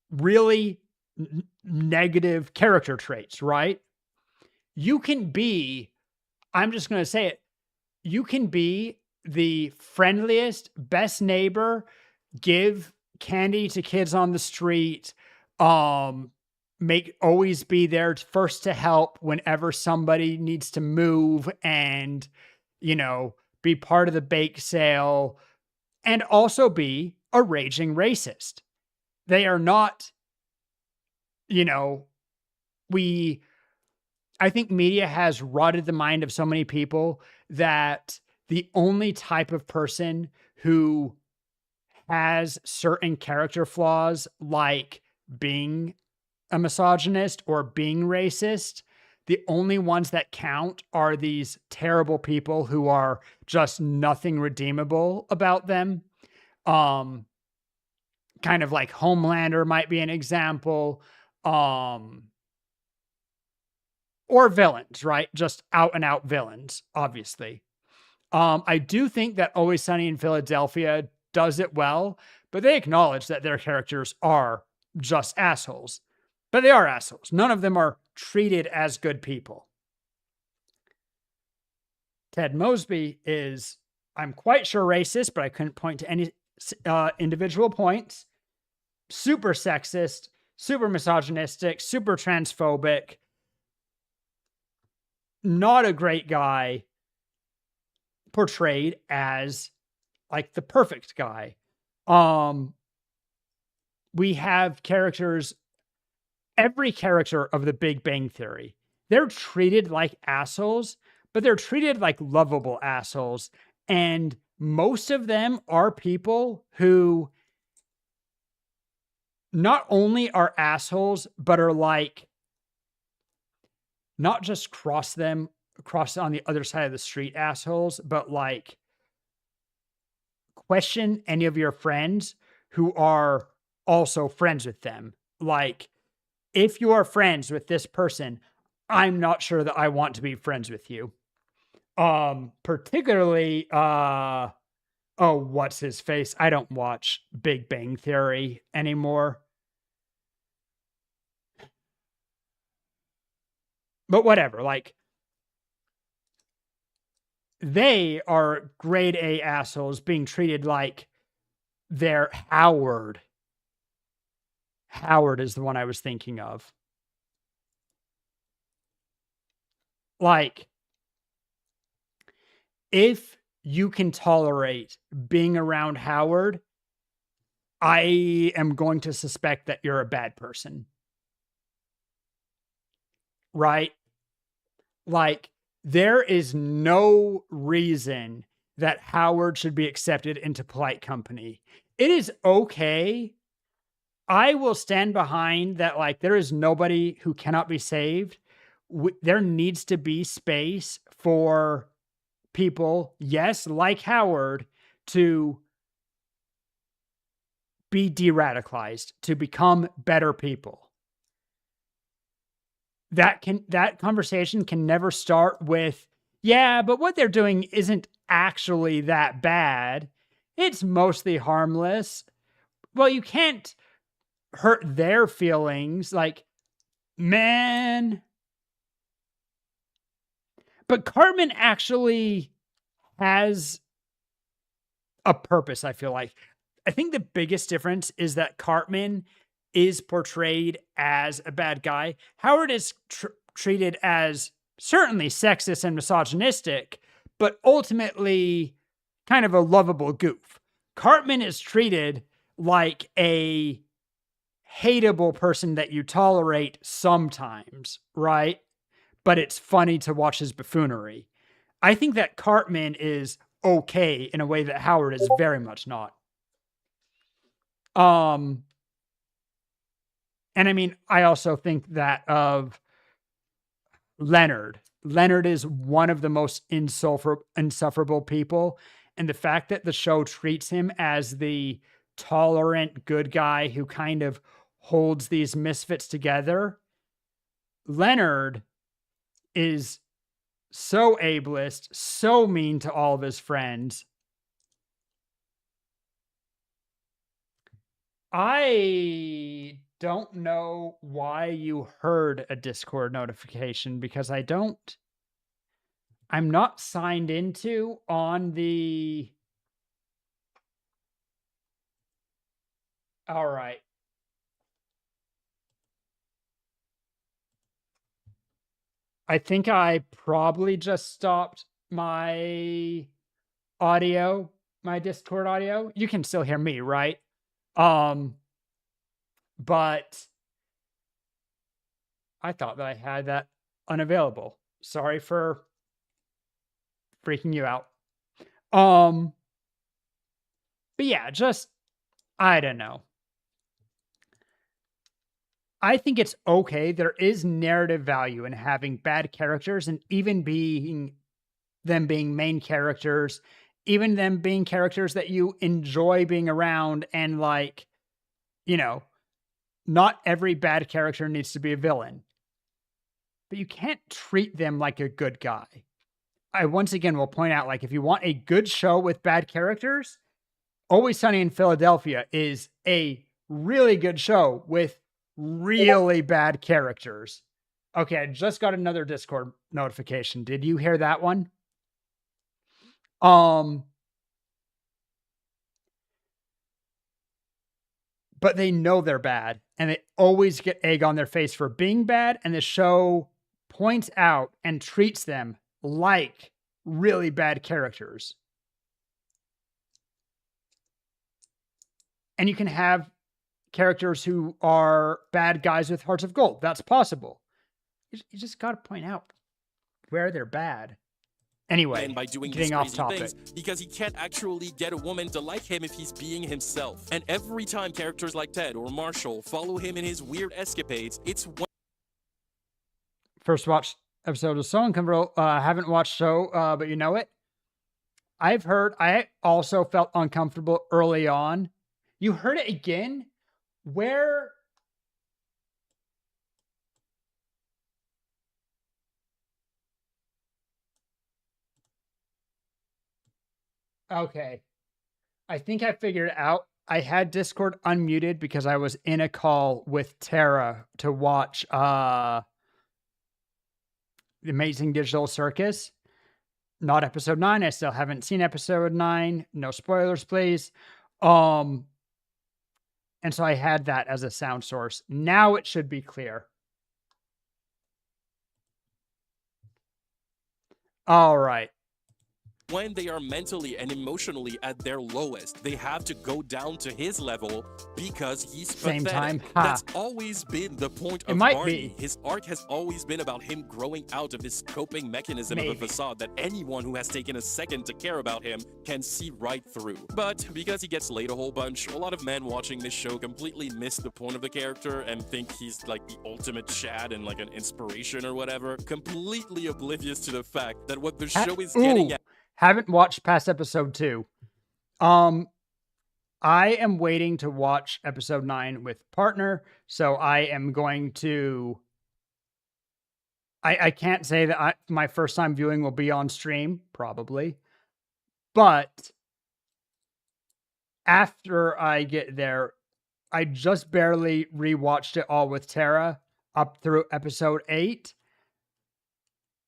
really negative character traits, right? You can be, I'm just going to say it, you can be the friendliest, best neighbor, give candy to kids on the street, always be there first to help whenever somebody needs to move, and, be part of the bake sale, and also be a raging racist. They are not, I think media has rotted the mind of so many people that the only type of person who has certain character flaws, like being a misogynist or being racist, the only ones that count are these terrible people who are just nothing redeemable about them. Kind of like Homelander might be an example. Or villains, right? Just out and out villains, obviously. I do think that Always Sunny in Philadelphia does it well, but they acknowledge that their characters are just assholes. But they are assholes. None of them are treated as good people. Ted Mosby is, I'm quite sure, racist, but I couldn't point to any individual points. Super sexist, super misogynistic, super transphobic. Not a great guy, portrayed as like the perfect guy. We have characters, every character of the Big Bang Theory, they're treated like assholes, but they're treated like lovable assholes. And most of them are people who not only are assholes, but are like, not just cross on the other side of the street assholes, but like question any of your friends who are also friends with them. Like, if you are friends with this person, I'm not sure that I want to be friends with you. Particularly, what's his face? I don't watch Big Bang Theory anymore. But whatever, like, they are grade A assholes being treated like they're Howard. Howard is the one I was thinking of. Like, if you can tolerate being around Howard, I am going to suspect that you're a bad person. Right? Like, there is no reason that Howard should be accepted into polite company. It is okay. I will stand behind that. Like, there is nobody who cannot be saved. There needs to be space for people, yes, like Howard, to be de-radicalized, to become better people. That conversation can never start with, yeah, but what they're doing isn't actually that bad. It's mostly harmless. Well, you can't hurt their feelings. Like, man. But Cartman actually has a purpose, I feel like. I think the biggest difference is that Cartman is portrayed as a bad guy. Howard is treated as certainly sexist and misogynistic, but ultimately kind of a lovable goof. Cartman is treated like a hateable person that you tolerate sometimes, right? But it's funny to watch his buffoonery. I think that Cartman is okay in a way that Howard is very much not. And I mean, I also think that of Leonard. Leonard is one of the most insufferable people. And the fact that the show treats him as the tolerant good guy who kind of holds these misfits together. Leonard is so ableist, so mean to all of his friends. I don't know why you heard a Discord notification because I'm not signed into on the. All right. I think I probably just stopped my audio, my Discord audio. You can still hear me, right? But I thought that I had that unavailable. Sorry for freaking you out. But yeah, just, I don't know. I think it's okay. There is narrative value in having bad characters and even being main characters, even them being characters that you enjoy being around. And like, you know, not every bad character needs to be a villain, but you can't treat them like a good guy. I once again will point out, like, if you want a good show with bad characters, Always Sunny in Philadelphia is a really good show with really bad characters. Okay, I just got another Discord notification. Did you hear that one? But they know they're bad and they always get egg on their face for being bad. And the show points out and treats them like really bad characters. And you can have characters who are bad guys with hearts of gold. That's possible. You just got to point out where they're bad. Anyway, and by doing getting these off crazy topic. things because he can't actually get a woman to like him if he's being himself. And every time characters like Ted or Marshall follow him in his weird escapades, it's one. First watched episode of So Uncomfortable. Haven't watched So, but you know it. I've heard. I also felt uncomfortable early on. You heard it again? Where? Okay. I think I figured it out. I had Discord unmuted because I was in a call with Tara to watch The Amazing Digital Circus. Not episode 9. I still haven't seen episode 9. No spoilers, please. And so I had that as a sound source. Now it should be clear. All right. when they are mentally and emotionally at their lowest, they have to go down to his level because he's Same pathetic. time, ha. That's always been the point of might Barney. be. His arc has always been about him growing out of his coping mechanism of a Maybe. facade that anyone who has taken a second to care about him can see right through. But because he gets laid a whole bunch, a lot of men watching this show completely miss the point of the character and think he's like the ultimate Chad and like an inspiration or whatever, completely oblivious to the fact that what the show is getting at. Haven't watched past episode 2. I am waiting to watch episode 9 with partner, so I am going to. I can't say that my first time viewing will be on stream, probably, but after I get there, I just barely rewatched it all with Tara up through episode 8.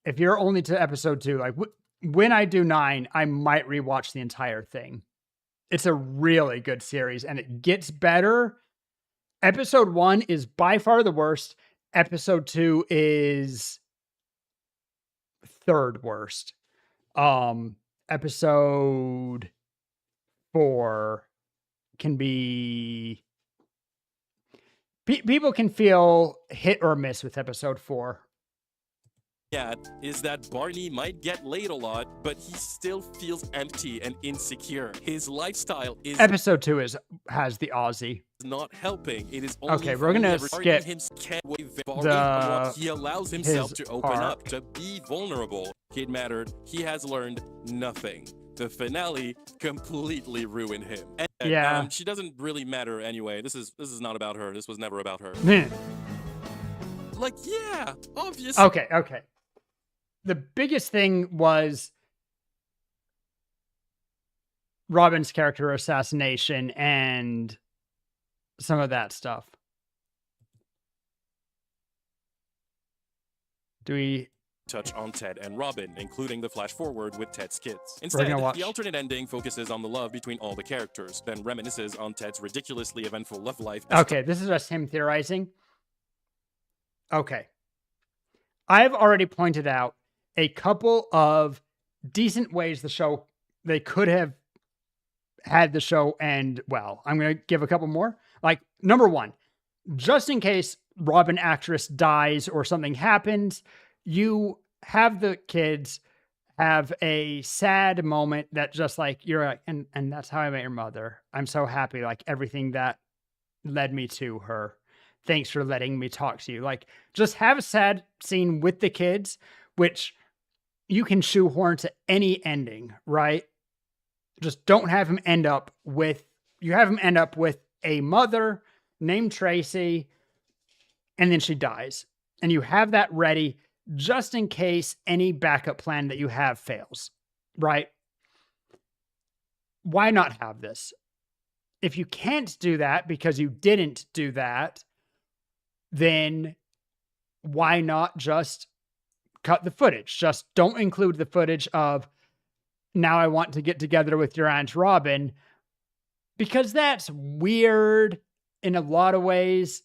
If you're only to episode 2, like when I do 9, I might rewatch the entire thing. It's a really good series and it gets better. Episode 1 is by far the worst. Episode 2 is third worst. Episode 4 can be people can feel hit or miss with episode 4. Is that Barney might get laid a lot, but he still feels empty and insecure. His lifestyle is Episode 2 has the Aussie. not helping. It is only Okay, we're gonna skip he allows himself his to open up, arc. to be vulnerable. Kid mattered. He has learned nothing. The finale completely ruined him. And, Yeah. she doesn't really matter anyway. This is not about her. This was never about her. Like, yeah, obviously. Okay. The biggest thing was Robin's character assassination and some of that stuff. Do we touch on Ted and Robin, including the flash forward with Ted's kids. We're Instead, gonna watch- the alternate ending focuses on the love between all the characters, then reminisces on Ted's ridiculously eventful love life. Okay, this is just him theorizing. Okay. I've already pointed out a couple of decent ways they could have had the show end well. I'm going to give a couple more. Like, number 1, just in case Robin actress dies or something happens, you have the kids have a sad moment that just like, you're like, and that's how I met your mother. I'm so happy. Like everything that led me to her. Thanks for letting me talk to you. Like, just have a sad scene with the kids, which you can shoehorn to any ending, right? Just don't have him end up with a mother named Tracy, and then she dies. And you have that ready just in case any backup plan that you have fails, right? Why not have this? If you can't do that because you didn't do that, then why not just cut the footage? Just don't include the footage of now I want to get together with your Aunt Robin, because that's weird in a lot of ways.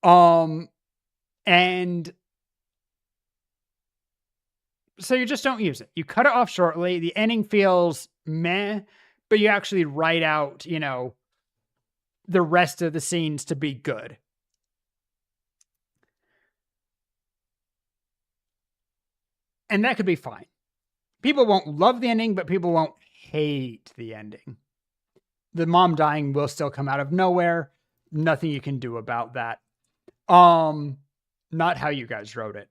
And so you just don't use it. You cut it off shortly. The ending feels meh, but you actually write out, the rest of the scenes to be good. And that could be fine. People won't love the ending, but people won't hate the ending. The mom dying will still come out of nowhere. Nothing you can do about that. Not how you guys wrote it.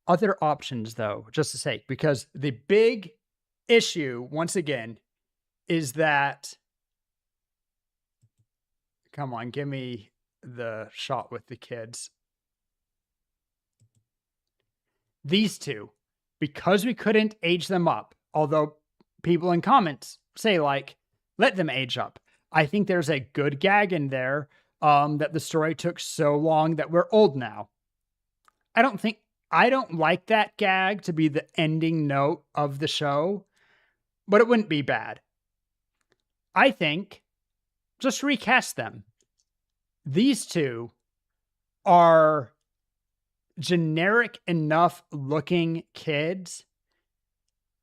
Other options, though, just to say, because the big issue, once again, is that. Come on, give me the shot with the kids. These two, because we couldn't age them up, although people in comments say, like, let them age up. I think there's a good gag in there that the story took so long that we're old now. I don't like that gag to be the ending note of the show, but it wouldn't be bad. I think just recast them. These two are generic enough looking kids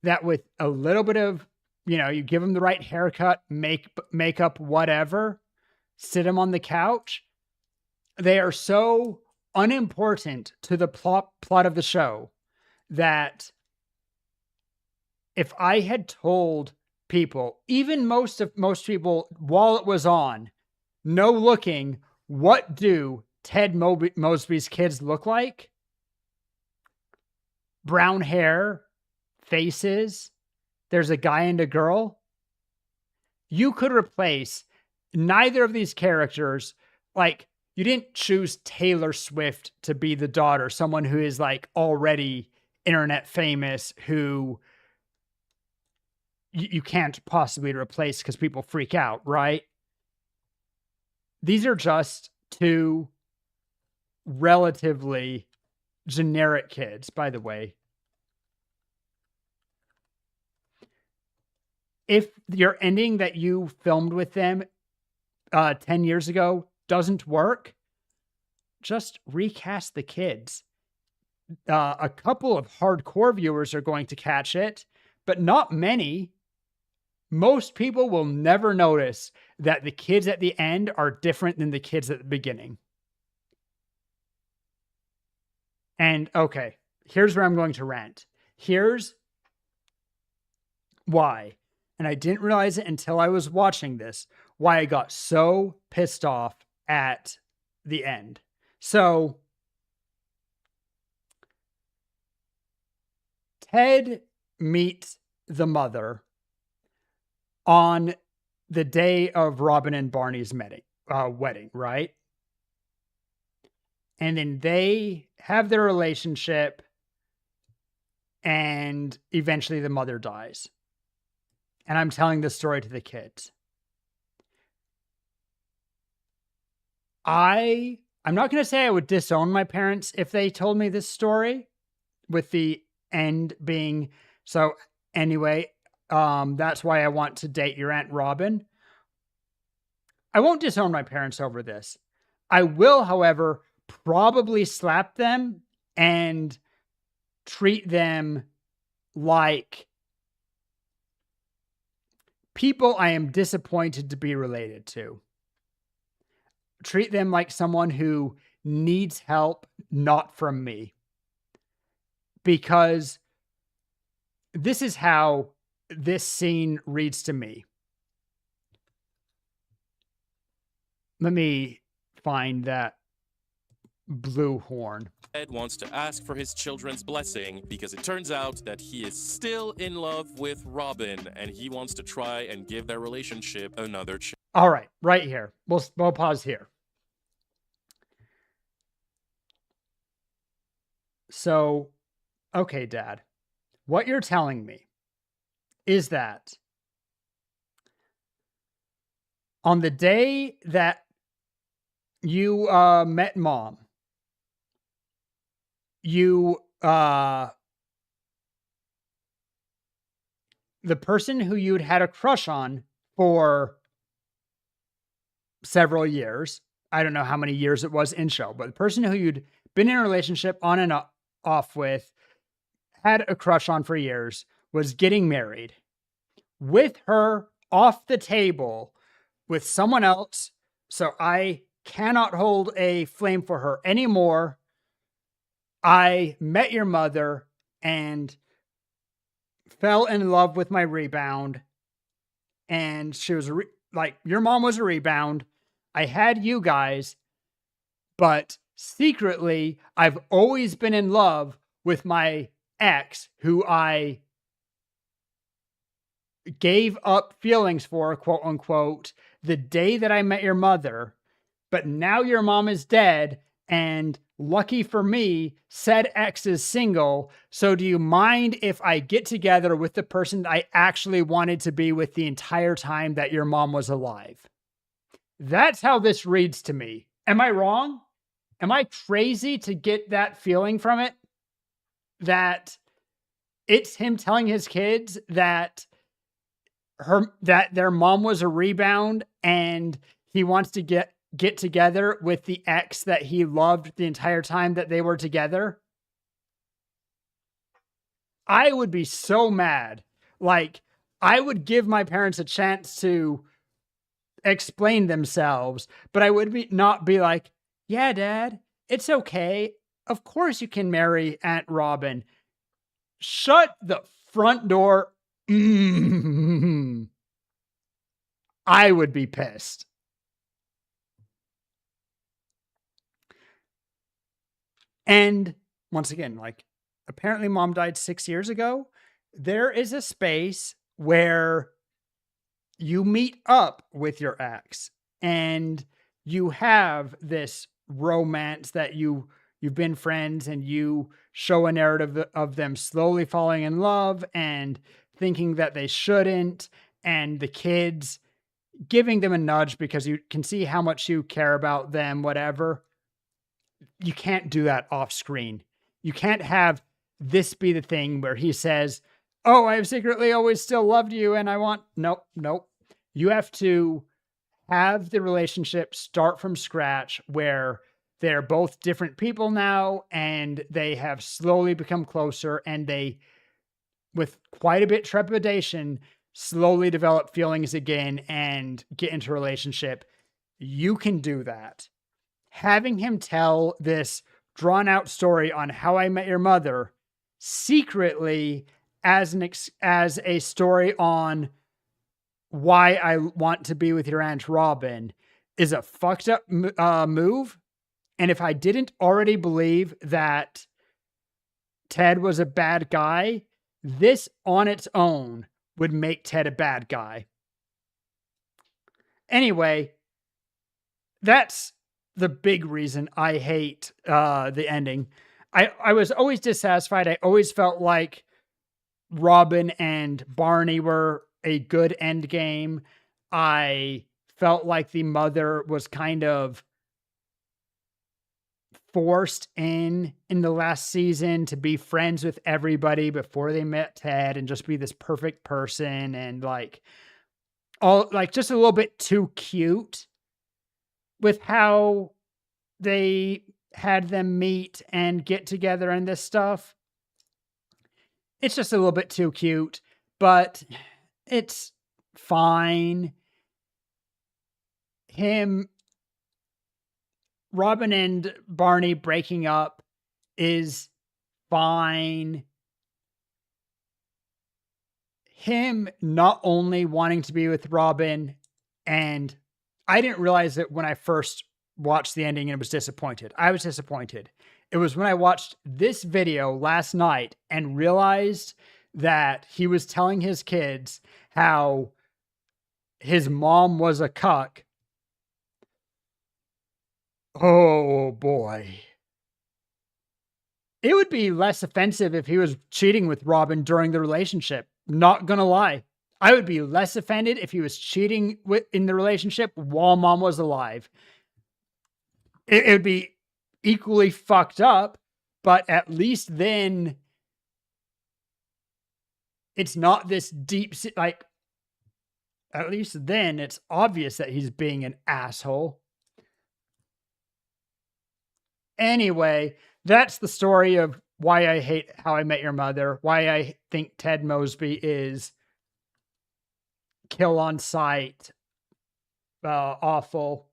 that with a little bit of, you give them the right haircut, makeup, whatever, sit them on the couch. They are so unimportant to the plot of the show that if I had told people, even most people, while it was on, no looking, what do Ted Mosby's kids look like? Brown hair, faces, there's a guy and a girl. You could replace neither of these characters. Like, you didn't choose Taylor Swift to be the daughter, someone who is like already internet famous, who you can't possibly replace because people freak out, right? These are just two relatively generic kids, by the way. If your ending that you filmed with them 10 years ago doesn't work, just recast the kids. A couple of hardcore viewers are going to catch it, but not many. Most people will never notice that the kids at the end are different than the kids at the beginning. And okay, here's where I'm going to rant. Here's why. And I didn't realize it until I was watching this, why I got so pissed off at the end. So, Ted meets the mother on the day of Robin and Barney's wedding, right? And then they have their relationship, and eventually the mother dies. And I'm telling this story to the kids. I'm not going to say I would disown my parents if they told me this story, with the end being so. Anyway, that's why I want to date your Aunt Robin. I won't disown my parents over this. I will, however, probably slap them and treat them like people I am disappointed to be related to. Treat them like someone who needs help, not from me. Because this is how this scene reads to me. Let me find that blue horn. Ed wants to ask for his children's blessing because it turns out that he is still in love with Robin and he wants to try and give their relationship another chance. All right, right here. We'll pause here. So, okay, Dad, what you're telling me is that on the day that you met Mom, you the person who you'd had a crush on for several years, I don't know how many years it was in show, but the person who you'd been in a relationship on and off with, had a crush on for years, was getting married. With her off the table with someone else, so I cannot hold a flame for her anymore. I met your mother and fell in love with my rebound. And she was your mom was a rebound. I had you guys, but secretly, I've always been in love with my ex, who I gave up feelings for, quote unquote, the day that I met your mother. But now your mom is dead, and lucky for me, said ex is single. So do you mind if I get together with the person that I actually wanted to be with the entire time that your mom was alive? That's how this reads to me. Am I wrong? Am I crazy to get that feeling from it? That it's him telling his kids that their mom was a rebound and he wants to get get together with the ex that he loved the entire time that they were together, I would be so mad. Like, I would give my parents a chance to explain themselves, but I would not be like, yeah, Dad, it's okay. Of course you can marry Aunt Robin. Shut the front door. I would be pissed. And once again, like, apparently mom died 6 years ago. There is a space where you meet up with your ex and you have this romance that you've been friends, and you show a narrative of them slowly falling in love and thinking that they shouldn't, and the kids giving them a nudge because you can see how much you care about them, whatever. You can't do that off screen. You can't have this be the thing where he says, oh, I've secretly always still loved you and I want, nope. You have to have the relationship start from scratch where they're both different people now and they have slowly become closer, and they, with quite a bit trepidation, slowly develop feelings again and get into a relationship. You can do that. Having him tell this drawn out story on How I Met Your Mother secretly as a story on why I want to be with your Aunt Robin is a fucked up move. And if I didn't already believe that Ted was a bad guy, this on its own would make Ted a bad guy. Anyway, that's the big reason I hate the ending. I was always dissatisfied. I always felt like Robin and Barney were a good end game. I felt like the mother was kind of forced in the last season to be friends with everybody before they met Ted and just be this perfect person, and like all like just a little bit too cute with how they had them meet and get together and this stuff. It's just a little bit too cute, but it's fine. Robin and Barney breaking up is fine. Him not only wanting to be with Robin, and I didn't realize it when I first watched the ending and was disappointed. I was disappointed. It was when I watched this video last night and realized that he was telling his kids how his mom was a cuck. Oh boy. It would be less offensive if he was cheating with Robin during the relationship. Not gonna lie. I would be less offended if he was cheating in the relationship while mom was alive. It would be equally fucked up, but at least then it's not this deep, like, at least then it's obvious that he's being an asshole. Anyway, that's the story of why I hate How I Met Your Mother, why I think Ted Mosby is kill on sight, awful.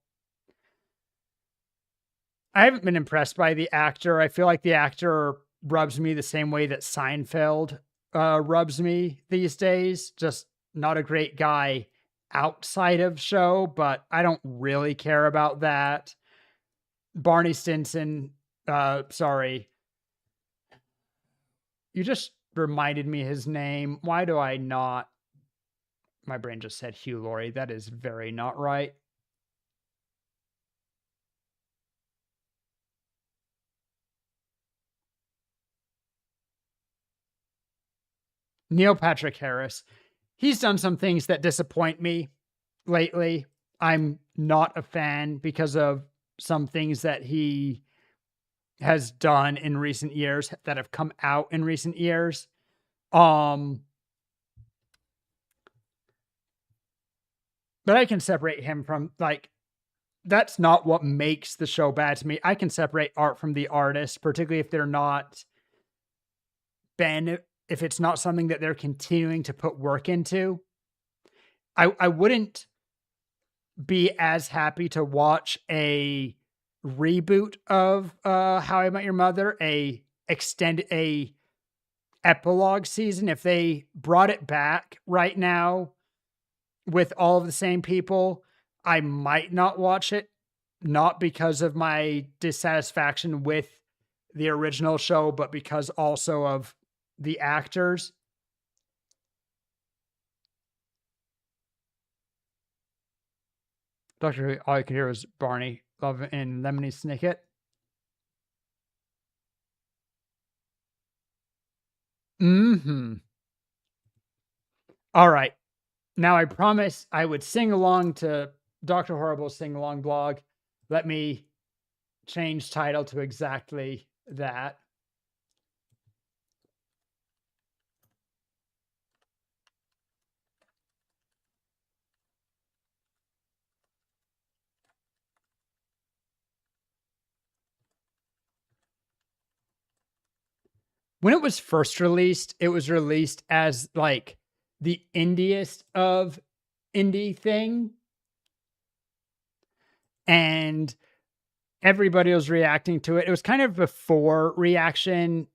I haven't been impressed by the actor. I feel like the actor rubs me the same way that Seinfeld rubs me these days. Just not a great guy outside of show, but I don't really care about that. Barney Stinson, sorry. You just reminded me his name. Why do I not? My brain just said Hugh Laurie. That is very not right. Neil Patrick Harris. He's done some things that disappoint me lately. I'm not a fan because of some things that he has done in recent years that have come out in recent years. But I can separate him from, like, that's not what makes the show bad to me. I can separate art from the artist, particularly if they're not if it's not something that they're continuing to put work into. I wouldn't be as happy to watch a reboot of How I Met Your Mother, a epilogue season, if they brought it back right now with all of the same people. I might not watch it, not because of my dissatisfaction with the original show, but because also of the actors. Doctor Who, all you could hear was Barney Love and Lemony Snicket. All right. Now I promise I would sing along to Dr. Horrible's sing along blog. Let me change title to exactly that. When it was first released, it was released as like the indiest of indie thing. And everybody was reacting to it. It was kind of before reaction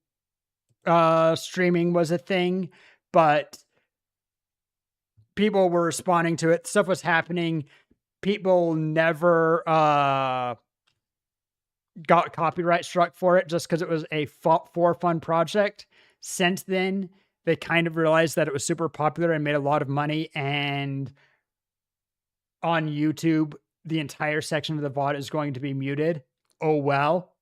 streaming was a thing, but people were responding to it. Stuff was happening. People never got copyright struck for it just because it was a for fun project. Since then, they kind of realized that it was super popular and made a lot of money. And on YouTube, the entire section of the VOD is going to be muted. Oh, well.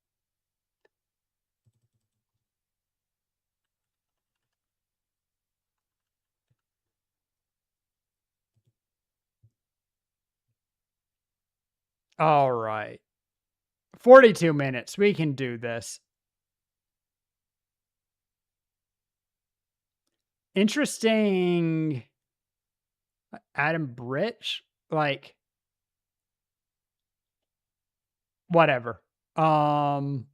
All right. 42 minutes. We can do this. Interesting. Adam Bridge? Like, whatever. To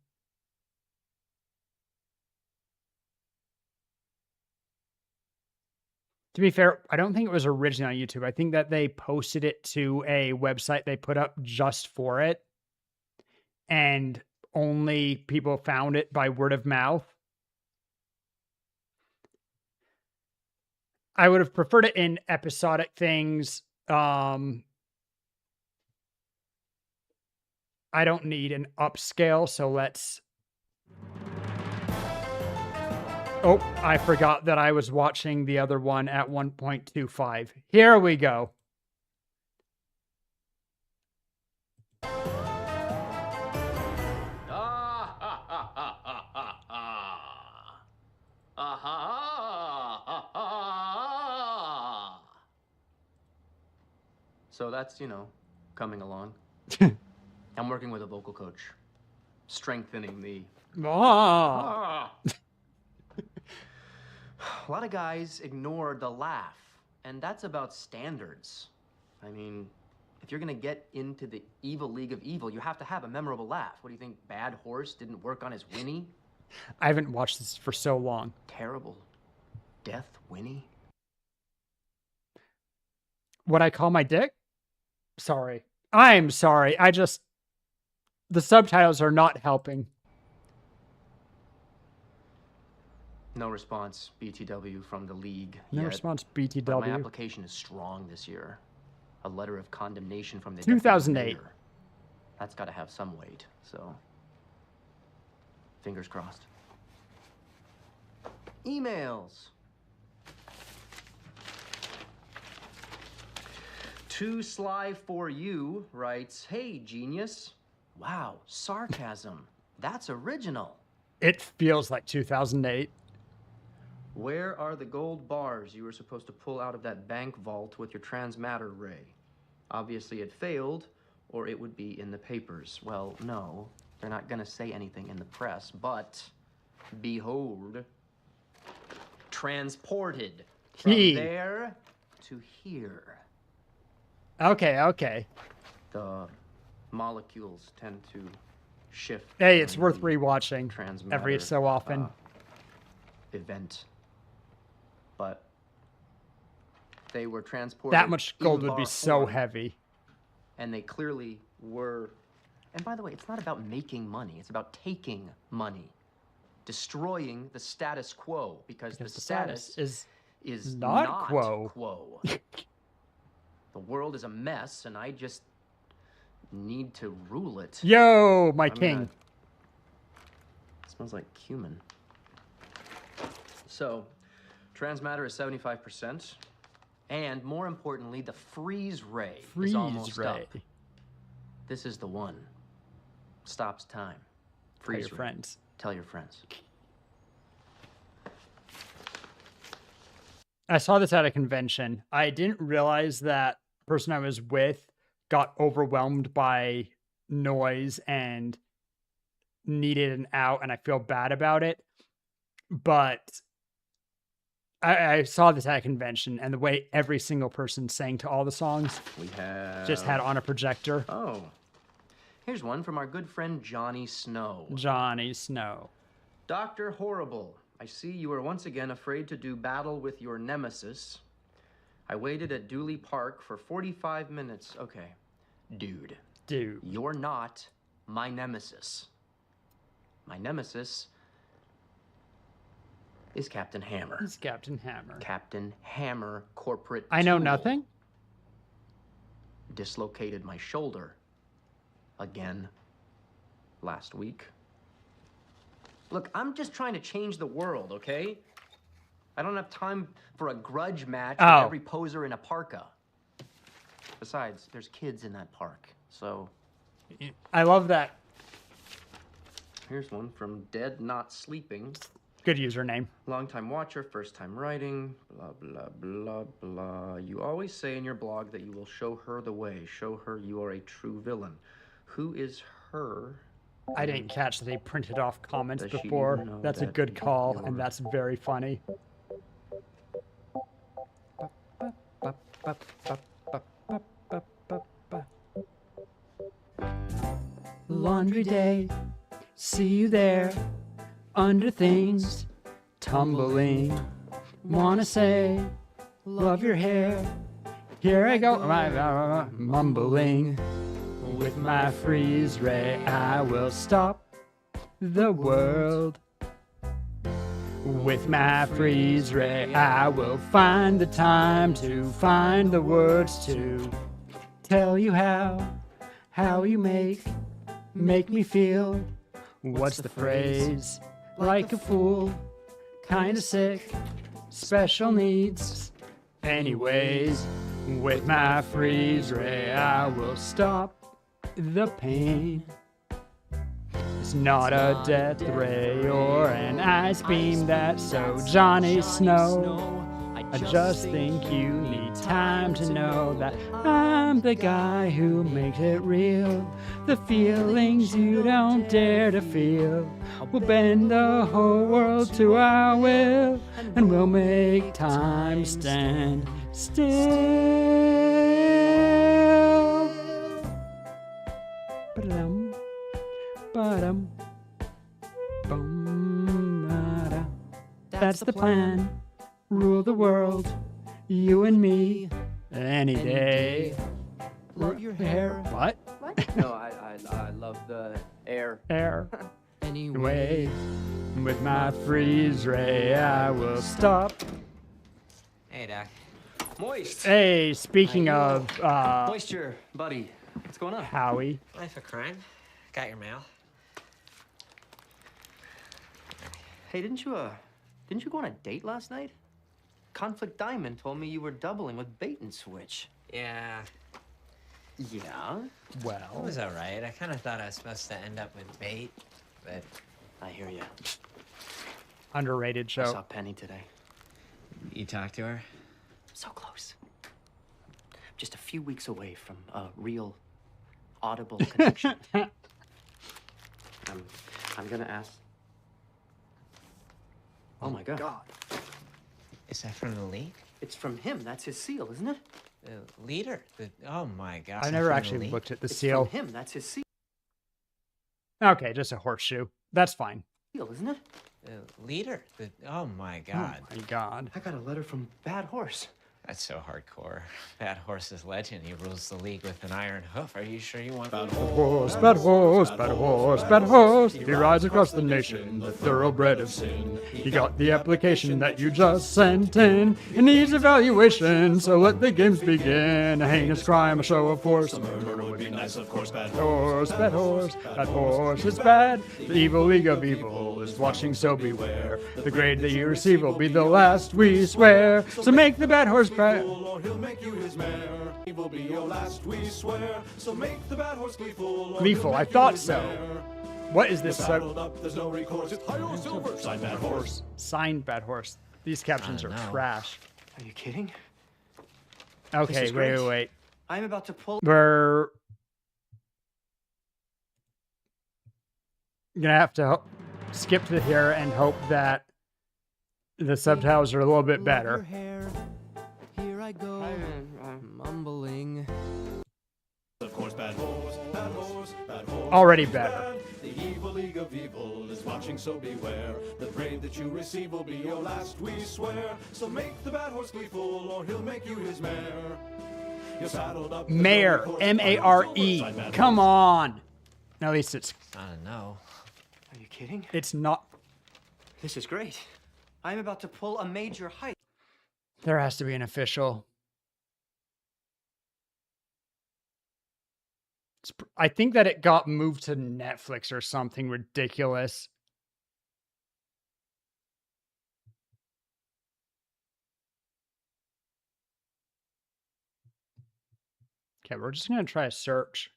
be fair, I don't think it was originally on YouTube. I think that they posted it to a website they put up just for it. And only people found it by word of mouth. I would have preferred it in episodic things. I don't need an upscale, so let's... Oh, I forgot that I was watching the other one at 1.25. Here we go. So that's, coming along. I'm working with a vocal coach, strengthening the... A lot of guys ignore the laugh, and that's about standards. I mean, if you're gonna get into the evil league of evil, you have to have a memorable laugh. What do you think, Bad Horse didn't work on his Winnie? I haven't watched this for so long. Terrible. Death Winnie? What I call my dick? Sorry. I'm sorry. The subtitles are not helping. No response, BTW, from the league No yet. response, But my BTW. application is strong this year. A letter of condemnation from the 2008. deputy mayor. That's got to have some weight, so fingers crossed. Emails. Too Sly for You writes, "Hey, genius. Wow, sarcasm. That's original. It feels like 2008. Where are the gold bars you were supposed to pull out of that bank vault with your transmatter ray? Obviously it failed, or it would be in the papers." Well, no, they're not gonna say anything in the press, but behold, transported from there to here. Okay. The molecules tend to shift. Hey, it's during worth the rewatching every transmatter, so often. event. But they were transported. That much gold in would be bar so form, heavy. and they clearly were. And by the way, it's not about making money, it's about taking money, destroying the status quo, because the status is not quo. The world is a mess, and I just need to rule it. Yo, my I'm king. gonna- It smells like cumin. So, transmatter is 75%, and more importantly, the freeze ray is almost up. This is the one. Stops time. Tell Freeze your ray. friends. Tell your friends. I saw this at a convention. I didn't realize that the person I was with got overwhelmed by noise and needed an out, and I feel bad about it. But I saw this at a convention, and the way every single person sang to all the songs We have. just had on a projector. Oh. Here's one from our good friend Johnny Snow. Johnny Snow. Dr. Horrible, I see you are once again afraid to do battle with your nemesis. I waited at Dooley Park for 45 minutes. Okay. Dude, you're not my nemesis. My nemesis is Captain Hammer. It's Captain Hammer. Captain Hammer corporate I know tool. nothing. Dislocated my shoulder. Again. Last week. Look, I'm just trying to change the world, okay? I don't have time for a grudge match with every poser in a parka. Besides, there's kids in that park, so... I love that. Here's one from Dead Not Sleeping. Good username. Longtime watcher, first time writing, blah, blah, blah, blah. You always say in your blog that you will show her the way, show her you are a true villain. Who is her? I didn't catch that they printed off comments Does she before. even know That's a that good call, you're- and that's very funny. Laundry day, see you there, under things, tumbling. Wanna say, love your hair. Here I go, mumbling. With my freeze ray, I will stop the world. With my freeze ray, I will find the time to find the words to tell you how you make me feel. What's the phrase? Like a fool, kinda sick, special needs. Anyways, with my freeze ray, I will stop the pain. It's not a death ray or an ice beam, that's so Johnny Snow. I just think you need time to know that I'm the guy who makes it real. The feelings you don't dare to feel. We'll bend the whole world to our will, and we'll make time stand still. Ba-dum, ba-dum, bum, ba-da. That's the plan. Rule the world, you and me, any day. Love your hair. What? No, I love the air. Air. Anyway. With my freeze ray, I will stop. Hey, Doc. Moist. Hey, speaking of Moisture, buddy. What's going on? Howie. Life of crime. Got your mail. Hey, didn't you go on a date last night? Conflict Diamond told me you were doubling with Bait and Switch. Yeah, Yeah? it Well, was all right. I kind of thought I was supposed to end up with bait, but I hear you. underrated I saw show. Penny today. you talked to her? So close. Just a few weeks away from a real audible connection. I'm gonna ask. Oh my God. Is that from the leak? It's from him. That's his seal, isn't it? The leader? Oh my god. I never From the actually league? looked at the It's seal. from him. That's his seal, Okay, just a horseshoe. That's fine. isn't it? The leader? Oh my Oh god. my god. I got a letter from Bad Horse. That's so hardcore. Bad Horse is legend. He rules the league with an iron hoof. Are you sure you want Bad horse, bad horse, bad horse, bad horse. He rides across the nation, the thoroughbred of sin. He got the application that you just sent in. It needs evaluation, so let the games begin. A heinous crime, a show of force. A murder would be nice, of course. Bad horse, bad horse, bad horse. It's bad. The evil league of evil is watching, so beware. The grade that you receive will be the last, we swear. So make the bad horse bad. Or he'll make you his mare. He will be your last, we swear. So make the bad horse gleeful. Gleeful, I thought so. What is this? Saddled up, there's no recourse. It's Hi-Yo Silver, signed Bad Horse. Signed Bad Horse. These captions are trash. Are you kidding? Okay, is great. wait. I'm about to pull. We're gonna have to skip to here and hope that the subtitles are a little bit better. Here I go, mumbling. Of course, Bad Horse, Bad Horse, Bad Horse. Already better. The evil league of evil is watching, so beware. The grade that you receive will be your last, we swear. So make the Bad Horse gleeful, or he'll make you his mare. You're saddled up. Mare, M-A-R-E. Come on. At least it's. I don't know. Are you kidding? It's not. This is great. I'm about to pull a major heist. There has to be an official. I think that it got moved to Netflix or something ridiculous. Okay, we're just going to try a search.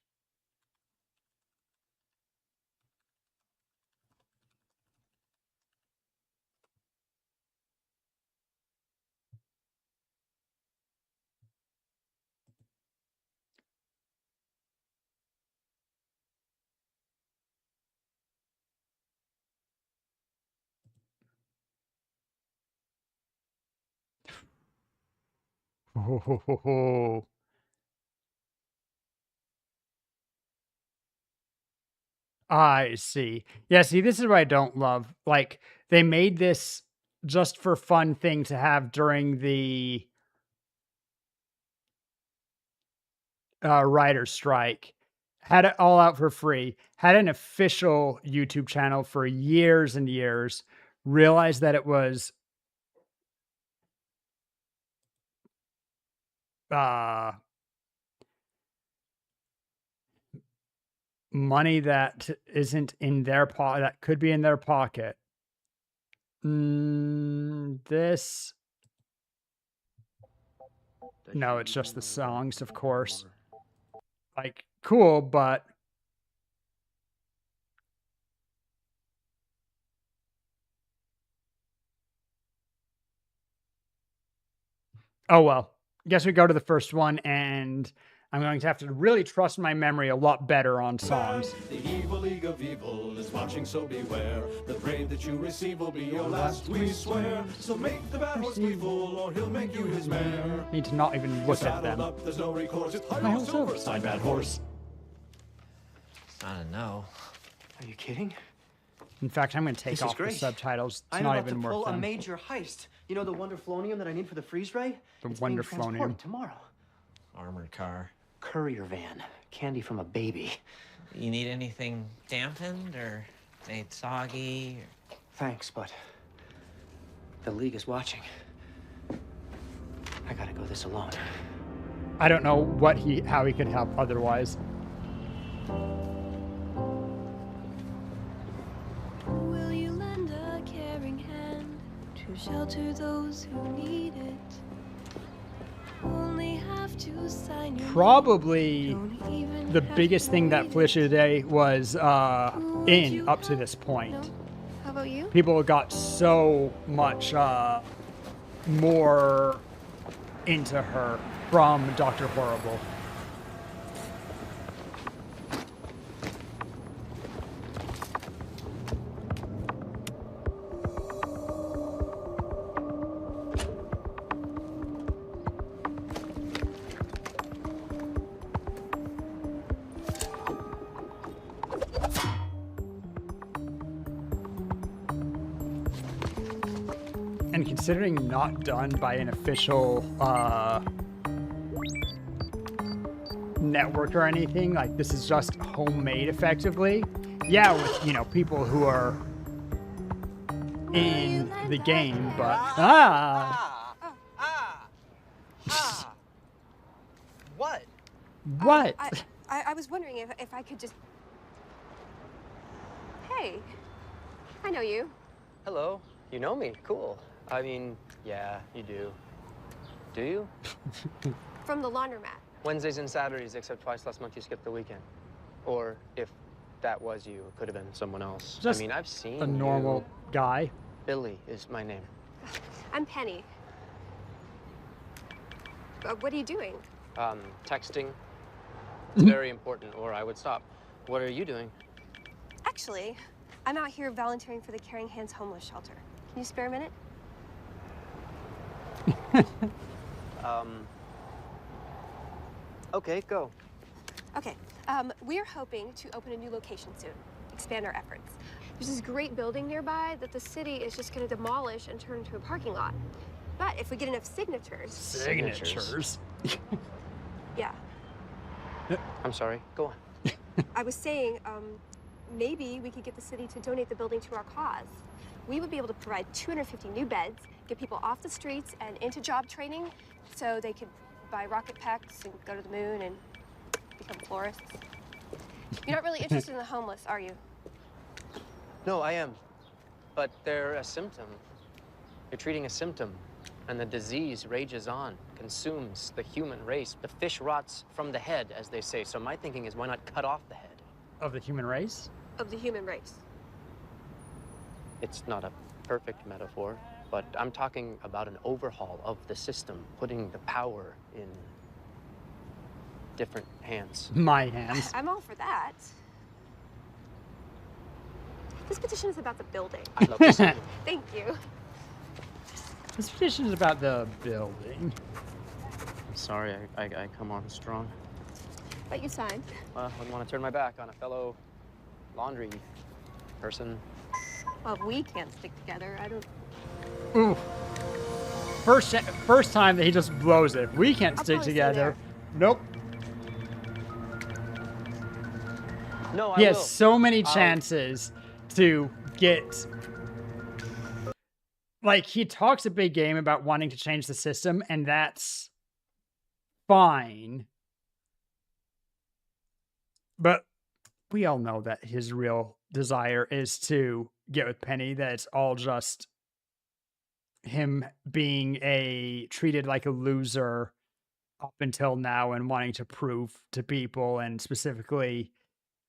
Oh. I see. Yeah, see, this is what I don't love. Like, they made this just for fun thing to have during the writer's strike. Had it all out for free. Had an official YouTube channel for years and years. Realized that it was money that isn't in their pocket, that could be in their pocket. This. No, it's just the songs, of course. Like, cool, but. Oh, well. Guess we go to the first one, and I'm going to have to really trust my memory a lot better on songs. The evil league of evil is watching, so beware. The grade that you receive will be your last, we swear. So make the Bad Horse gleeful, or he'll make you his mare. Need to not even look at them. Up, there's no recourse. It's Hi-Yo Silver, signed Bad Horse. I don't know. Are you kidding? In fact, I'm going to take off the subtitles. It's not even worth I'm about to pull a them. major heist. You know the Wonderflonium that I need for the freeze ray? The It's being Wonderflonium. transported tomorrow. Armored car. Courier van. Candy from a baby. You need anything dampened or made soggy? Thanks, but the League is watching. I gotta go this alone. I don't know how he could help otherwise. Will you lend a caring hand to shelter those who need it? Only have to sign your Probably name. Don't even the have biggest to thing that read Felicia it. today was Would you up to have- this point. No? How about you? People got so much more into her from Dr. Horrible. considering not done by an official network or anything, like this is just homemade effectively. Yeah, with, you know, people who are in the game, but What? What? I was wondering if I could just... Hey, I know you. Hello. You know me. Cool. I mean, yeah, you do. Do you? From the laundromat. Wednesdays and Saturdays, except twice last month you skipped the weekend. Or if that was you, it could have been someone else. Just I mean, I've seen a normal guy. Billy is my name. I'm Penny. What are you doing? Texting. It's very important, or I would stop. What are you doing? Actually, I'm out here volunteering for the Caring Hands Homeless Shelter. Can you spare a minute? Okay, go. Okay, we're hoping to open a new location soon, expand our efforts. There's this great building nearby that the city is just going to demolish and turn into a parking lot. But if we get enough signatures... Signatures? Yeah. I'm sorry, go on. I was saying, maybe we could get the city to donate the building to our cause. We would be able to provide 250 new beds, get people off the streets and into job training so they could buy rocket packs and go to the moon and become florists. You're not really interested in the homeless, are you? No, I am. But they're a symptom. You're treating a symptom, and the disease rages on, consumes the human race. The fish rots from the head, as they say. So my thinking is, why not cut off the head? Of the human race? Of the human race. It's not a perfect metaphor, but I'm talking about an overhaul of the system, putting the power in different hands. My hands. I'm all for that. This petition is about the building. I'd love to see it. Thank you. This petition is about the building. I'm sorry, I come on strong. But you signed. I wouldn't want to turn my back on a fellow laundry person. Well, if we can't stick together, I don't... Ooh. First time that he just blows it. We can't stick together. Nope. No, He has so many chances to get... Like, he talks a big game about wanting to change the system, and that's fine. But we all know that his real desire is to get with Penny, that it's all just him being treated like a loser up until now and wanting to prove to people and specifically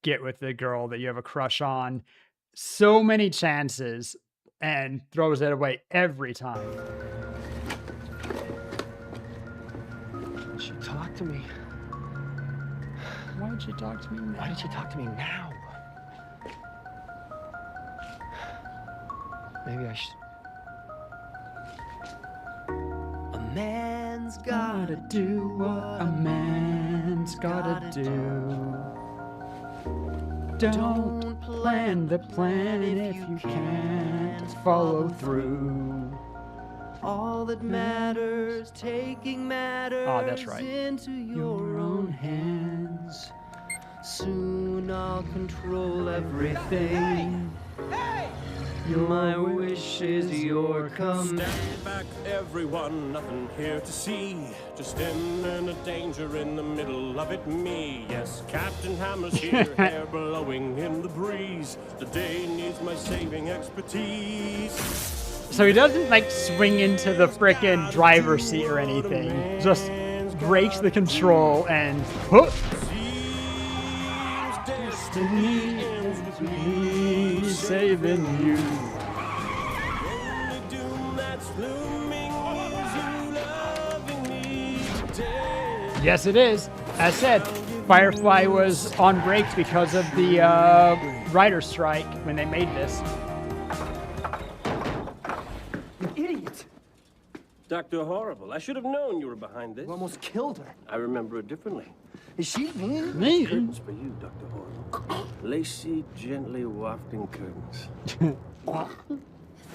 get with the girl that you have a crush on. So many chances and throws it away every time. She talked to me. Why did she talk to me now? Why did she talk to me now? Maybe I should... A man's Gotta do what a man's gotta do. Don't plan the plan if you can't follow through. All that matters, taking matters that's right. into your own hands. Soon I'll control everything. My wish is your command. Stand back, everyone, nothing here to see. Just imminent danger in the middle of it, me. Yes, Captain Hammer's here, hair blowing in the breeze. The day needs my saving expertise. So he doesn't like swing into the frickin' driver's seat or anything. Just breaks the control and hook. Destiny is me saving you. Yes, it is. As said, Firefly was on break because of the writer's strike when they made this. Idiot! Dr. Horrible, I should have known you were behind this. You almost killed her. I remember it differently. Is she me? Me? Curtains for you, Dr. Horrible. Lacy, gently wafting curtains.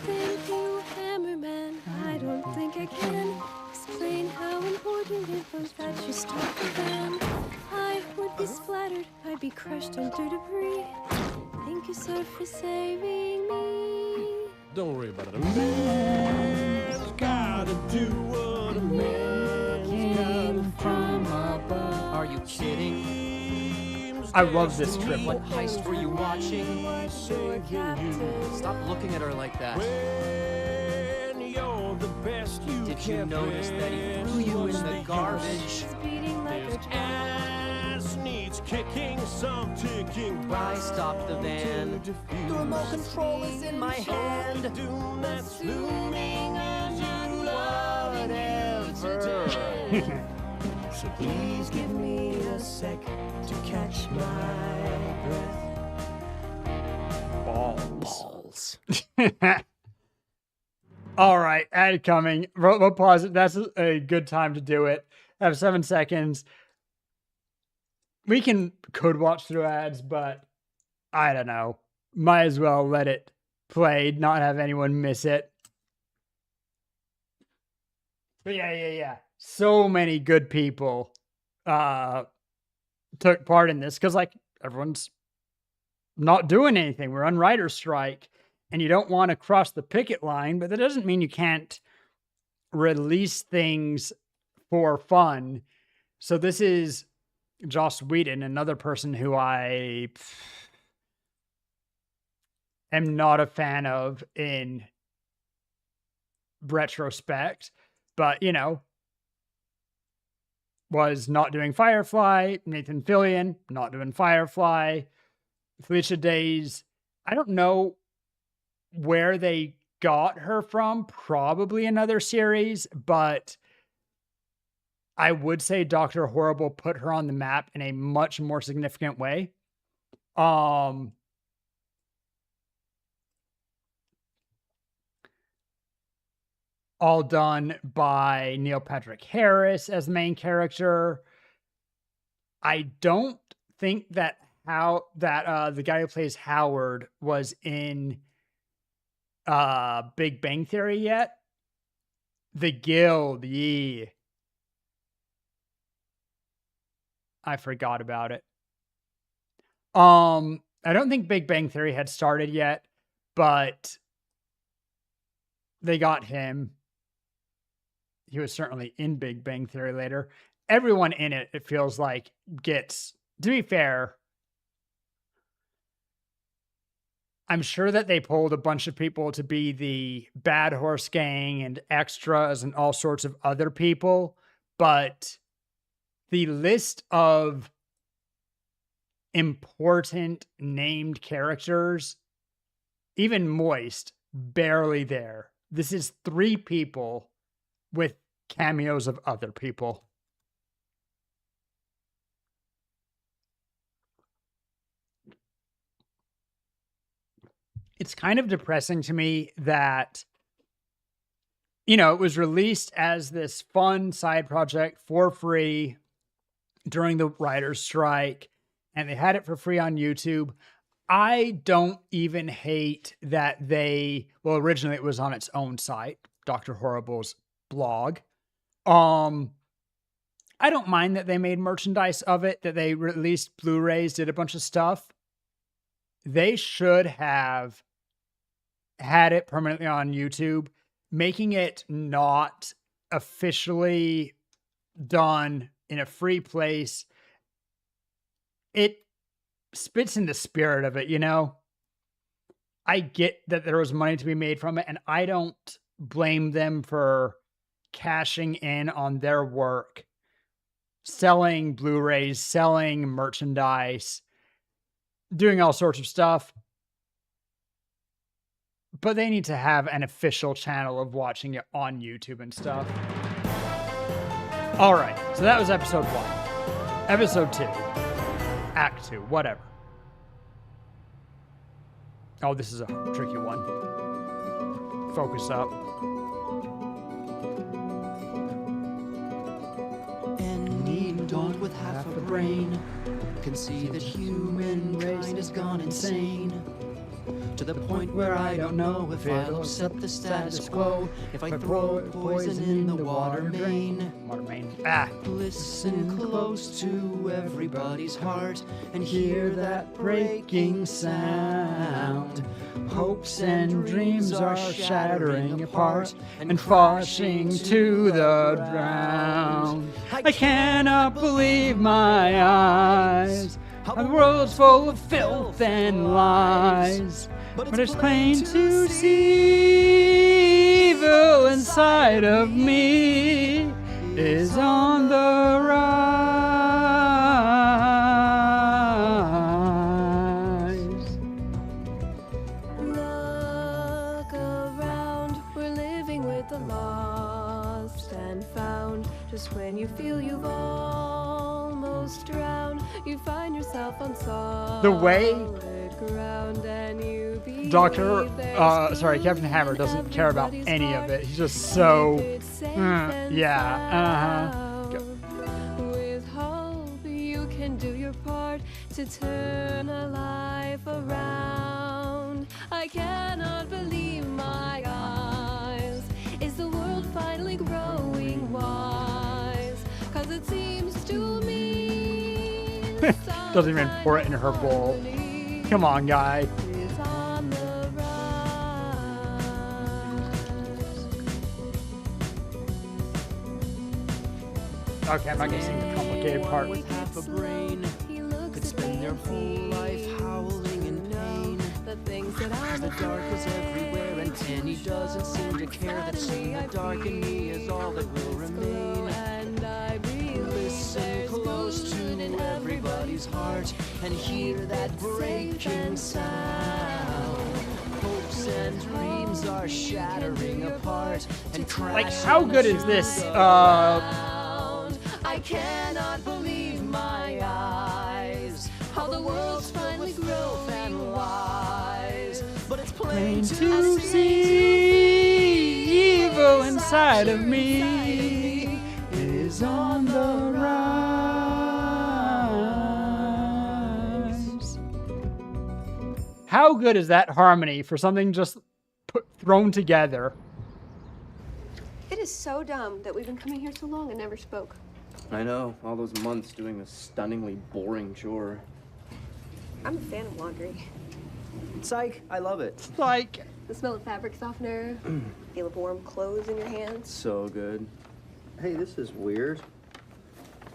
Thank you, Hammerman. I don't think I can explain how important it was that you stopped the van. I would be splattered, I'd be crushed under debris. Thank you, sir, for saving me. Don't worry about it. A man's gotta do what a man's gotta from above. Are you kidding? I love this trip. What heist were you watching? Stop looking at her like that. When you're the best you Did you can notice that he threw you in the garbage? Beating like His ass needs kicking, some ticking I stopped the van. The remote control is in my hand. Assuming as you Whatever. So please give me a sec to catch my breath. Balls. All right, ad coming. We'll pause it. That's a good time to do it. I have 7 seconds. We could watch through ads, but I don't know. Might as well let it play, not have anyone miss it. But yeah. So many good people took part in this because, like, everyone's not doing anything. We're on writer's strike, and you don't want to cross the picket line, but that doesn't mean you can't release things for fun. So this is Joss Whedon, another person who I am not a fan of in retrospect, but, you know, was not doing Firefly. Nathan Fillion, not doing Firefly. Felicia Days, I don't know where they got her from. Probably another series, but I would say Dr. Horrible put her on the map in a much more significant way. All done by Neil Patrick Harris as the main character. I don't think that the guy who plays Howard was in Big Bang Theory yet. The Guild, yeah. I forgot about it. I don't think Big Bang Theory had started yet, but they got him. He was certainly in Big Bang Theory later. Everyone in it, it feels like, gets, to be fair, I'm sure that they pulled a bunch of people to be the Bad Horse Gang and extras and all sorts of other people, but the list of important named characters, even Moist, barely there. This is 3 people with cameos of other people. It's kind of depressing to me that, you know, it was released as this fun side project for free during the writer's strike, and they had it for free on YouTube. I don't even hate that originally it was on its own site, Dr. Horrible's blog. I don't mind that they made merchandise of it, that they released Blu-rays, did a bunch of stuff. They should have had it permanently on YouTube, making it not officially done in a free place. It spits in the spirit of it, you know? I get that there was money to be made from it, and I don't blame them for cashing in on their work, selling Blu-rays, selling merchandise, doing all sorts of stuff. But they need to have an official channel of watching it on YouTube and stuff. All right, so that was episode 1. Episode 2. Act 2, whatever. Oh, this is a tricky one. Focus up. Any adult with half a brain can see that humankind has gone insane. to the point where I don't know if I'll accept the status quo. If I throw poison in the water main. Listen close to everybody's heart and hear that breaking sound. Hopes and dreams are shattering apart and falling to the ground. I cannot believe my eyes. The world's full of filth and lies. But it's plain to see evil inside of me is on the rise. Look around, we're living with the lost and found. Just when you feel you've almost drowned, you find yourself on solid The way ground and you Captain Hammer doesn't care about any of it. He's just so, With hope, you can do your part to turn a life around. I cannot believe my eyes. Is the world finally growing wise? 'Cause it seems to me doesn't even pour it in her bowl. Come on, guy. is on the Okay, I'm not gonna sing the complicated part. With half a brain could spend their whole life howling in pain. the things that I'm The dark is everywhere and Penny doesn't seem to care. That soon the dark in me is all that will remain. and I believe Listen close to everybody's heart and hear that breaking sound. Hopes and dreams are shattering apart and crashing. Like, how good is this? I cannot believe my eyes. How the world's finally grown and wise. But it's plain To see evil inside of me is on the rise. How good is that harmony for something just thrown together? It is so dumb that we've been coming here so long and never spoke. I know, all those months doing this stunningly boring chore. I'm a fan of laundry. Psych, I love it. Like, The smell of fabric softener, feel of warm clothes in your hands. So good. Hey, this is weird.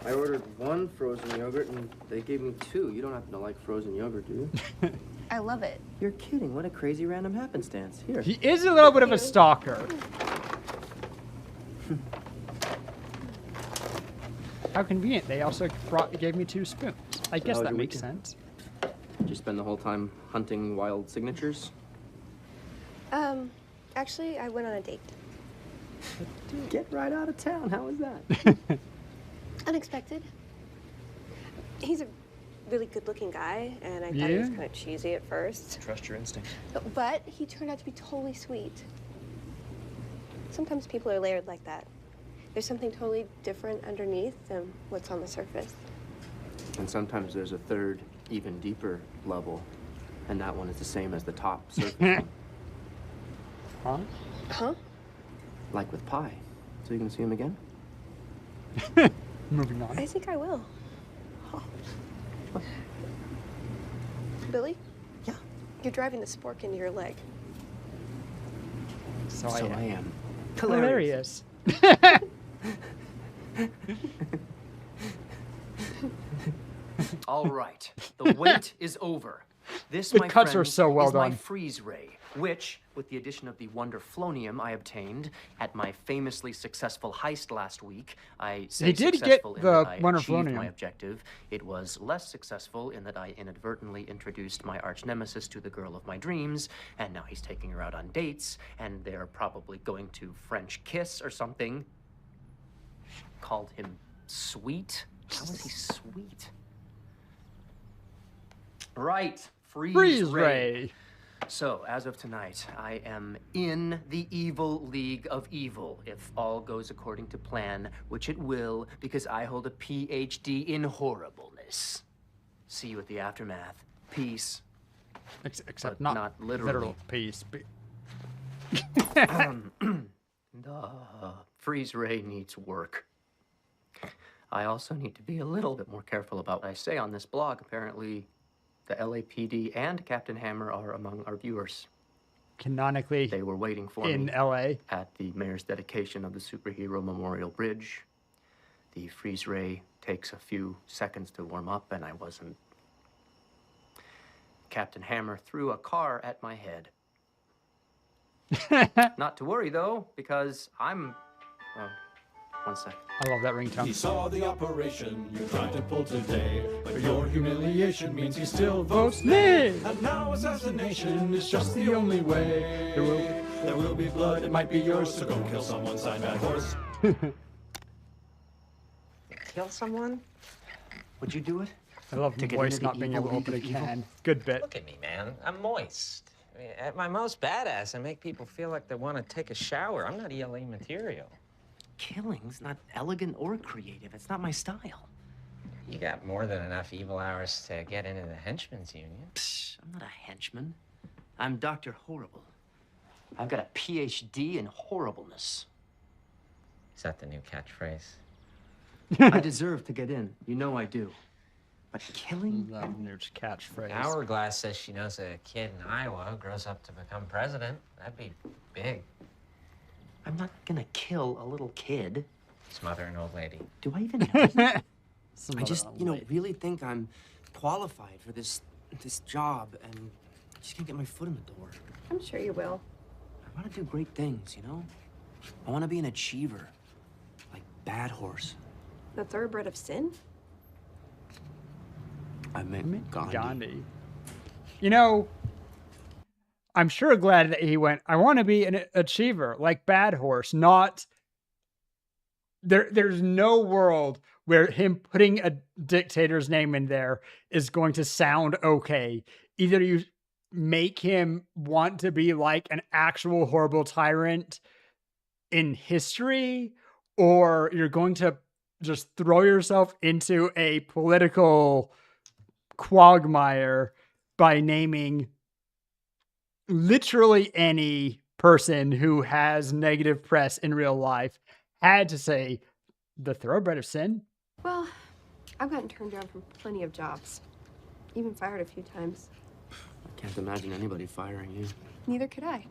I ordered one frozen yogurt and they gave me two. You don't happen to like frozen yogurt, do you? I love it. You're kidding. What a crazy random happenstance. Here. he is a little bit of a stalker. How convenient. They also gave me 2 spoons. I guess how's that your makes weekend? sense. Did you spend the whole time hunting wild signatures? Actually, I went on a date. Get right out of town. How was that? Unexpected. He's a really good-looking guy, and I thought he was Yeah? kind of cheesy at first. Trust your instincts. But he turned out to be totally sweet. Sometimes people are layered like that. There's something totally different underneath than what's on the surface. And sometimes there's a third, even deeper level, and that one is the same as the top surface. Huh? Huh? Like with pie. So you gonna see him again? Moving on. I think I will. Billy? Yeah. You're driving the spork into your leg. So I I am. Hilarious. All right, the wait is over. This, The my cuts are friends, so well is my done. freeze ray, which, with the addition of the Wonderflonium I obtained at my famously successful heist last week, I say He did get successful in the that I achieved Wonderflonium. my objective. It was less successful in that I inadvertently introduced my arch nemesis to the girl of my dreams, and now he's taking her out on dates, and they're probably going to French kiss or something. Called him sweet? How is he sweet? Right. Freeze ray. So, as of tonight, I am in the evil league of evil, if all goes according to plan, which it will, because I hold a PhD in horribleness. See you at the aftermath. Peace. Except but not, not literally. literal peace. The freeze ray needs work. I also need to be a little bit more careful about what I say on this blog. Apparently, the LAPD and Captain Hammer are among our viewers. Canonically, they were waiting for in me LA at the mayor's dedication of the Superhero Memorial Bridge. The freeze ray takes a few seconds to warm up, and I wasn't. Captain Hammer threw a car at my head. Not to worry, though, because I'm... one sec. I love that ringtone. He saw the operation you tried to pull today, but your humiliation means he still votes nay. And now assassination is just the only way. There will be blood, it might be yours, so go kill someone, sign Bad Horse. Kill someone? Would you do it? I love the voice not being able to open a can. Good bit. Look at me, man. I'm moist. I mean, at my most badass, I make people feel like they want to take a shower. I'm not ELA material. Killing's not elegant or creative. It's not my style. You got more than enough evil hours to get into the Henchman's Union. Psh, I'm not a henchman. I'm Dr. Horrible. I've got a PhD in horribleness. Is that the new catchphrase? I deserve to get in. You know I do. But killing? There's catchphrase. Hourglass says she knows a kid in Iowa who grows up to become president. That'd be big. I'm not gonna kill a little kid. Smother an old lady. Do I even have to? I just, really think I'm qualified for this job, and I just can't get my foot in the door. I'm sure you will. I want to do great things, I want to be an achiever, like Bad Horse. The thoroughbred of sin? I meant Gandhi. I'm sure glad that he went, I want to be an achiever, like Bad Horse, not... There's no world where him putting a dictator's name in there is going to sound okay. Either you make him want to be like an actual horrible tyrant in history, or you're going to just throw yourself into a political quagmire by naming literally any person who has negative press in real life had to say the thoroughbred of sin. Well, I've gotten turned down from plenty of jobs. Even fired a few times. I can't imagine anybody firing you. Neither could I.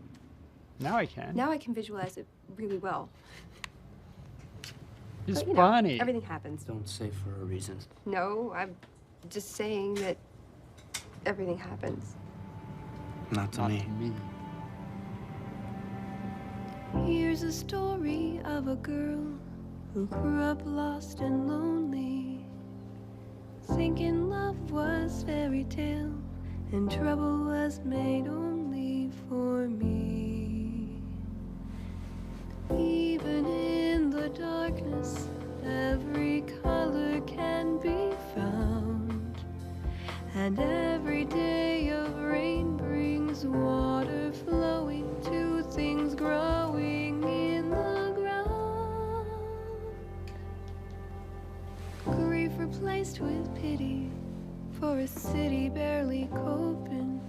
Now I can. Now I can visualize it really well. It's But, funny. Everything happens. Don't say for a reason. No, I'm just saying that everything happens. Not to me. Here's a story of a girl who grew up lost and lonely, thinking love was fairy tale and trouble was made only for me. Even in the darkness, every color can be found, and every day of rain brings water flowing to things growing in the ground. Grief replaced with pity for a city barely coping.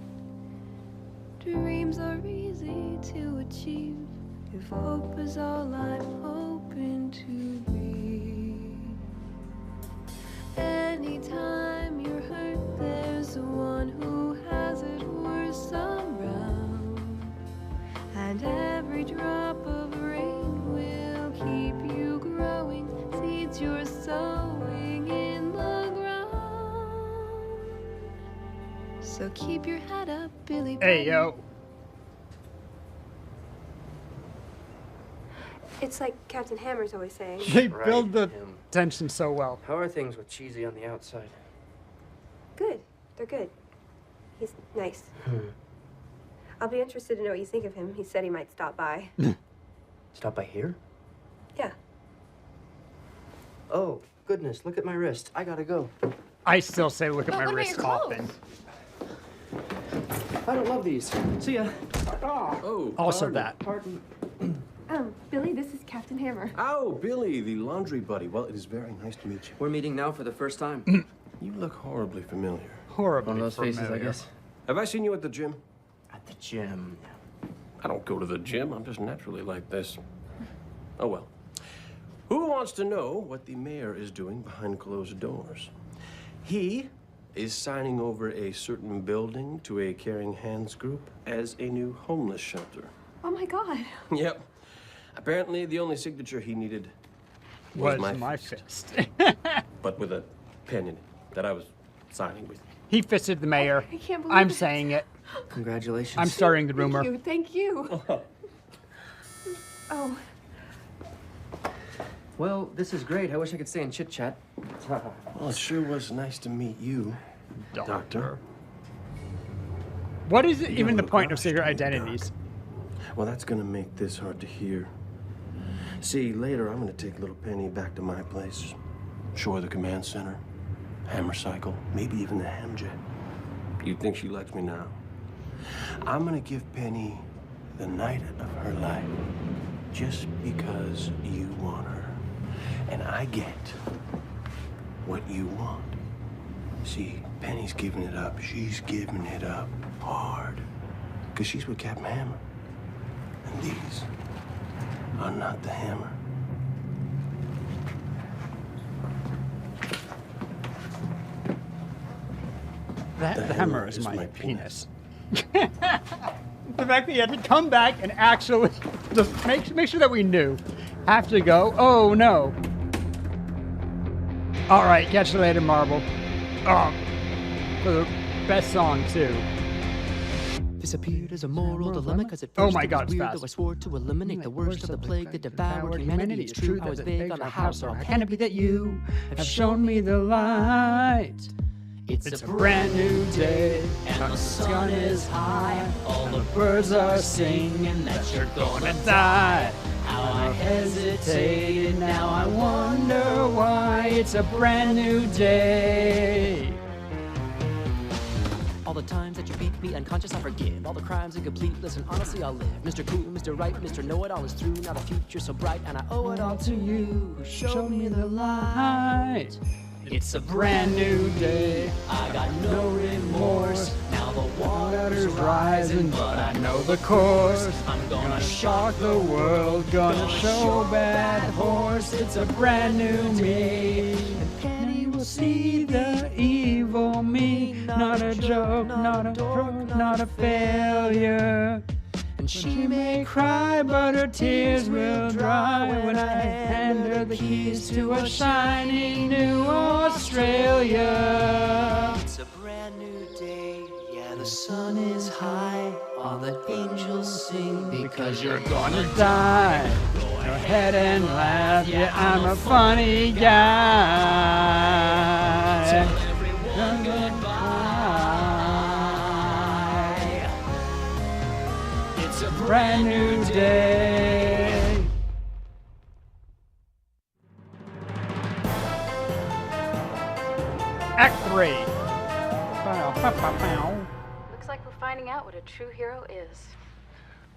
Dreams are easy to achieve if hope is all I'm hoping to be. Anytime you're hurt, there's one who has it worse around, and every drop of rain will keep you growing. Seeds you're sowing in the ground. So keep your head up, Billy. Hey, yo. It's like Captain Hammer's always saying. They build the tension so well. How are things with Cheesy on the outside? Good. They're good. He's nice. I'll be interested to know what you think of him. He said he might stop by. Stop by here? Yeah. Oh, goodness, look at my wrist. I gotta go. I still say look at my what about wrist your clothes? often. I don't love these. See ya. Oh, Also pardon. that. Pardon. Billy, this is Captain Hammer. Oh, Billy, the laundry buddy. Well, it is very nice to meet you. We're meeting now for the first time. You look horribly familiar. Horribly One of those faces, I familiar. guess. Have I seen you at the gym? At the gym. I don't go to the gym. I'm just naturally like this. Oh, well. Who wants to know what the mayor is doing behind closed doors? He is signing over a certain building to a Caring Hands group as a new homeless shelter. Oh my God. Yep. Apparently, the only signature he needed was my fist. But with a pen in it that I was signing with. He fisted the mayor. I can't believe I'm it. saying it. Congratulations. I'm starting the rumor. Thank you. Oh. Well, this is great. I wish I could stay and chit-chat. Well, it sure was nice to meet you, Doctor. What is even the point of secret identities? Well, that's gonna make this hard to hear. See, later I'm gonna take little Penny back to my place. Show her the command center, hammer cycle, maybe even the hamjet. You'd think she likes me now. I'm gonna give Penny the night of her life just because you want her. And I get what you want. See, Penny's giving it up. She's giving it up hard. Because she's with Captain Hammer. And these are not the Hammer. The hammer is my penis. The fact that he had to come back and actually just make sure that we knew. Have to go. Oh no. All right, catch you later, Marble. Oh, for the best song too. Disappeared as a moral dilemma because at Oh first my it God, was it's weird, fast. though I swore to eliminate the worst of the plague that devoured humanity. It's true, I was vague on the how, so how can it be that you have shown me the light? It's a brand new day, and the sun is high. All the birds are singing that you're gonna die. How I hesitated, now I wonder why. It's a brand new day. All the times that you beat me unconscious, I forgive. All the crimes incomplete, listen, honestly, I'll live. Mr. Cool, Mr. Right, Mr. Know-It-All is through. Now the future's so bright, and I owe it all to you who showed me the light. It's a brand new day, I got no remorse. Now the water's rising, but I know the course. I'm gonna shock the world, gonna show bad horse. It's a brand new me, and Penny will see the evil me. Not a joke, not a joke, not a failure. And she may cry, but her tears will dry when I hand her the keys to a shiny new Australia. It's a brand new day, yeah, the sun is high. All the angels sing Because you're gonna die. Go ahead and laugh, yeah, I'm a funny guy. Tell everyone goodbye. It's a brand new day. Act 3. Looks like we're finding out what a true hero is.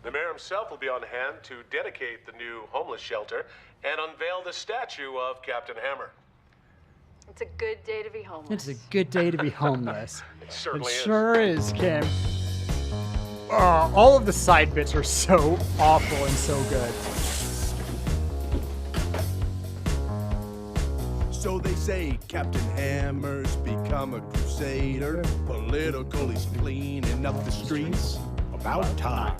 The mayor himself will be on hand to dedicate the new homeless shelter and unveil the statue of Captain Hammer. It's a good day to be homeless. It's a good day to be homeless. It certainly is. Sure is, Kim. All of the side bits are so awful and so good. So they say Captain Hammer's become a crusader. Political, he's cleaning up the streets. About time.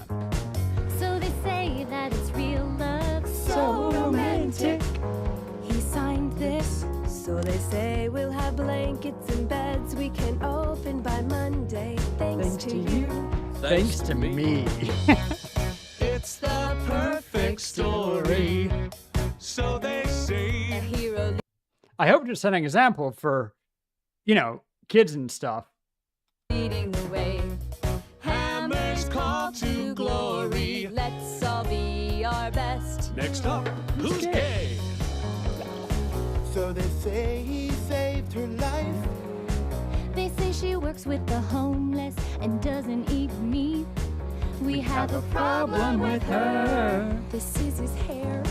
So they say that it's real love, So romantic. He signed this, so they say we'll have blankets and beds we can open by Monday. Thanks to you. Thanks to me. It's the perfect story. So they say. A hero I hope to set an example for, kids and stuff. leading the way. Hammer's call to glory. Let's all be our best. Next up, who's gay? So they say he saved her life. They say she works with the homeless and doesn't eat meat. We have a problem with her. This is his hair.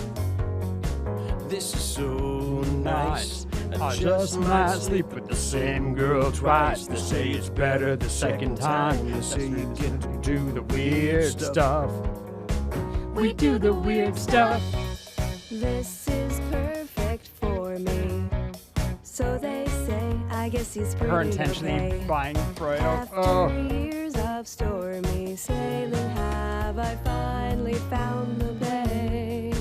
This is so nice. I just might sleep with the same girl twice. They say it's better the second time. They say you get to do the weird stuff. We do the weird stuff. This is perfect for me. So they say, I guess he's pretty Her intentionally okay. buying Froyo. After Oh. years of stormy sailing, have I finally found the bay?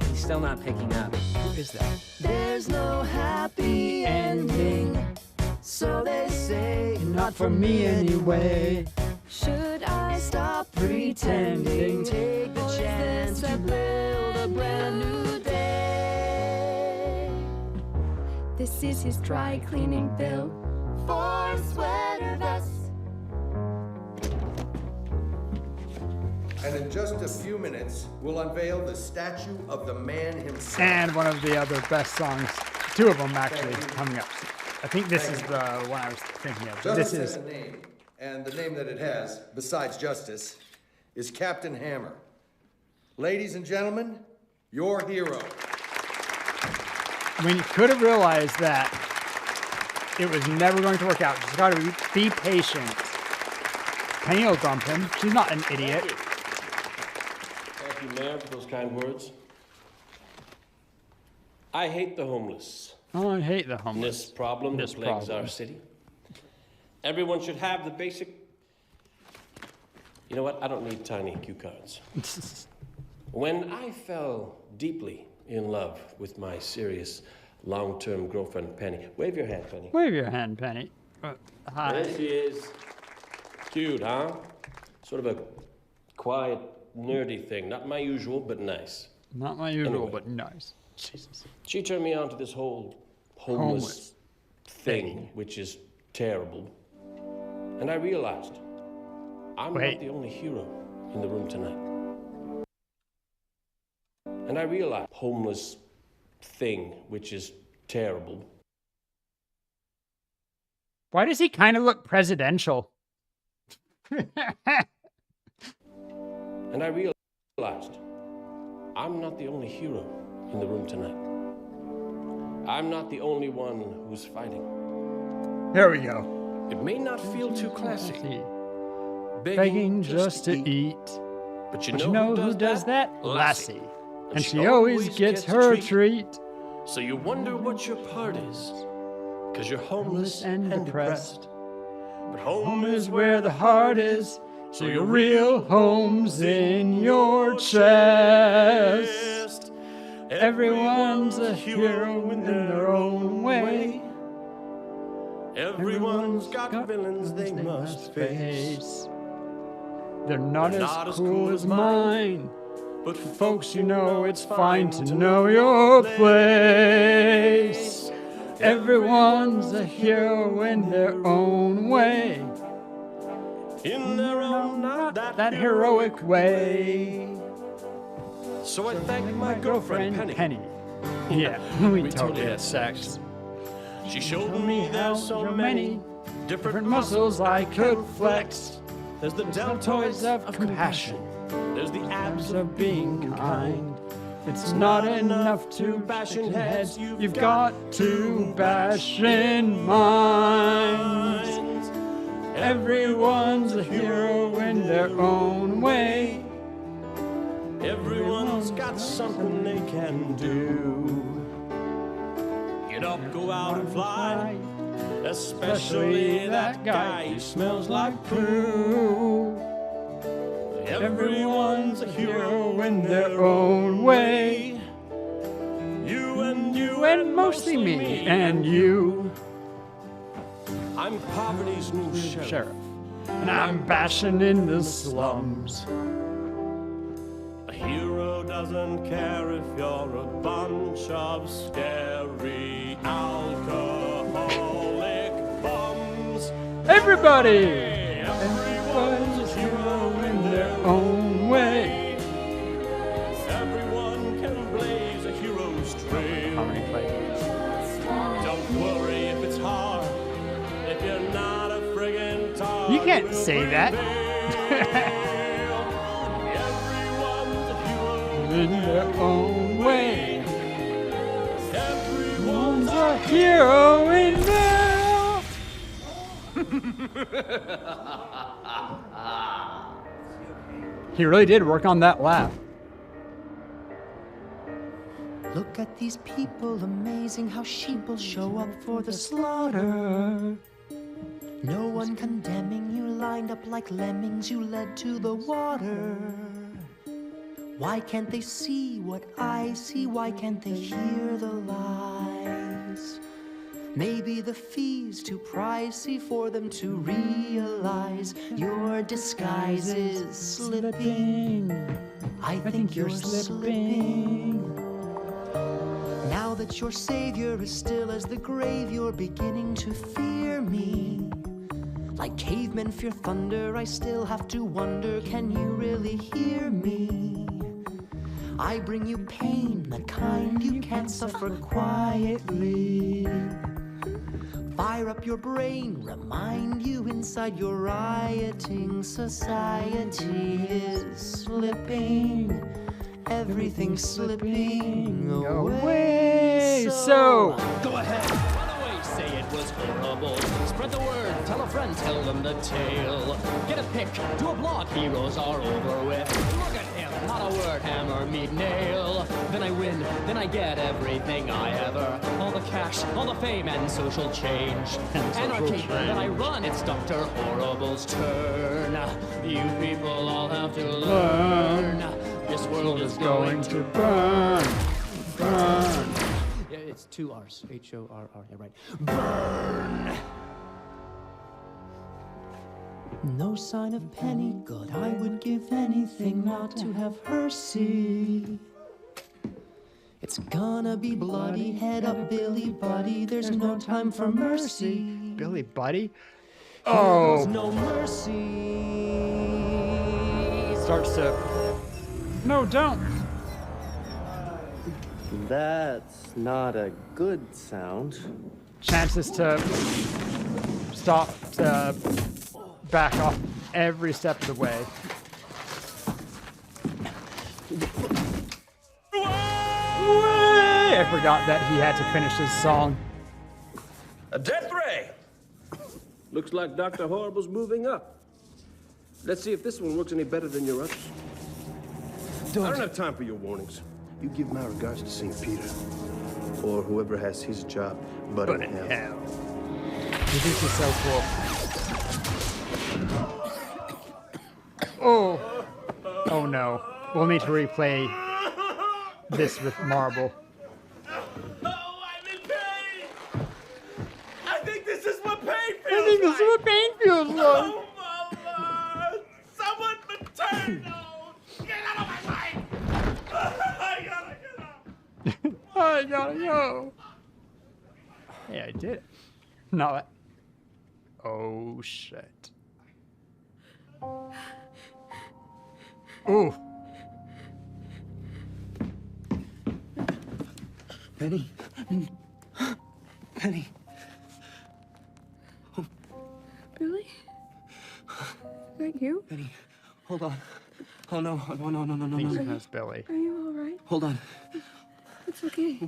He's still not picking up. Who is that? There's no happy ending, so they say. Not for me anyway. Should I stop pretending? Take the chance to build a brand new day. This is his dry cleaning bill for sweater vests. And in just a few minutes, we'll unveil the statue of the man himself. And one of the other best songs, two of them actually, coming up. I think this is the one I was thinking of. Justice This has is a name, and the name that it has, besides Justice, is Captain Hammer. Ladies and gentlemen, your hero. when you could have realized that it was never going to work out. Just got to be patient. Penny will dump him. She's not an idiot. Thank you, Mayor, for those kind words. I hate the homeless. Oh, I hate the homeless. This problem that plagues our city. Everyone should have the basic... You know what? I don't need tiny cue cards. When I fell deeply in love with my serious long-term girlfriend, Penny. Wave your hand, Penny. Wave your hand, Penny. Hi. There she is. Cute, huh? Sort of a quiet, nerdy thing. Not my usual, but nice. Not my usual, Anyway. but nice. Jesus. She turned me on to this whole homeless thing, which is terrible. And I realized I'm not the only hero in the room tonight. And I realized homeless thing, which is terrible. Why does he kind of look presidential? And I realized I'm not the only hero in the room tonight. I'm not the only one who's fighting. There we go. It may not feel too classy. Begging just to eat. But you But know, who does that? Lassie. And she always gets her treat. So you wonder what your part is. Because you're homeless and depressed. But Home is where the heart is. So your real home's in your chest. Everyone's a hero in their own way. Everyone's got villains they must face. They're not as cool as mine. But for folks, you know it's fine to know your place. Everyone's a hero in their own way. In their own, not that heroic way. So I thank my girlfriend, Penny. Yeah, we totally had sex. She showed me there's so many different muscles I could flex. There's the deltoids of compassion. There's the abs of being kind. It's not enough to bash in heads. You've got to bash in minds. Everyone's a hero in their own way. Everyone's got something they can do. Get up, go out and fly. Especially that guy who smells like poo. Everyone's a hero in their own way. You And mostly me and you. I'm poverty's new sheriff. And I'm bashing in the slums. A hero doesn't care if you're a bunch of scary alcoholic bums. Everybody! Everyone's a hero in their own way. Everyone can blaze a hero's trail. Don't worry if it's hard, if you're not a friggin' tar. You can't say that. Everyone's a hero In their own way. Everyone's a hero in there. He really did work on that laugh. Look at these people, amazing how sheep will show up for the slaughter. No one condemning you, lined up like lemmings, you led to the water. Why can't they see what I see? Why can't they hear the lies? Maybe the fee's too pricey for them to realize your disguise is slipping. I think you're slipping. Now that your savior is still as the grave, you're beginning to fear me. Like cavemen fear thunder, I still have to wonder, can you really hear me? I bring you pain, the kind you can't suffer quietly. Fire up your brain, remind you inside your rioting society is slipping. Everything's slipping away. So go ahead, run away, say it was horrible. Spread the word, tell a friend, tell them the tale. Get a pic, do a blog, heroes are over with. Look at him, not a word, hammer, meet nail. Then I win, then I get everything I ever. All the cash, all the fame, and social change. Anarchy, then I run, it's Dr. Horrible's turn. You people all have to learn. This world is going to burn. Burn. Yeah, it's 2 R's. H-O-R-R. Yeah, right. Burn. No sign of Penny good. I would give anything not to have her see. It's gonna be bloody. Head up, Billy Buddy. There's no time for mercy. Billy Buddy? Oh. No mercy. Starts to... No, don't. That's not a good sound. Chances to stop, to back off every step of the way. I forgot that he had to finish his song. A death ray! Looks like Dr. Horrible's moving up. Let's see if this one works any better than your others. I don't have time for your warnings. You give my regards to St. Peter. Or whoever has his job, but in hell. This is so cool. Oh. Oh no. We'll need to replay this with Marble. I think this is what pain feels I think this is what pain feels like. Oh, Mama! Someone maternal! Get out of my life! I gotta get out! I gotta go. Hey, I did it. No. Oh, shit. Ooh. Penny. Penny. Billy? Is that you? Penny, hold on. Oh, no. No, no, no, no, no, I think no. that's Billy. Are you all right? Hold on. It's okay.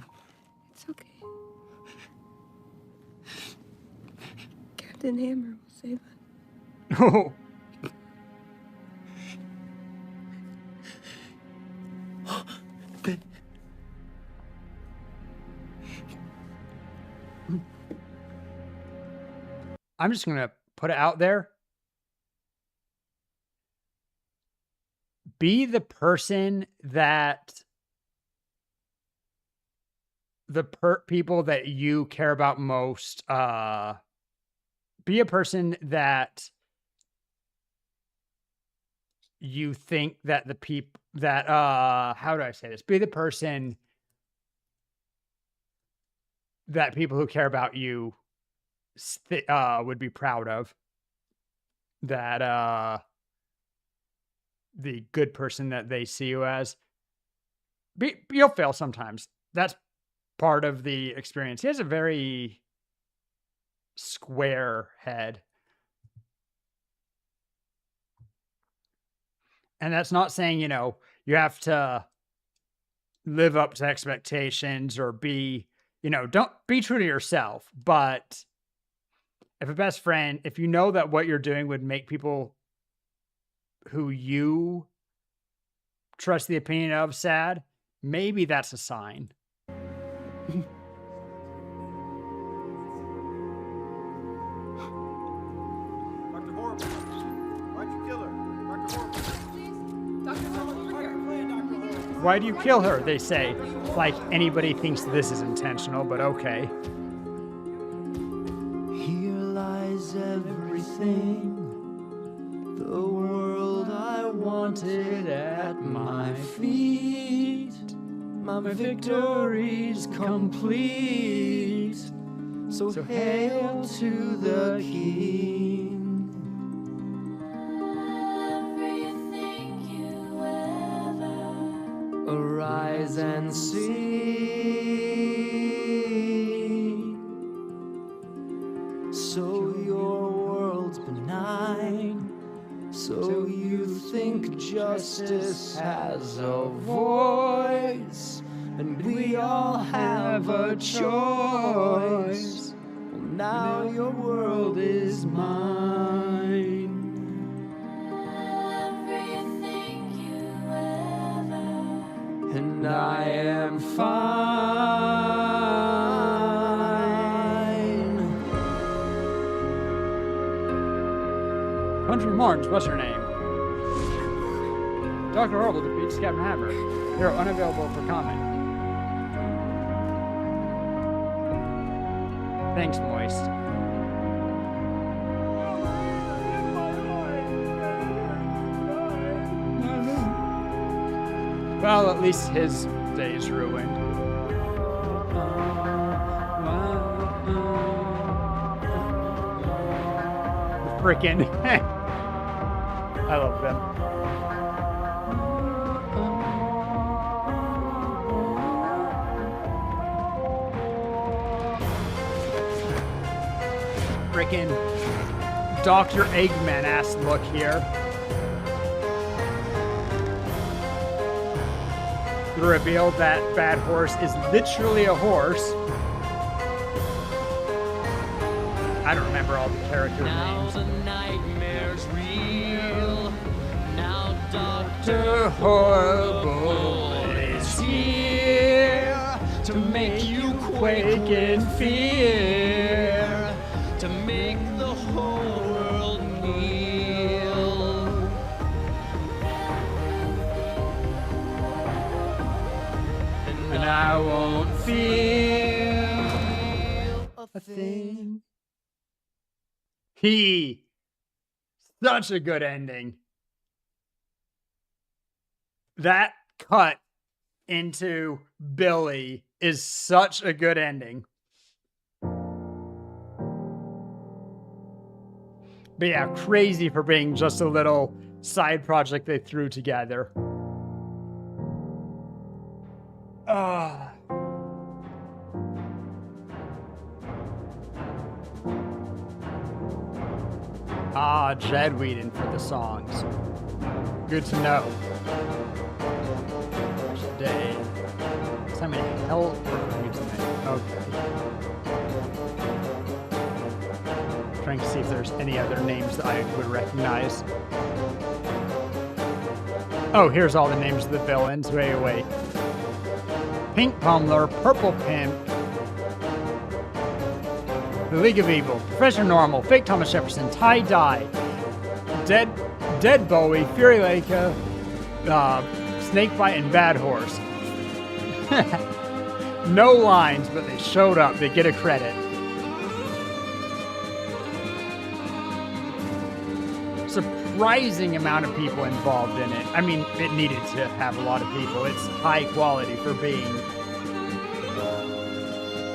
It's okay. Captain Hammer will save us. Oh. I'm just going to put it out there. Be the person that the people that you care about most, be a person that you think that the people that, how do I say this? Be the person that people who care about you would be proud of. That, the good person that they see you as. You'll fail sometimes. That's part of the experience. He has a very square head. And that's not saying, you know, you have to live up to expectations or be, don't be true to yourself. But if a best friend, if you know that what you're doing would make people who you trust the opinion of sad, maybe that's a sign. Why do you kill her? They say. Like anybody thinks this is intentional, but okay. Here lies everything, the world I wanted at my feet. My victory's complete, so hail to the King. Arise and see. So your world's benign, so you think justice has a voice, and we all have a choice. Well, now your world is mine. And I am fine. Country Martins, what's her name? Dr. Horrible defeats Captain Hammer. They're unavailable for comment. Thanks, Moist. Well, at least his day's ruined. Frickin'. I love them. Frickin' Dr. Eggman-ass look here. The reveal that Bad Horse is literally a horse. I don't remember all the character names. The nightmare's real. Now Dr. Horrible is here to make you quake in fear, to make the whole world kneel. And I won't feel a thing. Such a good ending. That cut into Billy is such a good ending. But yeah, crazy for being just a little side project they threw together. Jed Whedon for the songs. Good to know. Day. Simon Hell. Okay. Trying to see if there's any other names that I would recognize. Oh, here's all the names of the villains. Wait. Pink Pumler, Purple Pimp, The League of Evil, Professor Normal, Fake Thomas Jefferson, Tie Dye, Dead Bowie, Fury Leica, Snakebite, and Bad Horse. No lines, but they showed up. They get a credit. Surprising amount of people involved in it. I mean, it needed to have a lot of people. It's high quality for being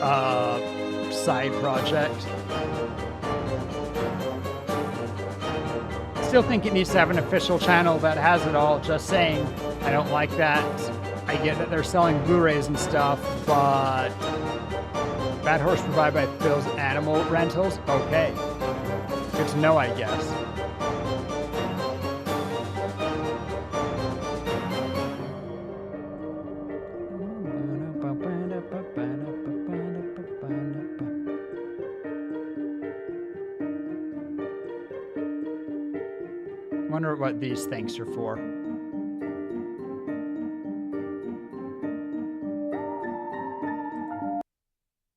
a side project. Still think it needs to have an official channel that has it all. Just saying, I don't like that. I get that they're selling Blu-rays and stuff, but Bad Horse provided by Phil's Animal Rentals? Okay. Good to know, I guess. wonder what these things are for.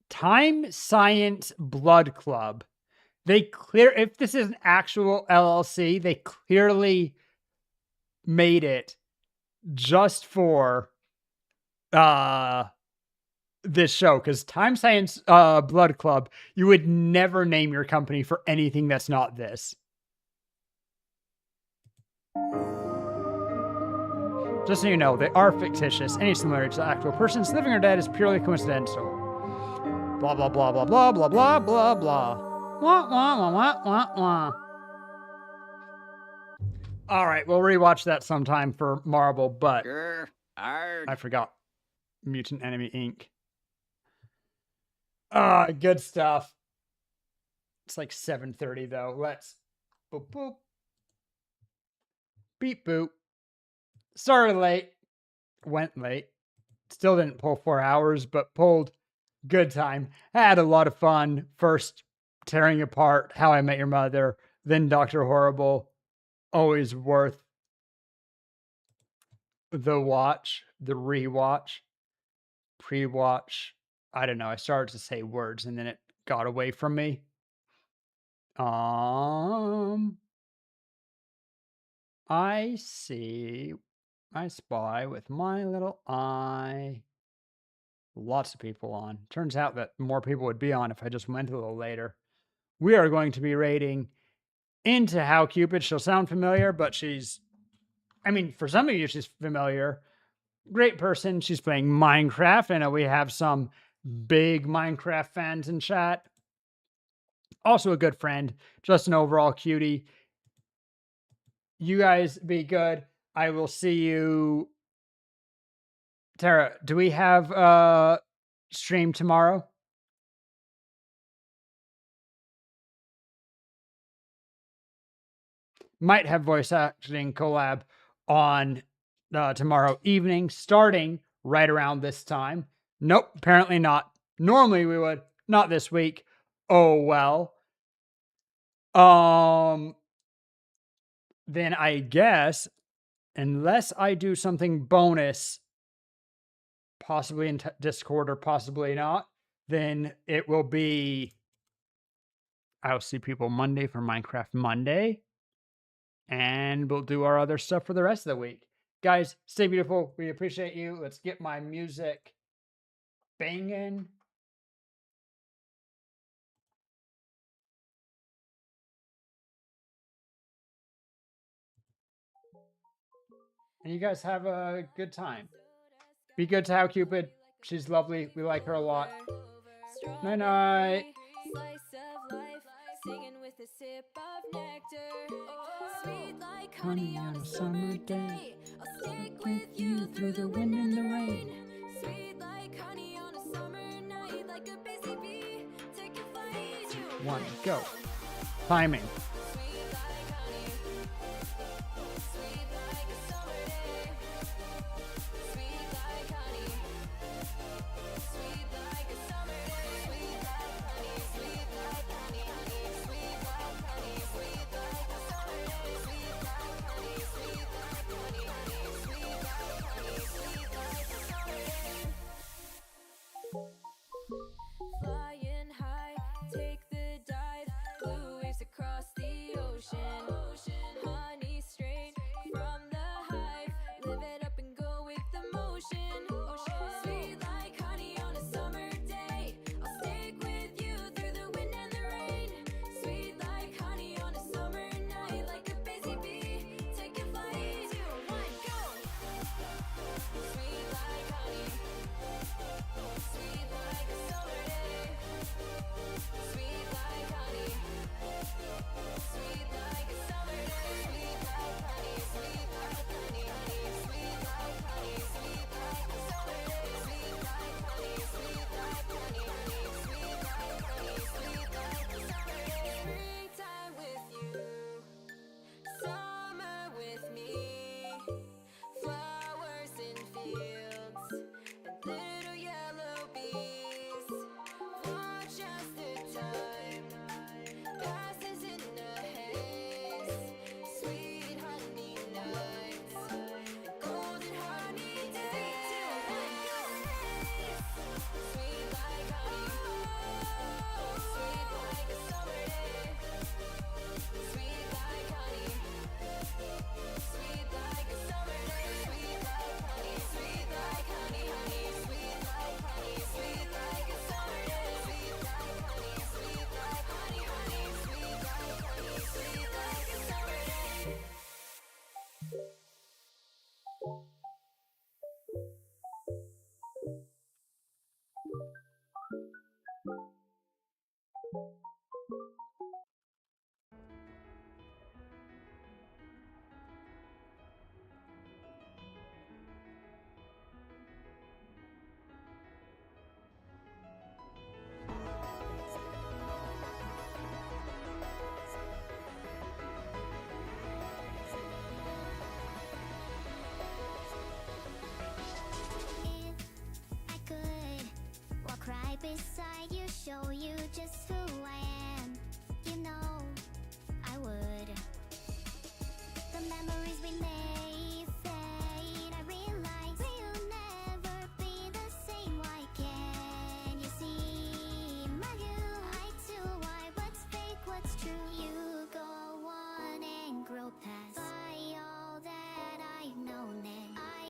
Time Science Blood Club. If this is an actual LLC, they clearly made it just for this show, because Time Science Blood Club, you would never name your company for anything that's not this. Just so you know, they are fictitious. Any similarity to actual persons, living or dead, is purely coincidental. Blah, blah, blah, blah, blah, blah, blah, blah, blah. Wah, wah, wah, wah, wah, wah. All right, we'll rewatch that sometime for Marble, but I forgot Mutant Enemy Inc. Good stuff. It's like 7:30 though. Let's boop boop. Beep boop. Started late. Went late. Still didn't pull 4 hours, but pulled good time. Had a lot of fun. First tearing apart How I Met Your Mother, then Dr. Horrible. Always worth the watch, the rewatch, pre-watch. I don't know. I started to say words and then it got away from me. I see. I spy with my little eye. Lots of people on. Turns out that more people would be on if I just went a little later. We are going to be rating into How Cupid. She'll sound familiar, but for some of you, she's familiar. Great person. She's playing Minecraft. I know we have some big Minecraft fans in chat. Also a good friend. Just an overall cutie. You guys be good. I will see you. Tara, do we have a stream tomorrow? Might have voice acting collab on tomorrow evening, starting right around this time. Nope, apparently not. Normally we would. Not this week. Oh, well. Then I guess, unless I do something bonus, possibly in Discord or possibly not, then it will be, I'll see people Monday for Minecraft Monday, and we'll do our other stuff for the rest of the week. Guys, stay beautiful. We appreciate you. Let's get my music banging. And you guys have a good time. Be good to How Cupid. She's lovely. We like her a lot. Night night. Slice of life, singing with a sip of nectar. Sweet like honey on a summer day. I'll stick with you through the wind and the rain. Sweet like honey on a summer night, like a busy bee. Take a flight. 1, go. Timing. Flying high, take the dive, blue waves across the beside you, show you just who I am.